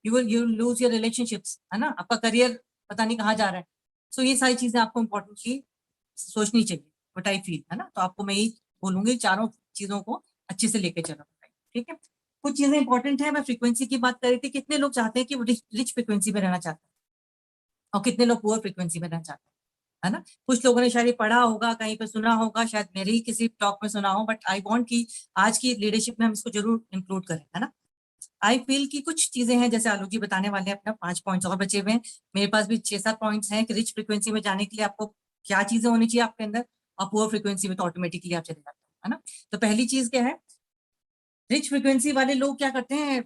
you lose your relationships, है ना, आपका करियर पता नहीं कहाँ जा रहा है। सो ये सारी चीजें आपको इम्पोर्टेंटली सोचनी चाहिए, व्हाट आई फील, है ना। तो आपको मैं यही बोलूंगी, चारों चीजों को अच्छे से लेके चलो, ठीक है। कुछ चीजें इंपॉर्टेंट है, मैं फ्रीक्वेंसी की बात कर रही थी, कितने लोग चाहते हैं कि वो रिच फ्रीक्वेंसी में रहना चाहते हैं और कितने लोग पुअर फ्रीक्वेंसी में रहना चाहते हैं, है ना। कुछ लोगों ने शायद ये पढ़ा होगा, कहीं पे सुना होगा, शायद मेरे ही किसी टॉक में सुना हो, बट आई वांट कि आज की लीडरशिप में हम इसको जरूर इंक्लूड करें, है ना। आई फील कि कुछ चीजें हैं, जैसे आलोक जी बताने वाले हैं, अपना 5 पॉइंट्स और बचे हुए हैं, मेरे पास भी 6-7 पॉइंट्स हैं कि रिच फ्रीक्वेंसी में जाने के लिए आपको क्या चीजें होनी चाहिए आपके अंदर, और पुअर फ्रीक्वेंसी में तो ऑटोमेटिकली आप चले जाते हैं, है ना। तो पहली चीज क्या है, रिच फ्रीक्वेंसी वाले लोग क्या करते हैं,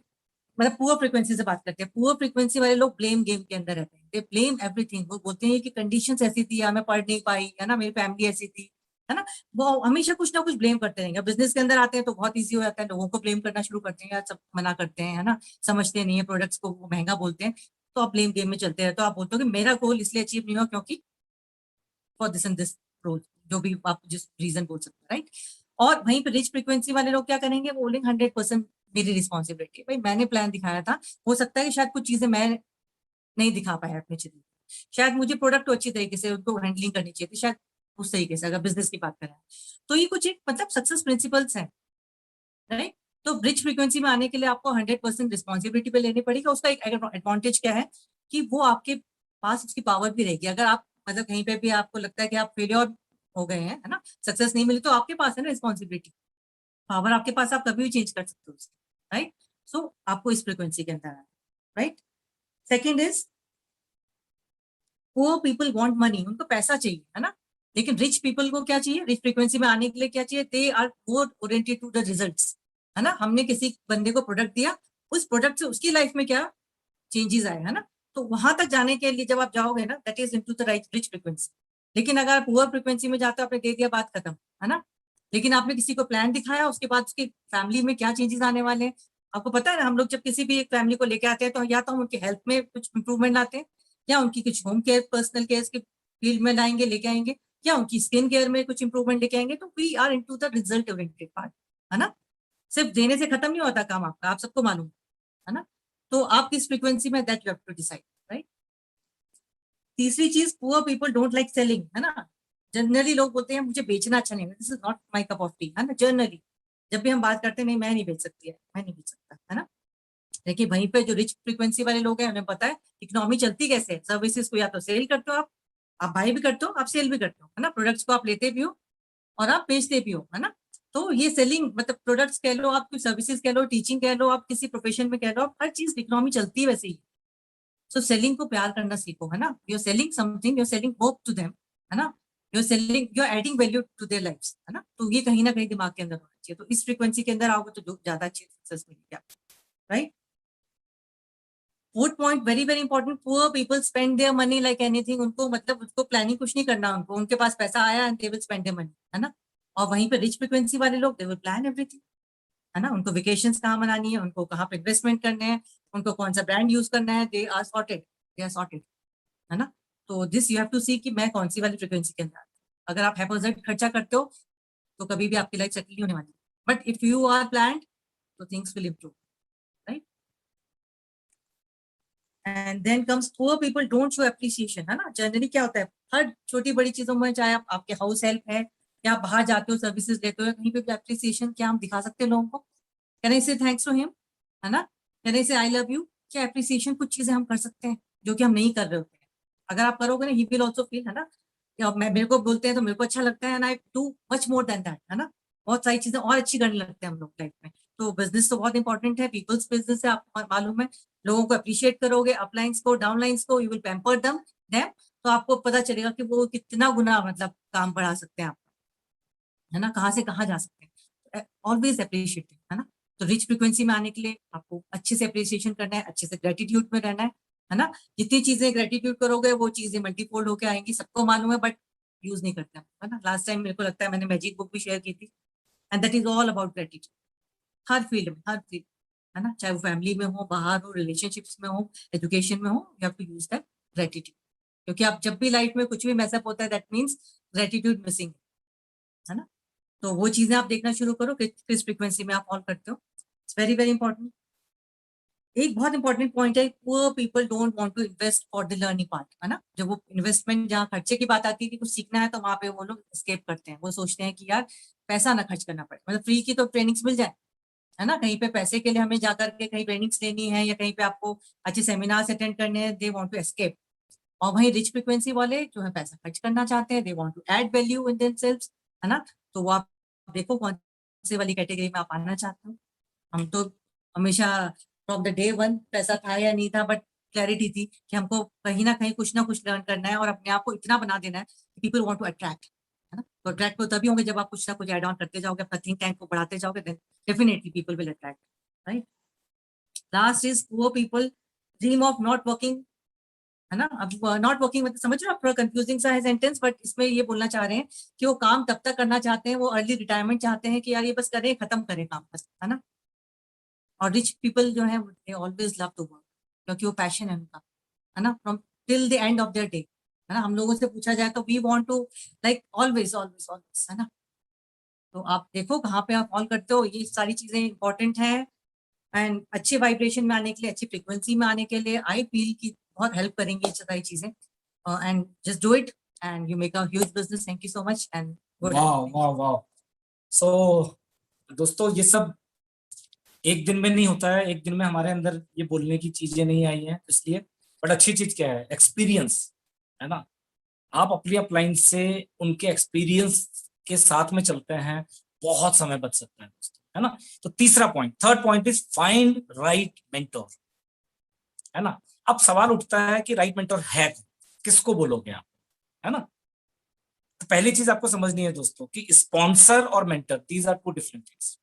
मतलब पुअर फ्रीक्वेंसी से बात करते हैं, पुअर फ्रीक्वेंसी वाले लोग ब्लेम गेम के अंदर रहते हैं, दे ब्लेम एवरीथिंग। वो बोलते हैं कि कंडीशंस ऐसी थी, मैं पढ़ नहीं पाई, है ना, मेरी फैमिली ऐसी थी, है ना। वो हमेशा कुछ ना कुछ ब्लेम करते रहेंगे। बिजनेस के अंदर आते हैं तो बहुत ईजी हो जाता है, लोगों को ब्लेम करना शुरू करते हैं, या सब मना करते हैं, है ना, समझते नहीं है प्रोडक्ट्स को, वो महंगा बोलते हैं, तो आप ब्लेम गेम में चलते हैं। तो आप बोलते हो कि मेरा गोल इसलिए अचीव नहीं हुआ क्योंकि for this and this role, जो भी आप जिस रीजन बोल सकते हैं, राइट। और वहीं पे रिच फ्रीक्वेंसी वाले लोग क्या करेंगे, वो बोलेंगे 100% मेरी रिस्पॉन्सिबिलिटी, भाई मैंने प्लान दिखाया था, हो सकता है कि शायद कुछ चीजें मैं नहीं दिखा पाया अपने चीजें, शायद मुझे प्रोडक्ट को अच्छी तरीके से उनको हैंडलिंग करनी चाहिए थी, शायद उस तरीके से, अगर बिजनेस की बात करें तो ये कुछ एक मतलब सक्सेस प्रिंसिपल्स हैं, राइट। तो रिच फ्रीक्वेंसी में आने के लिए आपको 100% रिस्पॉन्सिबिलिटी पे लेनी पड़ेगी। उसका एक एडवांटेज क्या है कि वो आपके पास उसकी पावर भी रहेगी, अगर आप मतलब कहीं पे भी आपको लगता है कि आप फेलियर हो गए हैं, है ना, सक्सेस नहीं मिली, तो आपके पास है ना रिस्पॉन्सिबिलिटी, पावर आपके पास, आप कभी भी चेंज कर सकते हो, राइट। सो आपको इस फ्रीक्वेंसी के अंदर आना, right. Second is poor people want money, उनको पैसा चाहिए, है ना, लेकिन रिच पीपल को क्या चाहिए, रिच फ्रीक्वेंसी में आने के लिए क्या चाहिए, they are more oriented to the results, है ना। हमने किसी बंदे को प्रोडक्ट दिया, उस प्रोडक्ट से उसकी लाइफ में क्या चेंजेस आए, है ना, तो वहां तक जाने के लिए जब आप जाओगे ना, that is into the right rich frequency. लेकिन अगर आप पुअर फ्रीक्वेंसी में जाते हो, आपने दे दिया, बात खत्म, है ना। लेकिन आपने किसी को प्लान दिखाया, उसके बाद उसकी फैमिली में क्या चेंजेस आने वाले हैं आपको पता है ना। हम लोग जब किसी भी एक फैमिली को लेके आते हैं, तो या तो हम उनकी हेल्थ में कुछ इंप्रूवमेंट लाते हैं, या उनकी कुछ होम केयर पर्सनल केयर के फील्ड में लाएंगे, लेके आएंगे, या उनकी स्किन केयर में कुछ इंप्रूवमेंट लेके आएंगे। तो we are into the result oriented part, है ना। सिर्फ देने से खत्म नहीं होता काम आपका, आप सबको मालूम है ना। तो आप किस फ्रीक्वेंसी में, that you have to decide, right. तीसरी चीज, poor people don't like selling, है ना। जनरली लोग बोलते हैं मुझे बेचना अच्छा नहीं है, this is not my cup of T, है ना। जनरली जब भी हम बात करते हैं, नहीं मैं नहीं बेच सकती है, मैं नहीं बेच सकता, है ना। लेकिन वहीं पे जो रिच फ्रीक्वेंसी वाले लोग हैं, उन्हें पता है इकोनॉमी चलती कैसे है। सर्विसेज को या तो सेल करते हो आप बाई भी करते हो, आप सेल भी करते हो, है ना। प्रोडक्ट्स को आप लेते भी हो और आप बेचते भी हो, है ना। तो ये सेलिंग मतलब प्रोडक्ट्स कह लो, आप सर्विसेज कह लो, टीचिंग कह लो, आप किसी प्रोफेशन में कह लो, आप हर चीज इकोनॉमी चलती है वैसे ही। सो सेलिंग को प्यार करना सीखो, है ना। You are selling something, you are selling hope to them, है ना। You are selling, you are adding value to their lifes, है ना। तो ये कहीं ना कहीं दिमाग के अंदर होना चाहिए। तो इस फ्रीक्वेंसी के अंदर आओगे तो ज्यादा अच्छी सक्सेस मिलेगी आपको, right. Fourth point very very important, poor people spend their money like anything. उनको मतलब उसको प्लानिंग कुछ नहीं करना, उनको उनके पास पैसा आया and they will spend their money, है ना। और वहीं पे रिच फ्रीक्वेंसी वाले लोग, दे विल प्लान एवरीथिंग, है ना। उनको वेकेशंस कहाँ मनानी है, उनको कहाँ पे इन्वेस्टमेंट करने हैं, उनको कौन सा ब्रांड यूज करना है, they are sorted, they are sorted, है ना। तो this you have to see कि मैं कौन सी वाली फ्रीक्वेंसी के अंदर। अगर आप हैपोजेट खर्चा करते हो तो कभी भी आपकी लाइफ सेटल नहीं होने वाली, but if you are planned तो things will improve, right. And then comes poor people don't show appreciation, है ना। जनरली क्या होता है, हर छोटी बड़ी चीजों में, चाहे आप आपके हाउस हेल्प है या आप बाहर जाते हो सर्विसेज लेते हो, कहीं पे भी एप्रिसिएशन क्या हम दिखा सकते हैं लोगों को, कैन आई से थैंक्स टू हिम, है ना, कैन आई से आई लव यू। क्या एप्रिसिएशन कुछ चीजें हम कर सकते हैं जो कि हम नहीं कर रहे होते हैं। अगर आप करोगे ना, ही विल ऑल्सो फील, है ना। कि मैं मेरे को बोलते हैं तो मेरे को अच्छा लगता है, and I do much more than that, है ना। बहुत सारी चीजें और अच्छी करने लगते हैं हम लोग लाइफ में। तो बिजनेस तो बहुत इंपॉर्टेंट है, पीपल्स बिजनेस है, आपको मालूम है। लोगों को अप्रिशिएट करोगे, अपलाइंस को डाउनलाइंस को, यू विल पैम्पर देम, तो आपको पता चलेगा कि वो कितना गुना मतलब काम बढ़ा सकते हैं आप, है ना, कहाँ से कहाँ जा सकते हैं। ऑलवेज अप्रिशिएट, है ना। तो रिच फ्रीक्वेंसी में आने के लिए आपको अच्छे से अप्रिसिएशन करना है, अच्छे से ग्रेटिट्यूड में रहना है ना। जितनी चीजें ग्रेटिट्यूड करोगे वो चीजें मल्टीफोल्ड होकर आएंगी, सबको मालूम है, बट यूज नहीं करते, है ना। लास्ट टाइम मेरे को लगता है मैंने मैजिक बुक भी शेयर की थी, and that is all about gratitude. Her field में, हर फील्ड, है ना, चाहे वो फैमिली में हो, बाहर हो, रिलेशनशिप्स में हो, एजुकेशन में हो, you have to use that gratitude. क्योंकि आप जब भी लाइफ में कुछ भी मैसअप होता है दैट मीन्स ग्रेटिट्यूड मिसिंग, है ना। तो वो चीजें आप देखना शुरू करो कि किस फ्रीक्वेंसी में आप ऑल करते हो। It's very very important. एक बहुत इंपॉर्टेंट पॉइंट है, poor people don't want to invest for the learning part, है ना। जब वो इन्वेस्टमेंट जहाँ खर्चे की बात आती है कि कुछ सीखना है तो वहां पे वो लोग एस्केप करते हैं। वो सोचते हैं कि यार पैसा ना खर्च करना पड़े, मतलब फ्री की तो ट्रेनिंग्स मिल जाए, है ना। कहीं पे पैसे के लिए हमें जाकर के कहीं ट्रेनिंग्स लेनी है या कहीं पे आपको अच्छे सेमिनार्स अटेंड करने हैं, दे वांट टू एस्केप। और वहीं रिच फ्रीक्वेंसी वाले जो है पैसा खर्च करना चाहते हैं, they want to add value in themselves, है ना। तो वो आप देखो कौन से वाली कैटेगरी में आप आना चाहते हो। हम तो हमेशा फ्रॉम द डे वन, पैसा था या नहीं था, बट क्लैरिटी थी कि हमको कहीं ना कुछ लर्न करना है और अपने आप को इतना बना देना है कि पीपल वांट टू अट्रैक्ट, है ना। तो अट्रैक्ट तो तभी होंगे जब आप कुछ ना कुछ एड ऑन करते जाओगे, अपना थिंक टैंक को बढ़ाते जाओगे, then definitely people will attract, right. Last is poor people dream of not working, है ना। अब नॉट वर्किंग मतलब समझ रहे हो आप, थोड़ा कंफ्यूजिंग सा है सेंटेंस, बट इसमें ये बोलना चाह रहे हैं कि वो काम तब तक करना चाहते हैं, वो अर्ली रिटायरमेंट चाहते हैं कि यार ये बस करें, खत्म करें काम बस, है ना। और रिच पीपल जो है they always love to work, क्योंकि वो पैशन है उनका, है ना, from till the end of their day, है ना। हम लोगों से पूछा जाए तो we want to like always always always, है ना। तो आप देखो कहाँ पे आप ऑल करते हो, ये सारी चीजें इंपॉर्टेंट है। एंड अच्छे वाइब्रेशन में आने के लिए, अच्छी फ्रीक्वेंसी में आने के लिए आई फील की बहुत हेल्प करेंगी ये सारी चीजें। And just do it and you make a huge business. Thank you so much and वाह वाह वाह। सो दोस्तों, ये सब एक दिन में नहीं होता है, एक दिन में हमारे अंदर ये बोलने की चीजें नहीं आई हैं इसलिए। बट अच्छी चीज क्या है, एक्सपीरियंस, है ना। आप अपनी अपलाइन से उनके एक्सपीरियंस के साथ में चलते हैं, बहुत समय बच सकता है दोस्तों, है ना। तो तीसरा point, third point is find right mentor, है ना। अब सवाल उठता है कि राइट मेंटोर है कौन? किसको बोलोगे आप, है ना। तो पहली चीज आपको समझनी है दोस्तों कि स्पॉन्सर और mentor, these are two different things.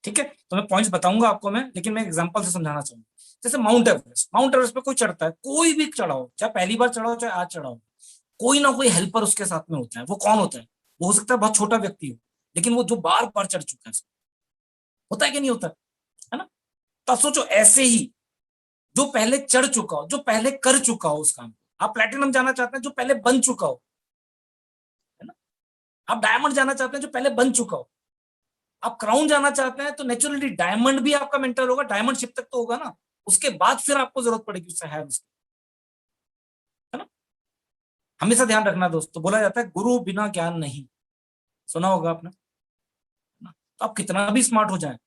ठीक है, तो मैं पॉइंट्स बताऊंगा आपको मैं, लेकिन मैं एग्जांपल से समझाना चाहूंगा। जैसे माउंट एवरेस्ट पे कोई चढ़ता है, कोई भी चढ़ा हो, चाहे पहली बार चढ़ा हो चाहे आज चढ़ा हो, कोई ना कोई हेल्पर उसके साथ में होता है। वो कौन होता है? वो हो सकता है बहुत छोटा व्यक्ति हो, लेकिन वो जो बार बार चढ़ चुका है, होता है कि नहीं होता है ना। तो सोचो ऐसे ही जो पहले चढ़ चुका हो, जो पहले कर चुका हो उस काम को। आप प्लेटिनम जाना चाहते हैं, जो पहले बन चुका हो, है ना। आप डायमंड जाना चाहते हैं, जो पहले बन चुका हो। आप क्राउन जाना चाहते हैं तो नेचुरली डायमंड भी आपका मेंटर होगा, डायमंड शिप तक तो होगा ना, उसके बाद फिर आपको जरूरत पड़ेगी उससे है ना। हमेशा ध्यान रखना दोस्तों, बोला जाता है गुरु बिना ज्ञान नहीं, सुना होगा आपने। तो आप कितना भी स्मार्ट हो जाए,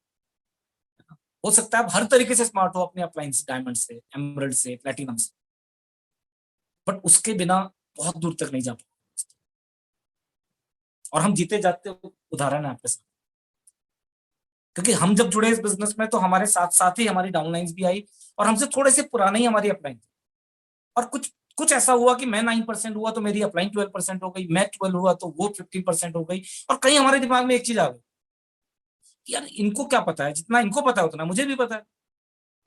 हो सकता है आप हर तरीके से स्मार्ट हो अपने अपलाइन से, डायमंड से, एमरल्ड से, प्लेटिनम से, बट उसके बिना बहुत दूर तक नहीं जा पाओगे। और हम जीते जाते उदाहरण है आपके साथ, क्योंकि हम जब जुड़े इस बिजनेस में तो हमारे साथ साथ ही हमारी डाउनलाइंस भी आई, और हमसे थोड़े से पुराने ही हमारी अपलाइन, और कुछ कुछ ऐसा हुआ कि मैं 9% हुआ तो मेरी अपलाइन 12% हो गई, मैं 12 हुआ तो वो 15% हो गई। और कहीं हमारे दिमाग में एक चीज आ गई, यार इनको क्या पता है, जितना इनको पता है उतना मुझे भी पता है।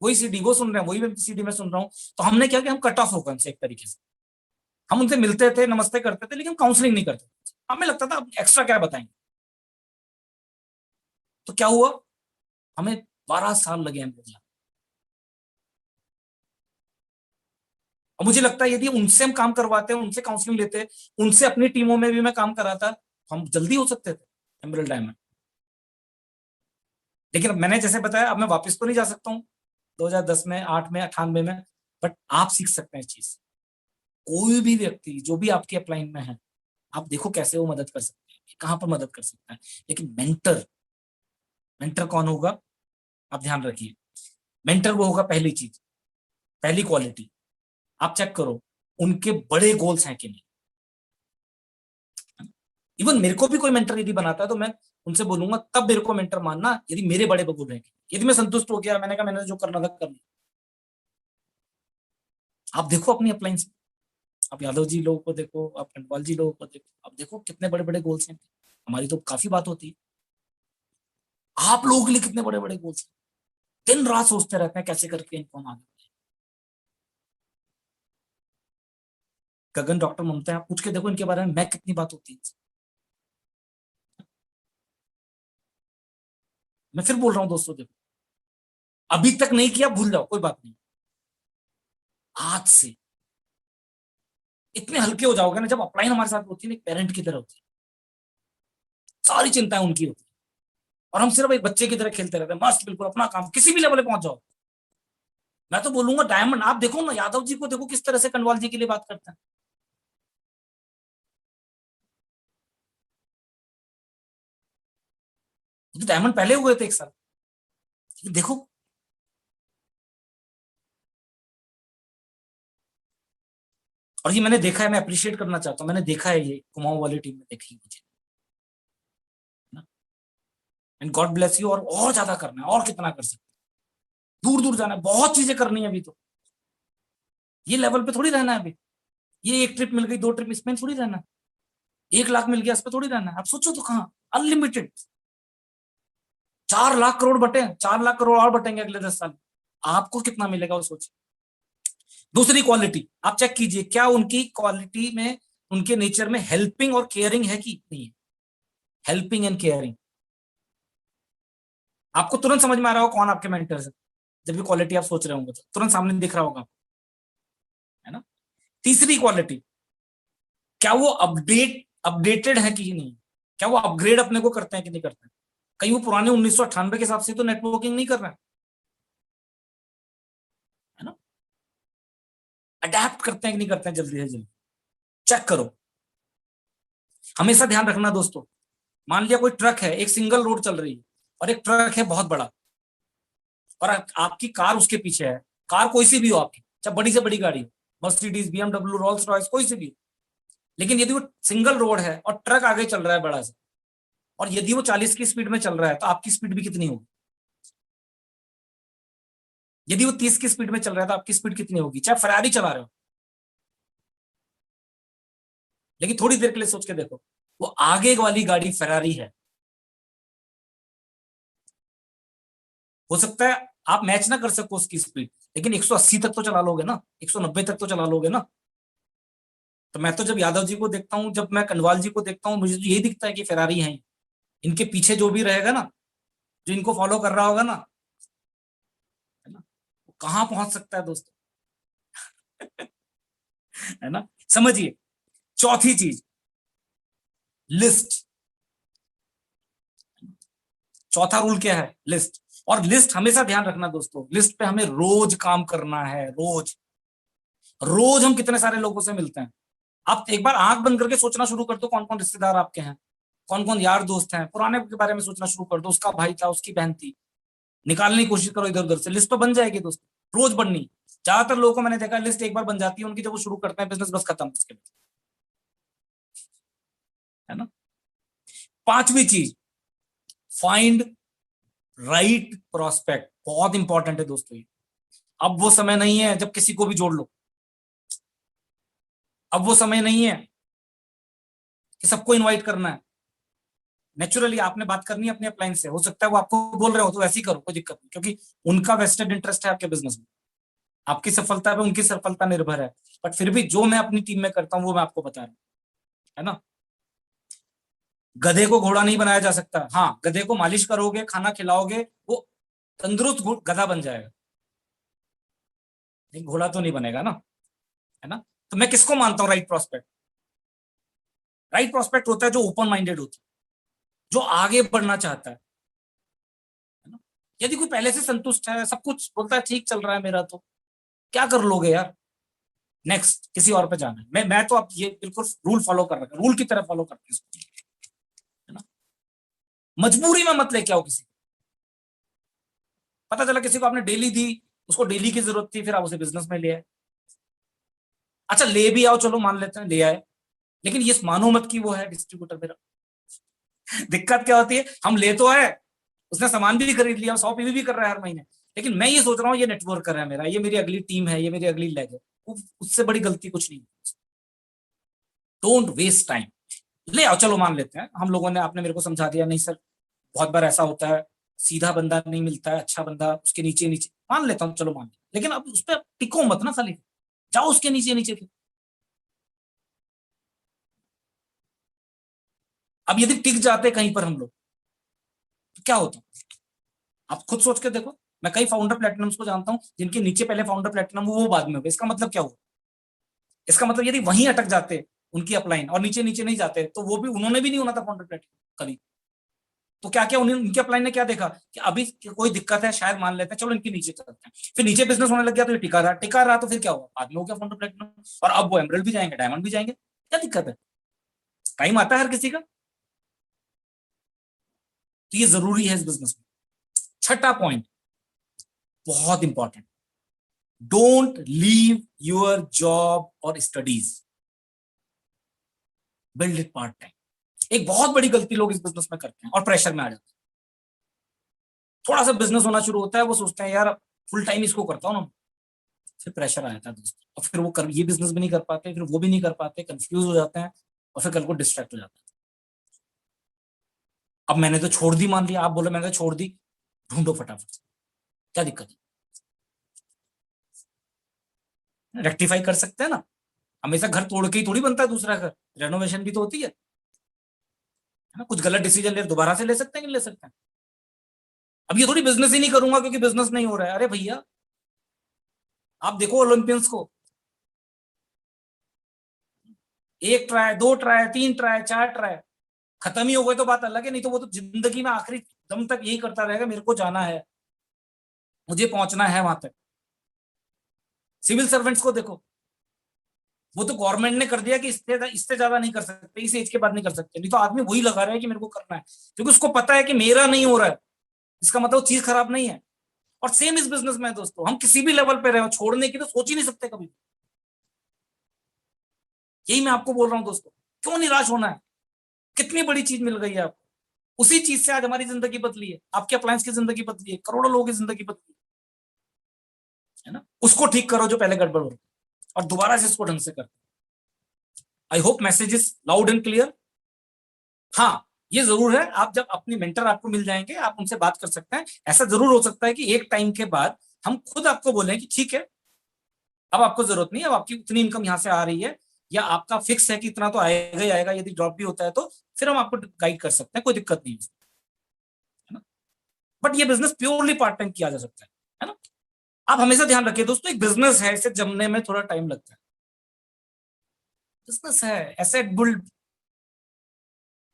वही सीडी वो सुन रहे हैं, वही सीडी में सुन रहा हूँ। तो हमने क्या किया, हम कट ऑफ हो गए उनसे एक तरीके से। हम उनसे मिलते थे, नमस्ते करते थे, लेकिन काउंसलिंग नहीं करते। हमें लगता था एक्स्ट्रा क्या बताएंगे। तो क्या हुआ, हमें 12 साल लगे हैं। और मुझे लगता है यदि उनसे हम काम करवाते, उनसे काउंसलिंग लेते, उनसे अपनी टीमों में भी मैं काम कराता, हम जल्दी हो सकते थे एमरल्ड डायमंड। लेकिन मैंने जैसे बताया, अब मैं वापस तो नहीं जा सकता हूँ 2010 में, 8 में, 98 में, बट आप सीख सकते हैं इस चीज। कोई भी व्यक्ति जो भी आपकी अपलाइन में है, आप देखो कैसे वो मदद कर सकते हैं, कहां पर मदद कर सकता है। लेकिन मेंटर, मेंटर कौन होगा, आप ध्यान रखिए। मेंटर वो होगा, पहली चीज, पहली क्वालिटी, आप चेक करो उनके बड़े गोल्स हैं कि नहीं। इवन मेरे को भी कोई मेंटर यदि बनाता है तो मैं उनसे बोलूंगा तब मेरे को मेंटर मानना यदि मेरे बड़े गोल हैं। यदि मैं संतुष्ट हो गया, मैंने कहा मैंने जो करना था कर लिया। आप देखो अपनी अपलाइंस, आप यादव जी लोगों को देखो, आप खंडवाल जी लोगों को देखो, आप देखो कितने बड़े बड़े गोल्स हैं। हमारी तो काफी बात होती है, आप लोगों के लिए कितने बड़े बड़े गोल्स हैं। दिन रात सोचते रहते हैं कैसे करके इनको हम आगे। गगन, डॉक्टर ममता, आप पूछ के देखो इनके बारे में, मैं कितनी बात होती है। मैं फिर बोल रहा हूं दोस्तों, देखो अभी तक नहीं किया भूल जाओ, कोई बात नहीं। आज से इतने हल्के हो जाओगे ना, जब अपलाइन हमारे साथ होती है ना, पेरेंट की तरह होती है, सारी चिंताएं उनकी होती है और हम सिर्फ एक बच्चे की तरह खेलते रहते हैं, मस्त बिल्कुल अपना काम, किसी भी लेवल पे पहुंच जाओ। मैं तो बोलूंगा डायमंड, आप देखो ना यादव जी को, देखो किस तरह से कनवाल जी के लिए बात करते हैं। तो डायमंड पहले हुए थे एक साल, देखो। और ये मैंने देखा है, मैं अप्रिशिएट करना चाहता हूँ, मैंने देखा है, ये कुमाऊं वाली टीम में देखी मुझे, एंड गॉड ब्लेस यू। और ज्यादा करना है, और कितना कर सकते, दूर दूर जाना है, बहुत चीजें करनी है अभी तो। ये लेवल पे थोड़ी रहना है अभी, ये एक ट्रिप मिल गई, 2 ट्रिप, इसमें थोड़ी रहना है, 1 लाख मिल गया, इस पे थोड़ी रहना है। आप सोचो तो कहाँ, अनलिमिटेड 4 लाख करोड़ बटे, 4 लाख करोड़ और बटेंगे अगले 10 साल, आपको कितना मिलेगा वो सोचिए। दूसरी क्वालिटी आप चेक कीजिए, क्या उनकी क्वालिटी में, उनके नेचर में हेल्पिंग और केयरिंग है कि नहीं है? हेल्पिंग एंड केयरिंग, आपको तुरंत समझ में आ रहा होगा कौन आपके मेंटर्स है, जब भी क्वालिटी आप सोच रहे होंगे तो तुरंत सामने दिख रहा होगा, है ना। तीसरी क्वालिटी, क्या वो अपडेटेड है कि नहीं, क्या वो अपग्रेड अपने को करते हैं कि नहीं करते हैं? कहीं वो पुराने 1998 के हिसाब से तो नेटवर्किंग नहीं कर रहे हैं, है ना। अडेप्ट करते हैं कि नहीं करते हैं, जल्दी से जल्दी चेक करो। हमेशा ध्यान रखना दोस्तों, मान लिया कोई ट्रक है, एक सिंगल रोड चल रही है और एक ट्रक है बहुत बड़ा, और आपकी कार उसके पीछे है, कार कोई सी भी हो आपकी, चाहे बड़ी से बड़ी गाड़ी हो, मर्सिडीज, BMW, रोल्स रॉयस, कोई सी भी हो, लेकिन यदि वो सिंगल रोड है और ट्रक आगे चल रहा है बड़ा सा, और यदि वो 40 की स्पीड में चल रहा है, तो आपकी स्पीड भी कितनी होगी? यदि वो 30 की स्पीड में चल रहा है तो आपकी स्पीड कितनी होगी, चाहे फरारी चला रहे हो। लेकिन थोड़ी देर के लिए सोच के देखो, वो आगे वाली गाड़ी फरारी है, हो सकता है आप मैच ना कर सको उसकी स्पीड, लेकिन 180 तक तो चला लोगे ना, 190 तक तो चला लोगे ना। तो मैं तो जब यादव जी को देखता हूं, जब मैं कनवाल जी को देखता हूं, मुझे तो यही दिखता है कि फरारी है, इनके पीछे जो भी रहेगा ना, जो इनको फॉलो कर रहा होगा ना, है ना, वो कहां पहुंच सकता है दोस्तों। है ना, समझिए। चौथी चीज, लिस्ट। चौथा रूल क्या है? लिस्ट। और लिस्ट हमेशा ध्यान रखना दोस्तों, लिस्ट पे हमें रोज काम करना है, रोज। रोज हम कितने सारे लोगों से मिलते हैं, आप एक बार आंख बंद करके सोचना शुरू कर दो, कौन कौन रिश्तेदार आपके हैं, कौन कौन यार दोस्त हैं, पुराने के बारे में सोचना शुरू कर दो, उसका भाई था, उसकी बहन थी, निकालने की कोशिश करो इधर उधर से, लिस्ट तो बन जाएगी दोस्तों, रोज बननी। ज्यादातर लोगों को मैंने देखा, लिस्ट एक बार बन जाती है उनकी, जब वो शुरू करते हैं बिजनेस, बस खत्म उसके बाद, है ना। पांचवी चीज, फाइंड राइट प्रोस्पेक्ट, बहुत इंपॉर्टेंट है दोस्तों ये। अब वो समय नहीं है जब किसी को भी जोड़ लो, अब वो समय नहीं है कि सबको इनवाइट करना है। नेचुरली आपने बात करनी है अपने अपलाइन से, हो सकता है वो आपको बोल रहे हो तो ऐसे ही करो, कोई दिक्कत नहीं, क्योंकि उनका वेस्टेड इंटरेस्ट है आपके बिजनेस में, आपकी सफलता पे उनकी सफलता निर्भर है। बट फिर भी जो मैं अपनी टीम में करता हूं वो मैं आपको बता रहा हूं, है ना। गधे को घोड़ा नहीं बनाया जा सकता, हाँ गधे को मालिश करोगे, खाना खिलाओगे, वो तंदुरुस्त गधा बन जाएगा, लेकिन घोड़ा तो नहीं बनेगा ना, है ना। तो मैं किसको मानता हूं राइट प्रोस्पेक्ट? राइट प्रोस्पेक्ट होता है जो ओपन माइंडेड होता है, जो आगे बढ़ना चाहता है ना। यदि कोई पहले से संतुष्ट है, सब कुछ बोलता है ठीक चल रहा है मेरा, तो क्या कर लोगे यार, नेक्स्ट किसी और पे जाना है। मैं तो अब ये बिल्कुल रूल फॉलो कर रहा हूं, रूल की तरह फॉलो करते हैं, है ना। मजबूरी में मत लेके आओ किसी, पता चला किसी को आपने डेली दी, उसको डेली की जरूरत थी, फिर आप उसे बिजनेस में ले आए। अच्छा ले भी आओ, चलो मान लेते हैं ले आए, लेकिन ये मानो मत कि वो है डिस्ट्रीब्यूटर मेरा। दिक्कत क्या होती है, हम ले तो आए, उसने सामान भी खरीद लिया, 100 पीवी भी कर रहा है हर महीने, लेकिन मैं ये सोच रहा हूँ ये नेटवर्क कर रहा है मेरा, ये मेरी अगली टीम है, ये मेरी अगली लेग है, उससे बड़ी गलती कुछ नहीं। डोंट वेस्ट टाइम, ले आओ, चलो मान लेते हैं हम लोगों ने, आपने मेरे को समझा दिया, नहीं सर बहुत बार ऐसा होता है, सीधा बंदा नहीं मिलता है, अच्छा बंदा उसके नीचे नीचे, मान लेता हूँ, चलो मान लिया, लेकिन अब उस पर टिको मत ना खाली, जाओ उसके नीचे नीचे थे। अब यदि टिक जाते कहीं पर हम लोग, तो क्या होता, आप खुद सोच के देखो। मैं कई फाउंडर प्लेटिनम्स को जानता हूं जिनके नीचे पहले फाउंडर प्लेटिनम वो बाद में हुए, इसका मतलब क्या हुआ? इसका मतलब यदि वहीं अटक जाते उनकी अपलाइन और नीचे नीचे नहीं जाते, तो वो भी, उन्होंने भी नहीं होना था फाउंडर प्लेटफॉर्म कभी। तो क्या क्या उनकी अपलाइन ने क्या देखा कि अभी कोई दिक्कत है, शायद मान लेते हैं, चलो इनके नीचे चलते हैं। फिर नीचे बिजनेस होने लग गया तो ये टिका रहा तो फिर क्या हुआ, बाद में हो गया फाउंडर प्लेटफॉर्म, और अब वो एमरल्ड भी जाएंगे, डायमंड भी जाएंगे। क्या दिक्कत है, टाइम आता है हर किसी का। तो ये जरूरी है इस बिजनेस में। छठा पॉइंट बहुत important, don't leave your job और studies, build it part time. एक बहुत बड़ी गलती लोग इस बिजनेस में करते हैं और प्रेशर में आ जाते हैं। थोड़ा सा बिजनेस होना शुरू होता है, वो सोचते हैं यार फुल टाइम इसको करता हूं ना, फिर प्रेशर आ जाता है दोस्तों, और फिर वो ये बिजनेस भी नहीं कर पाते, फिर वो भी नहीं कर पाते, कंफ्यूज हो जाते हैं, और फिर कल को डिस्ट्रैक्ट हो जाते हैं। अब मैंने तो छोड़ दी, मान लिया, आप बोले मैंने तो छोड़ दी, ढूंढो फटाफट, क्या दिक्कत है, रेक्टिफाई कर सकते हैं ना। हमेशा घर तोड़ के ही थोड़ी बनता है दूसरा घर, रेनोवेशन भी तो होती है ना। कुछ गलत डिसीजन ले दोबारा से ले सकते हैं कि नहीं ले सकते हैं। अब ये थोड़ी बिजनेस ही नहीं करूंगा क्योंकि बिजनेस नहीं हो रहा है। अरे भैया आप देखो ओलंपियंस को, 1 ट्राई, 2 ट्राई, 3 ट्राई, 4 ट्राई, खत्म ही हो गए तो बात अलग है, नहीं तो वो तो जिंदगी में आखिरी दम तक यही करता रहेगा, मेरे को जाना है, मुझे पहुंचना है वहां तक। सिविल सर्वेंट्स को देखो, वो तो गवर्नमेंट ने कर दिया कि इससे ज्यादा नहीं कर सकते, इस एज के बाद नहीं कर सकते, नहीं तो आदमी वही लगा रहा है कि मेरे को करना है, क्योंकि उसको पता है कि मेरा नहीं हो रहा है, इसका मतलब चीज खराब नहीं है। और सेम इस बिजनेस में दोस्तों, हम किसी भी लेवल पे रहे, छोड़ने की तो सोच ही नहीं सकते कभी। यही मैं आपको बोल रहा हूं दोस्तों, क्यों निराश होना है, कितनी बड़ी चीज मिल गई है आपको, उसी चीज से आज हमारी जिंदगी बदली है, आपके अप्लायंस की जिंदगी बदली है, करोड़ों लोगों की जिंदगी बदली है ना। उसको ठीक करो जो पहले गड़बड़ हो, और दोबारा से इसको ढंग से कर। I hope message is loud and clear. हाँ ये जरूर है, आप जब अपनी मेंटर आपको मिल जाएंगे, आप उनसे बात कर सकते हैं। ऐसा जरूर हो सकता है कि एक टाइम के बाद हम खुद आपको बोलें कि ठीक है अब आपको जरूरत नहीं है, अब आपकी उतनी इनकम यहां से आ रही है, या आपका फिक्स है कि इतना तो आएगा ही आएगा, यदि ड्रॉप भी होता है तो फिर हम आपको गाइड कर सकते हैं, कोई दिक्कत नहीं है ना। बट ये बिजनेस प्योरली पार्ट टाइम किया जा सकता है ना। आप हमेशा ध्यान रखिए दोस्तों, एक बिजनेस है, इसे जमने में थोड़ा टाइम लगता है, बिजनेस है, एसेट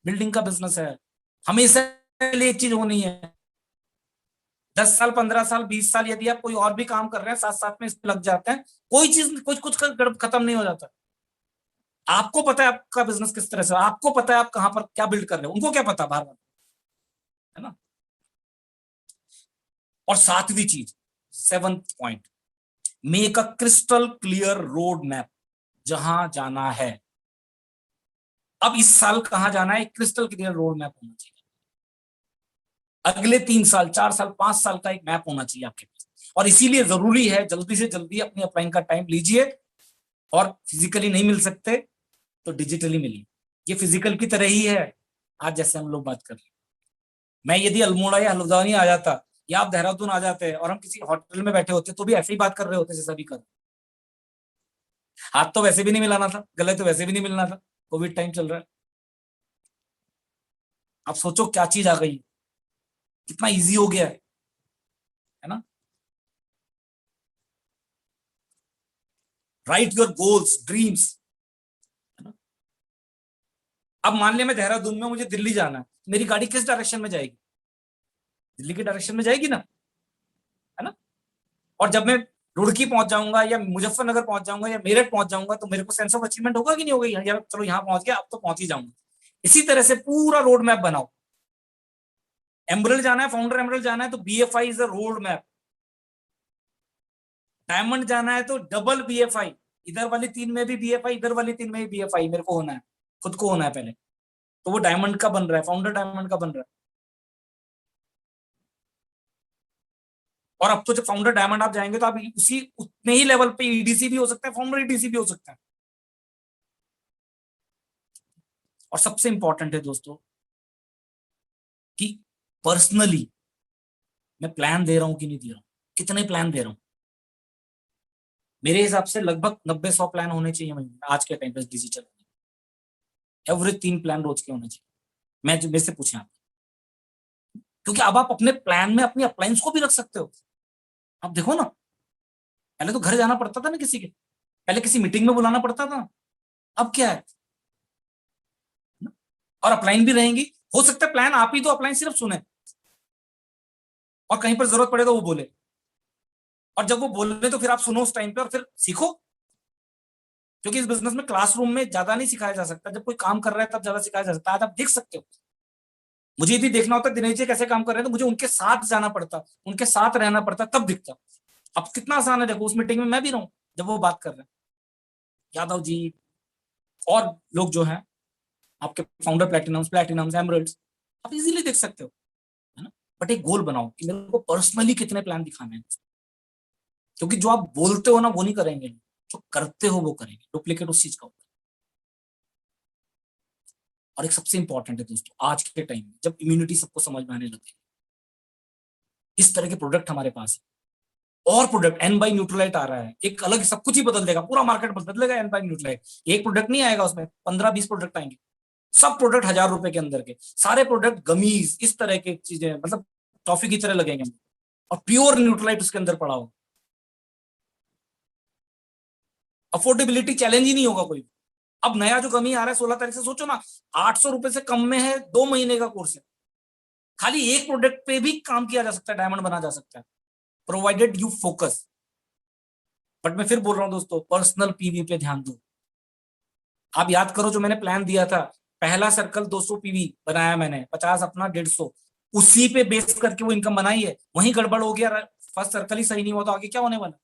बिल्डिंग का बिजनेस है, हमेशा लिए एक चीज होनी है। 10 साल, 15 साल, 20 साल यदि आप कोई और भी काम कर रहे हैं, साथ साथ में इसमें लग जाते हैं, कोई चीज कुछ खत्म नहीं हो जाता। आपको पता है आपका बिजनेस किस तरह से, आपको पता है आप कहां पर क्या बिल्ड कर रहे हो, उनको क्या पता बार बार, है ना। और 7वीं चीज, 7th point, make a crystal clear road map, जहां जाना है। अब इस साल कहां जाना है, एक क्रिस्टल क्लियर रोड मैप होना चाहिए। अगले 3 साल, 4 साल, 5 साल का एक मैप होना चाहिए आपके पास, और इसीलिए जरूरी है जल्दी से जल्दी अपनी अप्लाइंग का टाइम लीजिए, और फिजिकली नहीं मिल सकते तो डिजिटली मिलिए। ये फिजिकल की तरह ही है, आज जैसे हम लोग बात कर रहे हैं। मैं यदि अल्मोड़ा या हल्द्वानी आ जाता, या आप देहरादून आ जाते और हम किसी होटल में बैठे होते, तो भी ऐसे ही बात कर रहे होते जैसा भी कर, हाथ तो वैसे भी नहीं मिलाना था, गले तो वैसे भी नहीं मिलना था, कोविड टाइम चल रहा है। आप सोचो क्या चीज आ गई, कितना इजी हो गया है ना। राइट योर गोल्स, ड्रीम्स, है ना। अब मान लिया मैं देहरादून में, मुझे दिल्ली जाना है, मेरी गाड़ी किस डायरेक्शन में जाएगी, दिल्ली के डायरेक्शन में जाएगी ना, है ना। और जब मैं रुड़की पहुंच जाऊंगा, या मुजफ्फरनगर पहुंच जाऊंगा, या मेरठ पहुंच जाऊंगा, तो मेरे को सेंस ऑफ अचीवमेंट होगा कि नहीं होगा, यार चलो यहाँ पहुंच गया, अब तो पहुंच ही जाऊंगा। इसी तरह से पूरा रोड मैप बनाओ। एमरल्ड जाना है, फाउंडर एमरल्ड जाना है, तो BFI is a road map. Diamond जाना है तो डबल BFI, इधर वाली 3 में भी BFI, इधर वाली 3 में भी BFI मेरे को होना है, खुद को होना है पहले, तो वो डायमंड का बन रहा है, फाउंडर डायमंड का बन रहा है। और अब तो जब फाउंडर डायमंड आप जाएंगे तो आप उसी उतने ही लेवल पे EDC भी हो सकता है, फाउंडर EDC भी हो सकता है। और सबसे इंपॉर्टेंट है दोस्तों कि पर्सनली मैं प्लान दे रहा हूं कि नहीं दे रहा हूं, कितने प्लान दे रहा हूं। मेरे हिसाब से लगभग 90-100 प्लान होने चाहिए महीने आज के टाइम पे डिजिटल, एवरेज 3 प्लान रोज के होने चाहिए। मैं मेरे से पूछें आप, क्योंकि अब आप अपने प्लान में अपनी अप्लायंस को भी रख सकते हो। आप देखो ना, पहले तो घर जाना पड़ता था ना किसी के, पहले किसी मीटिंग में बुलाना पड़ता था, अब क्या है, और अपलाइन भी रहेंगी। हो सकता है प्लान आप ही तो अपलाइन सिर्फ सुने और कहीं पर जरूरत पड़े तो वो बोले, और जब वो बोले तो फिर आप सुनो उस टाइम पे और फिर सीखो, क्योंकि इस बिजनेस में क्लासरूम में ज्यादा नहीं सिखाया जा सकता। जब कोई काम कर रहा है तब ज्यादा सिखाया जा सकता है। आज आप देख सकते हो, मुझे यदि देखना होता दिनेश जी कैसे काम कर रहे हैं तो मुझे उनके साथ जाना पड़ता, उनके साथ रहना पड़ता, तब दिखता। अब कितना आसान है, देखो उस मीटिंग में मैं भी रहूं जब वो बात कर रहे हैं, यादव जी और लोग जो हैं आपके फाउंडर, प्लैटिनम्स, एमरल्ड्स, आप इजीली देख सकते हो, है ना। बट एक गोल बनाओ कि मेरे को पर्सनली कितने प्लान दिखाने हैं, क्योंकि जो आप बोलते हो ना वो नहीं करेंगे, जो करते हो वो करेंगे। डुप्लीकेट उस चीज का होता है। और एक सबसे इंपॉर्टेंट है दोस्तों, आज के टाइम में जब इम्यूनिटी सबको समझ में आने लगे, इस तरह के प्रोडक्ट हमारे पास है। और प्रोडक्ट एन बाई न्यूट्रलाइट आ रहा है, एक अलग, सब कुछ ही बदल देगा, पूरा मार्केट बदलेगा एन बाई न्यूट्रलाइट। एक प्रोडक्ट नहीं आएगा, उसमें 15-20 प्रोडक्ट आएंगे, सब प्रोडक्ट 1000 रुपए के अंदर के, सारे प्रोडक्ट गमीज, इस तरह के चीजें, मतलब टॉफी की तरह लगेंगे, और प्योर न्यूट्रलाइट उसके अंदर पड़ा हो। अफोर्डेबिलिटी चैलेंज ही नहीं होगा कोई। अब नया जो गमी आ रहा है 16 तारीख से, सोचो ना, 800 रुपए से कम में है, 2 महीने का कोर्स है, खाली एक प्रोडक्ट पे भी काम किया जा सकता है, डायमंड बना जा सकता है, प्रोवाइडेड यू फोकस। बट मैं फिर बोल रहा हूं दोस्तों, पर्सनल पीवी पे ध्यान दो। आप याद करो जो मैंने प्लान दिया था, पहला सर्कल 200 पीवी बनाया मैंने, 50 अपना, 150, उसी पे बेस करके वो इनकम बनाई है। वहीं गड़बड़ हो गया, फर्स्ट सर्कल ही सही नहीं हुआ तो आगे क्या होने वाला।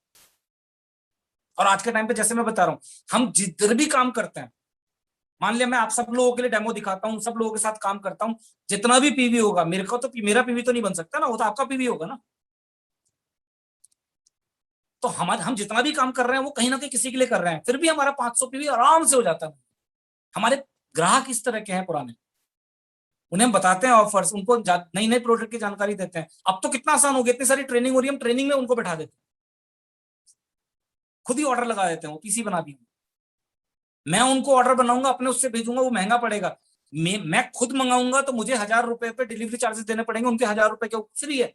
और आज के टाइम पे जैसे मैं बता रहा हूं, हम जिधर भी काम करते हैं, मान लिया मैं आप सब लोगों के लिए डेमो दिखाता हूं, सब लोगों के साथ काम करता हूं, जितना भी पीवी होगा, मेरे को तो मेरा पीवी तो नहीं बन सकता ना, वो तो आपका पीवी होगा ना। तो हम जितना भी काम कर रहे हैं वो कहीं ना कहीं किसी के लिए कर रहे हैं, फिर भी हमारा 500 पीवी आराम से हो जाता है। हमारे ग्राहक इस तरह के हैं पुराने, उन्हें हम बताते हैं ऑफर्स, उनको नई नई प्रोडक्ट की जानकारी देते हैं। अब तो कितना आसान हो गया, इतनी सारी ट्रेनिंग हो रही है, हम ट्रेनिंग में उनको बैठा देते हैं, खुद ही ऑर्डर लगा देते हैं, वो पीसी बना दी, मैं उनको ऑर्डर बनाऊंगा अपने, उससे भेजूंगा, वो महंगा पड़ेगा। मैं खुद मंगाऊंगा तो मुझे 1000 रुपए पे डिलीवरी चार्जेस देने पड़ेंगे, उनके 1000 रुपए के फ्री है।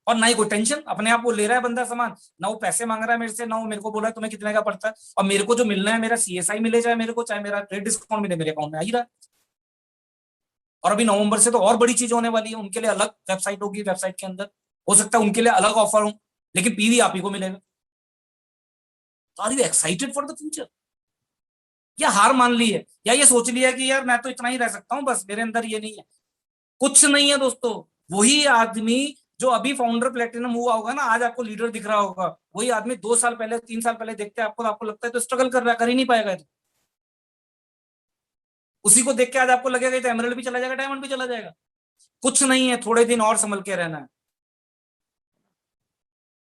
और ना ही कोई टेंशन, अपने आप वो ले रहा है बंदा सामान, ना वो पैसे मांग रहा है मेरे से, ना वो मेरे को बोल रहा है तुम्हें कितने का पड़ता है, और मेरे को जो मिलना है, मेरा सीएसआई मिले, चाहे मेरे को, चाहे मेरा ट्रेड डिस्काउंट मिले, मेरे अकाउंट में आ ही रहा है। और अभी नवंबर से तो और बड़ी चीज होने वाली है, उनके लिए अलग वेबसाइट होगी, वेबसाइट के अंदर हो सकता है उनके लिए अलग ऑफर हो, लेकिन पीवी आप ही को मिलेगा। Are you excited for the future, या हार मान ली है, या ये सोच लिया कि यार मैं तो इतना ही रह सकता हूं, बस मेरे अंदर ये नहीं है। कुछ नहीं है दोस्तों, वही आदमी जो अभी फाउंडर प्लेटिनम हुआ होगा ना, आज आपको लीडर दिख रहा होगा, वही आदमी 2 साल पहले, 3 साल पहले देखते हैं आपको, तो आपको लगता है तो स्ट्रगल कर रहा है, कर ही नहीं पाएगा। तो उसी को देख के आज आपको लगेगा तो एमरल्ड भी चला जाएगा, डायमंड भी चला जाएगा। कुछ नहीं है, थोड़े दिन और संभल के रहना है।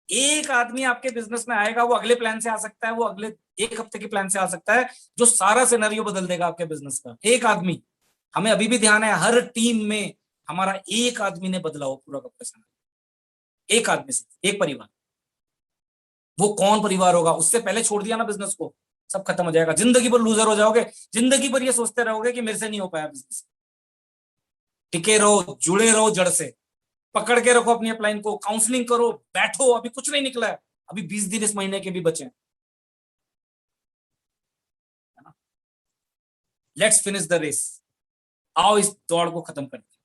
एक आदमी आपके बिजनेस में आएगा, वो अगले प्लान से आ सकता है, वो अगले 1 हफ्ते के प्लान से आ सकता है, जो सारा सिनेरियो बदल देगा आपके बिजनेस का। एक आदमी, हमें अभी भी ध्यान है, हर टीम में हमारा एक आदमी ने बदला हो पूरा का पूरा सिनेरियो, एक आदमी से, एक परिवार। वो कौन परिवार होगा, उससे पहले छोड़ दिया ना बिजनेस को, सब खत्म हो जाएगा, जिंदगी भर लूजर हो जाओगे, जिंदगी भर ये सोचते रहोगे कि मेरे से नहीं हो पाया बिजनेस। टिके रहो, जुड़े रहो, जड़ से पकड़ के रखो अपनी अपलाइन को, काउंसलिंग करो, बैठो, अभी कुछ नहीं निकला है, अभी 20 दिन इस महीने के भी बचे हैं। लेट्स फिनिश द रेस, आओ इस दौड़ को खत्म करते हैं।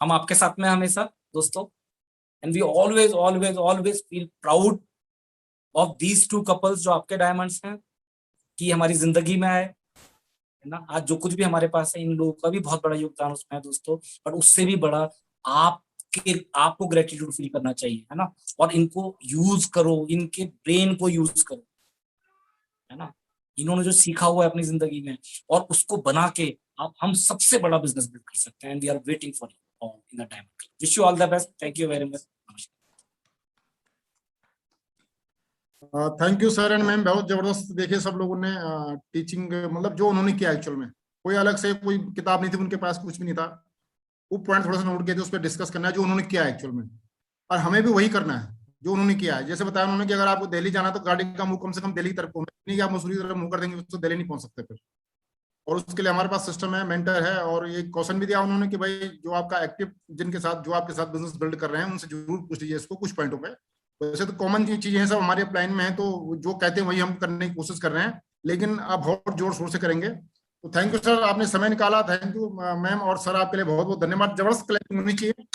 हम आपके साथ में हमेशा दोस्तों, and we always always always feel proud of these 2 couples जो आपके डायमंड्स हैं, कि हमारी जिंदगी में आए, है ना। आज जो कुछ भी हमारे पास है, इन लोगों का भी बहुत बड़ा योगदान उसमें है दोस्तों, बट उससे भी बड़ा आपको ग्रेटिट्यूड फील करना चाहिए, है ना। और इनको यूज करो, इनके ब्रेन को यूज करो, है ना। इन्होंने जो सीखा हुआ है अपनी जिंदगी में, और उसको बना के आप हम सबसे बड़ा बिजनेस बिल्ड कर सकते हैं। And we are waiting for you all in the time. Wish you all the best, thank you very much. Thank you sir and ma'am, बहुत जबरदस्त। देखिए सब लोगों ने टीचिंग, मतलब जो उन्होंने किया एक्चुअल में, कोई अलग से कोई किताब नहीं थी उनके पास, कुछ भी नहीं था, वो पॉइंट थोड़ा सा नोट किए थे, उस पर डिस्कस करना है जो उन्होंने किया एक्चुअल में, और हमें भी वही करना है जो उन्होंने किया है। जैसे बताया उन्होंने कि अगर आपको दिल्ली जाना तो गाड़ी का मुंह कम से कम दिल्ली तरफ पहुंचे, नहीं कि आप मसूरी तरफ मुंह कर देंगे तो दिल्ली नहीं पहुंच सकते फिर। और उसके लिए हमारे पास सिस्टम है, मेंटर है, और ये क्वेश्चन भी दिया उन्होंने कि भाई जो आपका एक्टिव, जिनके साथ, जो आपके साथ बिजनेस बिल्ड कर रहे हैं, उनसे जरूर पूछ लीजिए इसको कुछ पॉइंटों पे, वैसे तो कॉमन चीजें हैं, सब हमारे प्लान में है, तो जो कहते हैं वही हम करने की कोशिश कर रहे हैं, लेकिन अब और जोर शोर से करेंगे। तो थैंक यू सर, आपने समय निकाला, थैंक यू मैम और सर, आपके लिए बहुत बहुत धन्यवाद। जबरदस्त क्लैपिंग होनी चाहिए।